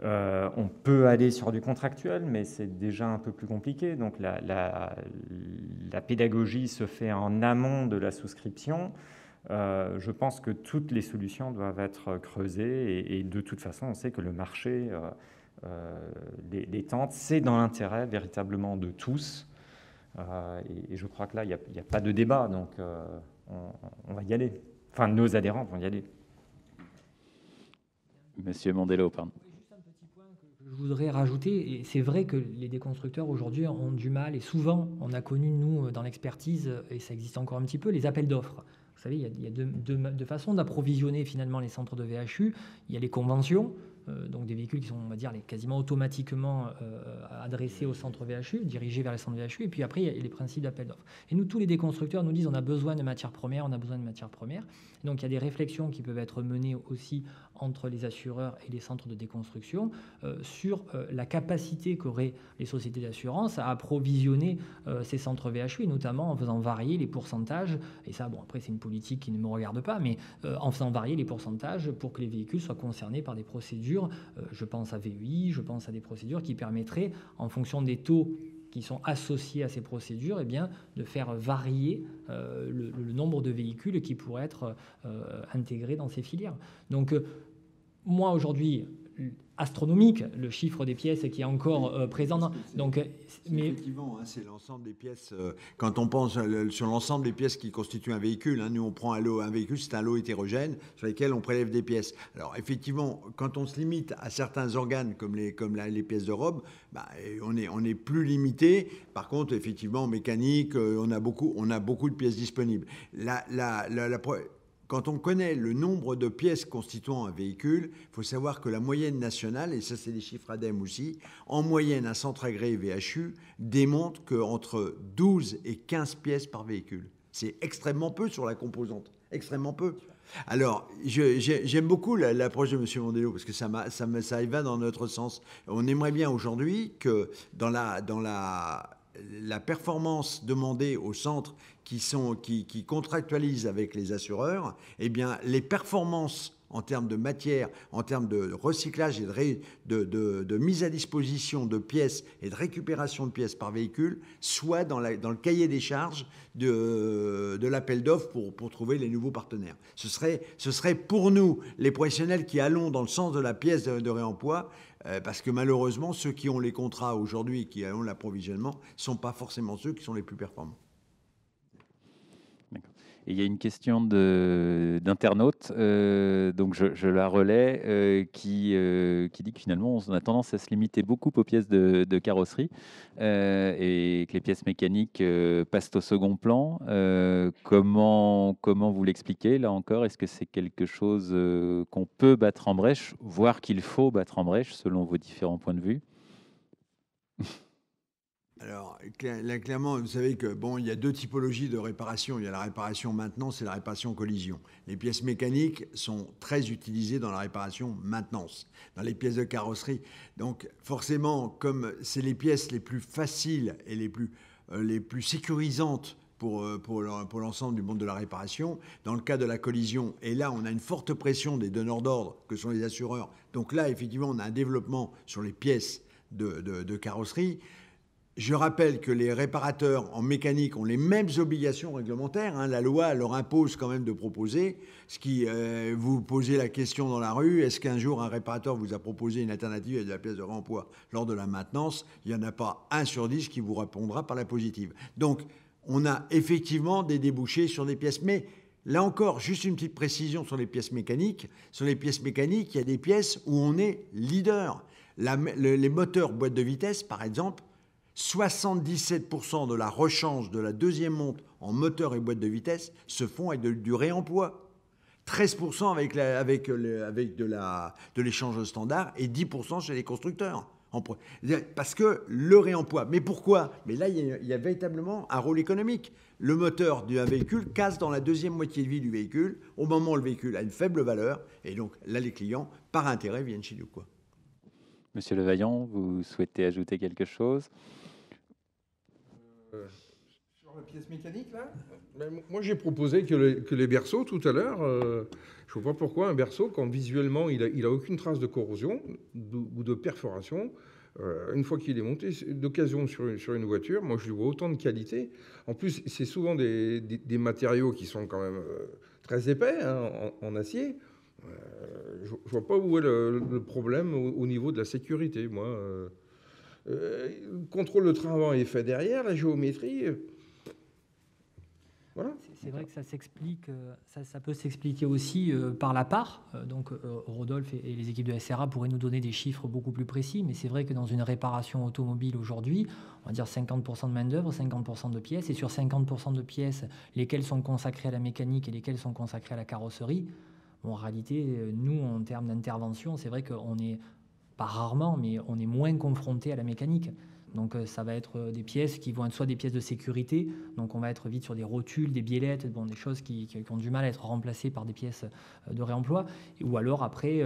On peut aller sur du contractuel, mais c'est déjà un peu plus compliqué. Donc la pédagogie se fait en amont de la souscription. Je pense que toutes les solutions doivent être creusées et de toute façon, on sait que le marché des tentes, c'est dans l'intérêt véritablement de tous. Et je crois que là, il n'y a pas de débat, donc on va y aller. Enfin, nos adhérents vont y aller. Monsieur Mondello, pardon. Je voudrais rajouter, et c'est vrai que les déconstructeurs aujourd'hui ont du mal, et souvent on a connu, nous, dans l'expertise, et ça existe encore un petit peu, les appels d'offres. Vous savez, il y a deux façons d'approvisionner finalement les centres de VHU. Il y a les conventions, donc des véhicules qui sont, on va dire, quasiment automatiquement adressés au centre VHU, dirigés vers les centres VHU, et puis après, il y a les principes d'appel d'offres. Et nous, tous les déconstructeurs nous disent on a besoin de matières premières, on a besoin de matières premières. Et donc, il y a des réflexions qui peuvent être menées aussi entre les assureurs et les centres de déconstruction sur la capacité qu'auraient les sociétés d'assurance à approvisionner ces centres VHU, et notamment en faisant varier les pourcentages. Et ça, bon, après, c'est une politique qui ne me regarde pas, mais en faisant varier les pourcentages pour que les véhicules soient concernés par des procédures. Je pense à VEI, je pense à des procédures qui permettraient, en fonction des taux qui sont associés à ces procédures, eh bien, de faire varier le nombre de véhicules qui pourraient être intégrés dans ces filières. Donc, moi, aujourd'hui, astronomique, le chiffre des pièces qui est encore présent. Donc, mais effectivement, hein, c'est l'ensemble des pièces. Quand on pense sur l'ensemble des pièces qui constituent un véhicule, hein, nous on prend un véhicule, c'est un lot hétérogène sur lesquels on prélève des pièces. Alors effectivement, quand on se limite à certains organes comme les pièces de robe, bah, on est plus limité. Par contre, effectivement, en mécanique, on a beaucoup de pièces disponibles. Quand on connaît le nombre de pièces constituant un véhicule, il faut savoir que la moyenne nationale, et ça c'est des chiffres ADEME aussi, en moyenne un centre agréé VHU démontre qu'entre 12 et 15 pièces par véhicule. C'est extrêmement peu sur la composante, extrêmement peu. Alors, j'aime beaucoup l'approche de M. Mondello parce que ça y va dans notre sens. On aimerait bien aujourd'hui que dans la performance demandée aux centres qui contractualisent avec les assureurs, eh bien, les performances en termes de matière, en termes de recyclage et de mise à disposition de pièces et de récupération de pièces par véhicule soient dans le cahier des charges de l'appel d'offres pour trouver les nouveaux partenaires. Ce serait pour nous, les professionnels qui allons dans le sens de la pièce de réemploi, parce que malheureusement, ceux qui ont les contrats aujourd'hui et qui ont l'approvisionnement ne sont pas forcément ceux qui sont les plus performants. Et il y a une question d'internaute, donc je la relais, qui dit que finalement on a tendance à se limiter beaucoup aux pièces de carrosserie et que les pièces mécaniques passent au second plan. Comment vous l'expliquez là encore? Est-ce que c'est quelque chose qu'on peut battre en brèche, voire qu'il faut battre en brèche selon vos différents points de vue? Alors, là, clairement, vous savez que bon, il y a deux typologies de réparation. Il y a la réparation maintenance et la réparation collision. Les pièces mécaniques sont très utilisées dans la réparation maintenance, dans les pièces de carrosserie. Donc, forcément, comme c'est les pièces les plus faciles et les plus sécurisantes pour l'ensemble du monde de la réparation, dans le cas de la collision, et là, on a une forte pression des donneurs d'ordre, que sont les assureurs. Donc là, effectivement, on a un développement sur les pièces de carrosserie. Je rappelle que les réparateurs en mécanique ont les mêmes obligations réglementaires. Hein. La loi leur impose quand même de proposer. Ce qui, vous posez la question dans la rue, est-ce qu'un jour un réparateur vous a proposé une alternative à de la pièce de réemploi lors de la maintenance? Il n'y en a pas 1 sur 10 qui vous répondra par la positive. Donc, on a effectivement des débouchés sur des pièces. Mais là encore, juste une petite précision sur les pièces mécaniques. Sur les pièces mécaniques, il y a des pièces où on est leader. Les moteurs boîte de vitesse, par exemple, 77% de la rechange de la deuxième montre en moteur et boîte de vitesse se font avec du réemploi. 13% avec de l'échange standard et 10% chez les constructeurs. Parce que le réemploi. Mais pourquoi? Mais là, il y a véritablement un rôle économique. Le moteur d'un véhicule casse dans la deuxième moitié de vie du véhicule, au moment où le véhicule a une faible valeur, et donc là, les clients, par intérêt, viennent chez nous, quoi. Monsieur Levaillant, vous souhaitez ajouter quelque chose? Sur la pièce mécanique, là, moi j'ai proposé que les berceaux, tout à l'heure, je ne vois pas pourquoi un berceau, quand visuellement il a aucune trace de corrosion ou de perforation, une fois qu'il est monté d'occasion sur une voiture, moi je lui vois autant de qualité. En plus, c'est souvent des matériaux qui sont quand même très épais, hein, en acier. Je ne vois pas où est le problème au niveau de la sécurité. Moi, le contrôle de train avant est fait derrière, la géométrie. Voilà. C'est vrai que ça s'explique, ça peut s'expliquer aussi par la part. Donc Rodolphe et les équipes de SRA pourraient nous donner des chiffres beaucoup plus précis, mais c'est vrai que dans une réparation automobile aujourd'hui, on va dire 50% de main-d'œuvre, 50% de pièces, et sur 50% de pièces, lesquelles sont consacrées à la mécanique et lesquelles sont consacrées à la carrosserie. Bon, en réalité, nous, en termes d'intervention, c'est vrai qu'on est, pas rarement, mais on est moins confronté à la mécanique. Donc ça va être des pièces qui vont être soit des pièces de sécurité, donc on va être vite sur des rotules, des biellettes, bon, des choses qui ont du mal à être remplacées par des pièces de réemploi. Ou alors après,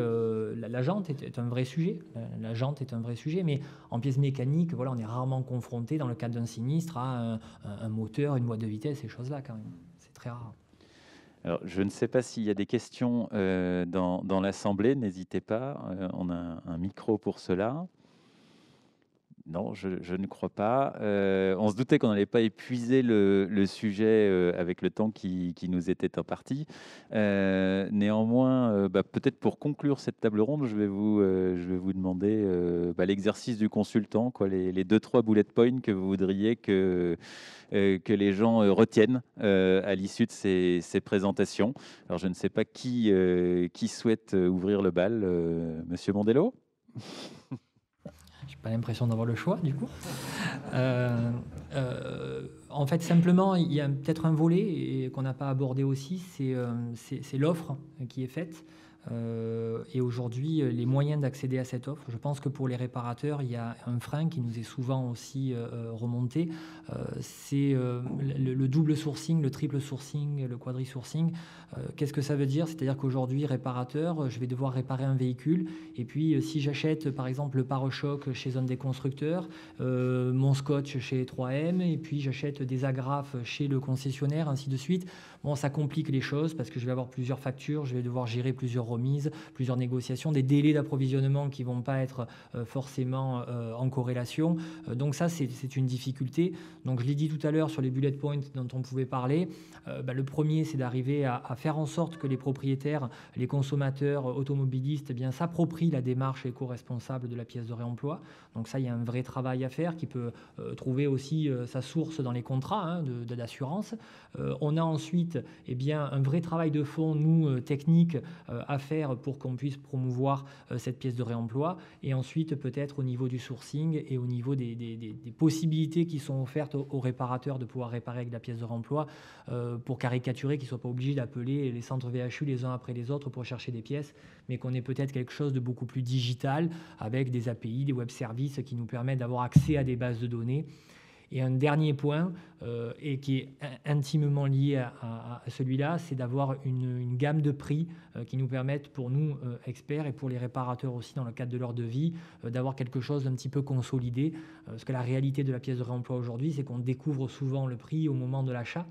la jante est un vrai sujet. La jante est un vrai sujet, mais en pièces mécaniques, voilà, on est rarement confronté dans le cadre d'un sinistre à un moteur, une boîte de vitesse, ces choses-là quand même. C'est très rare. Alors, je ne sais pas s'il y a des questions dans l'Assemblée, n'hésitez pas, on a un micro pour cela. Non, je ne crois pas. On se doutait qu'on n'allait pas épuiser le sujet avec le temps qui nous était imparti. Néanmoins, peut-être pour conclure cette table ronde, je vais vous demander l'exercice du consultant, quoi, les 2-3 bullet points que vous voudriez que les gens retiennent à l'issue de ces présentations. Alors, je ne sais pas qui souhaite ouvrir le bal. Monsieur Mondello ? Pas l'impression d'avoir le choix du coup. En fait, simplement, il y a peut-être un volet qu'on n'a pas abordé aussi, c'est l'offre qui est faite. Et aujourd'hui, les moyens d'accéder à cette offre. Je pense que pour les réparateurs, il y a un frein qui nous est souvent aussi remonté. C'est le double sourcing, le triple sourcing, le quadri-sourcing. Qu'est-ce que ça veut dire? C'est-à-dire qu'aujourd'hui, réparateur, je vais devoir réparer un véhicule. Et puis, si j'achète, par exemple, le pare-choc chez un des constructeurs, mon scotch chez 3M, et puis j'achète des agrafes chez le concessionnaire, ainsi de suite, bon, ça complique les choses parce que je vais avoir plusieurs factures, je vais devoir gérer plusieurs remises, plusieurs négociations, des délais d'approvisionnement qui ne vont pas être forcément en corrélation. Donc ça, c'est une difficulté. Donc je l'ai dit tout à l'heure sur les bullet points dont on pouvait parler. Le premier, c'est d'arriver à faire en sorte que les propriétaires, les consommateurs automobilistes, s'approprient la démarche éco-responsable de la pièce de réemploi. Donc ça, il y a un vrai travail à faire qui peut trouver aussi sa source dans les contrats d'assurance. On a ensuite un vrai travail de fond, nous, techniques, à faire pour qu'on puisse promouvoir cette pièce de réemploi. Et ensuite, peut-être au niveau du sourcing et au niveau des possibilités qui sont offertes aux réparateurs de pouvoir réparer avec la pièce de réemploi pour caricaturer, qu'ils ne soient pas obligés d'appeler les centres VHU les uns après les autres pour chercher des pièces, mais qu'on ait peut-être quelque chose de beaucoup plus digital avec des API, des web services qui nous permettent d'avoir accès à des bases de données. Et un dernier point, et qui est intimement lié à celui-là, c'est d'avoir une gamme de prix qui nous permettent, pour nous, experts, et pour les réparateurs aussi, dans le cadre de leur devis, d'avoir quelque chose d'un petit peu consolidé. Parce que la réalité de la pièce de réemploi aujourd'hui, c'est qu'on découvre souvent le prix au moment de l'achat.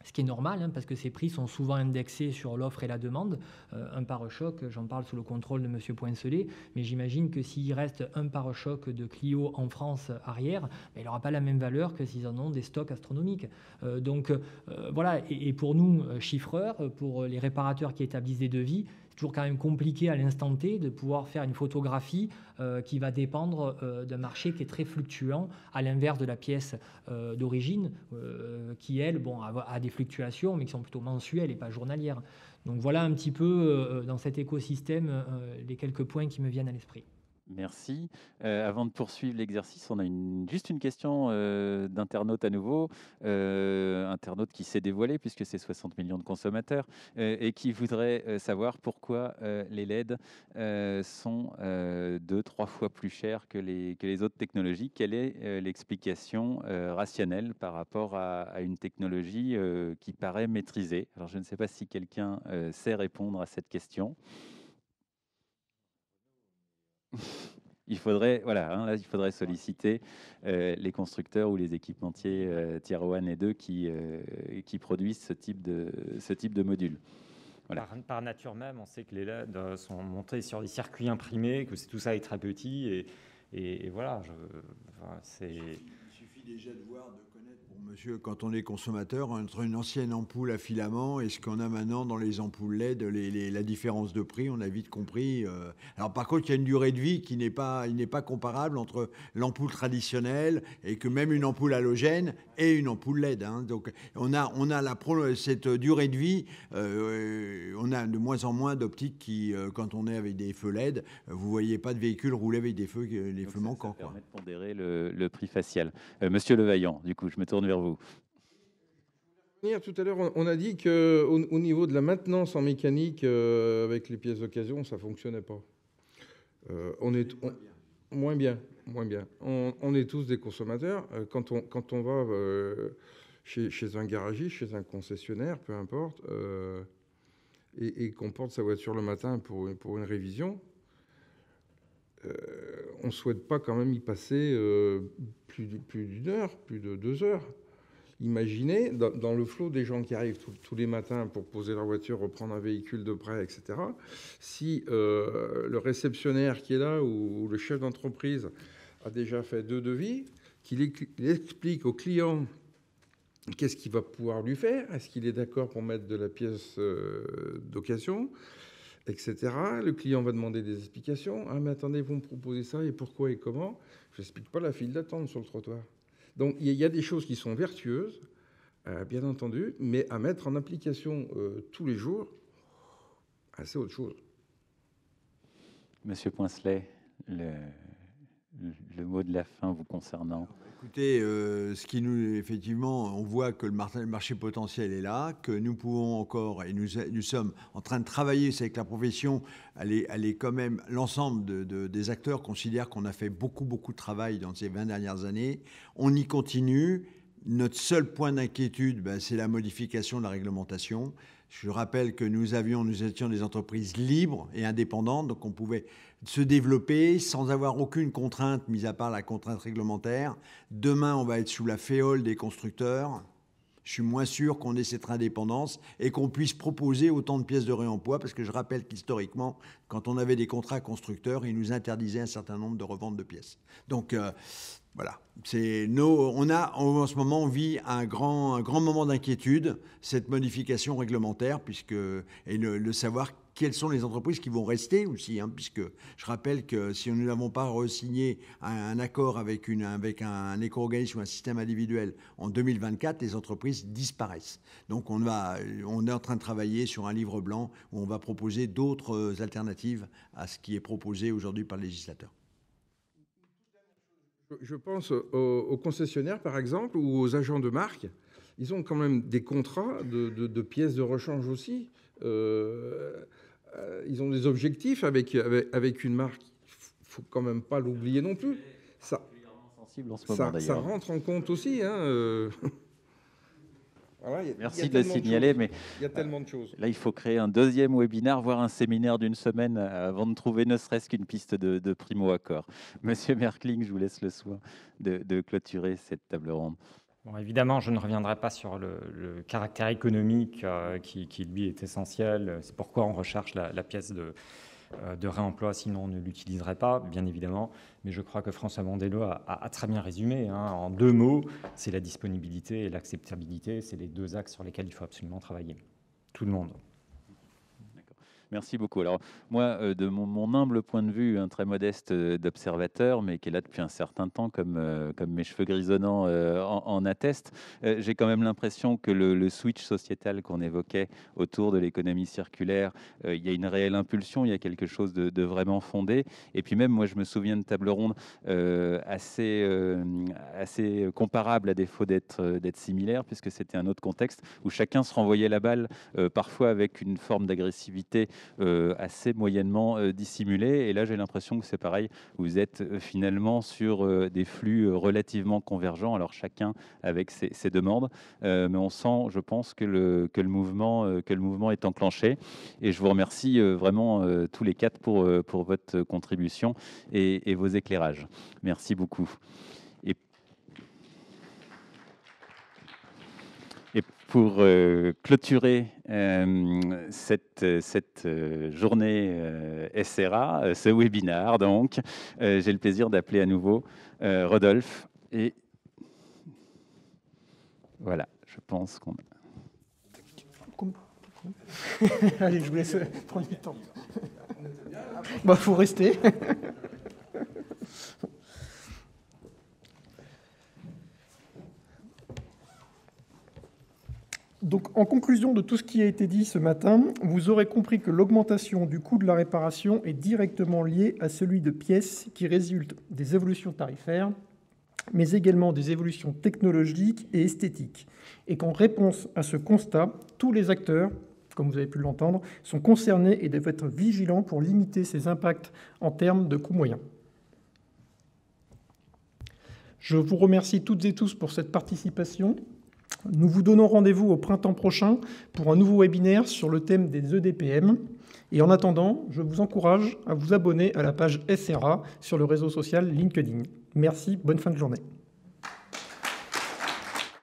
Ce qui est normal, parce que ces prix sont souvent indexés sur l'offre et la demande. Un pare-choc, j'en parle sous le contrôle de M. Poincelet, mais j'imagine que s'il reste un pare-choc de Clio en France arrière, il n'aura pas la même valeur que s'ils en ont des stocks astronomiques. Voilà, et pour nous, chiffreurs, pour les réparateurs qui établissent des devis, c'est toujours quand même compliqué à l'instant T de pouvoir faire une photographie qui va dépendre d'un marché qui est très fluctuant, à l'inverse de la pièce d'origine, qui, elle, a des fluctuations, mais qui sont plutôt mensuelles et pas journalières. Donc voilà un petit peu, dans cet écosystème, les quelques points qui me viennent à l'esprit. Merci. Avant de poursuivre l'exercice, on a juste une question d'internaute à nouveau, internaute qui s'est dévoilé puisque c'est 60 millions de consommateurs et qui voudrait savoir pourquoi les LED sont 2-3 fois plus chers que les autres technologies. Quelle est l'explication rationnelle par rapport à une technologie qui paraît maîtrisée? Alors, je ne sais pas si quelqu'un sait répondre à cette question. Il faudrait, voilà, hein, là, il faudrait solliciter les constructeurs ou les équipementiers Tier 1 et 2 qui produisent ce type de module. Voilà. Par nature même, on sait que les LED sont montés sur des circuits imprimés, que tout ça est très petit et voilà. C'est... Il suffit déjà de voir, de connaître pour monsieur, quand on est consommateur, entre une ancienne ampoule à filament et ce qu'on a maintenant dans les ampoules LED, la différence de prix, on a vite compris. Alors par contre, il y a une durée de vie qui n'est pas comparable entre l'ampoule traditionnelle et que même une ampoule halogène et une ampoule LED. Hein. Donc on a cette durée de vie, on a de moins en moins d'optiques qui, quand on est avec des feux LED, vous voyez pas de véhicules rouler avec des feux manquants. Ça permet de pondérer le prix facial. Monsieur Levaillant, du coup, je me tourne vers vous. Tout à l'heure, on a dit qu'au niveau de la maintenance en mécanique, avec les pièces d'occasion, ça ne fonctionnait pas. Moins bien. On est tous des consommateurs. Quand on va chez un garagiste, chez un concessionnaire, peu importe, et qu'on porte sa voiture le matin pour une révision, on ne souhaite pas quand même y passer plus d'une heure, plus de 2 heures. Imaginez, dans le flot des gens qui arrivent tous les matins pour poser leur voiture, reprendre un véhicule de prêt, etc., si le réceptionnaire qui est là ou le chef d'entreprise a déjà fait 2 devis, qu'il explique au client qu'est-ce qu'il va pouvoir lui faire, est-ce qu'il est d'accord pour mettre de la pièce d'occasion, etc. Le client va demander des explications. « Ah, mais attendez, vous me proposez ça, et pourquoi et comment ?» Je n'explique pas la file d'attente sur le trottoir. Donc, il y a des choses qui sont vertueuses, bien entendu, mais à mettre en application tous les jours, c'est autre chose. Monsieur Poincelet, le mot de la fin vous concernant. Écoutez, effectivement, on voit que le marché potentiel est là, que nous pouvons encore, et nous sommes en train de travailler, c'est que la profession, elle est quand même, l'ensemble des acteurs considèrent qu'on a fait beaucoup de travail dans ces 20 dernières années. On y continue. Notre seul point d'inquiétude, c'est la modification de la réglementation. Je rappelle que nous étions des entreprises libres et indépendantes, donc on pouvait se développer sans avoir aucune contrainte, mis à part la contrainte réglementaire. Demain, on va être sous la féole des constructeurs. Je suis moins sûr qu'on ait cette indépendance et qu'on puisse proposer autant de pièces de réemploi, parce que je rappelle qu'historiquement, quand on avait des contrats constructeurs, ils nous interdisaient un certain nombre de reventes de pièces. Donc, voilà. En ce moment, on vit un grand moment d'inquiétude, cette modification réglementaire, et le savoir quelles sont les entreprises qui vont rester aussi, hein, puisque je rappelle que si nous n'avons pas re-signé un accord avec un éco-organisme ou un système individuel en 2024, les entreprises disparaissent. Donc on est en train de travailler sur un livre blanc où on va proposer d'autres alternatives à ce qui est proposé aujourd'hui par le législateur. Je pense aux concessionnaires, par exemple, ou aux agents de marque. Ils ont quand même des contrats de pièces de rechange aussi. Ils ont des objectifs avec une marque. Il ne faut quand même pas l'oublier non plus. Ça rentre en compte aussi. Hein. Voilà, merci de le signaler, mais il y a tellement de choses. Là, il faut créer un deuxième webinaire, voire un séminaire d'une semaine avant de trouver ne serait-ce qu'une piste de primo-accord. Monsieur Merkling, je vous laisse le soin de clôturer cette table ronde. Bon, évidemment, je ne reviendrai pas sur le caractère économique qui, lui, est essentiel. C'est pourquoi on recherche la pièce de réemploi, sinon on ne l'utiliserait pas, bien évidemment. Mais je crois que François Bandello a très bien résumé. Hein. En 2 mots, c'est la disponibilité et l'acceptabilité. C'est les 2 axes sur lesquels il faut absolument travailler. Tout le monde. D'accord. Merci beaucoup. Alors, moi, de mon humble point de vue, très modeste d'observateur, mais qui est là depuis un certain temps, comme mes cheveux grisonnants en attestent, j'ai quand même l'impression que le switch sociétal qu'on évoquait autour de l'économie circulaire, il y a une réelle impulsion, il y a quelque chose de vraiment fondé. Et puis même, moi, je me souviens de tables rondes assez comparables, à défaut d'être similaires, puisque c'était un autre contexte où chacun se renvoyait la balle, parfois avec une forme d'agressivité assez moyennement dissimulé. Et là, j'ai l'impression que c'est pareil. Vous êtes finalement sur des flux relativement convergents, alors chacun avec ses demandes. Mais on sent, je pense, que le mouvement est enclenché. Et je vous remercie vraiment tous les quatre pour votre contribution et vos éclairages. Merci beaucoup. Et pour clôturer cette journée SRA, ce webinaire, donc, j'ai le plaisir d'appeler à nouveau Rodolphe. Et voilà, je pense qu'on... Allez, je vous laisse prendre du temps. Bah, faut rester. Donc, en conclusion de tout ce qui a été dit ce matin, vous aurez compris que l'augmentation du coût de la réparation est directement liée à celui de pièces qui résultent des évolutions tarifaires, mais également des évolutions technologiques et esthétiques. Et qu'en réponse à ce constat, tous les acteurs, comme vous avez pu l'entendre, sont concernés et doivent être vigilants pour limiter ces impacts en termes de coûts moyens. Je vous remercie toutes et tous pour cette participation. Nous vous donnons rendez-vous au printemps prochain pour un nouveau webinaire sur le thème des EDPM. Et en attendant, je vous encourage à vous abonner à la page SRA sur le réseau social LinkedIn. Merci, bonne fin de journée.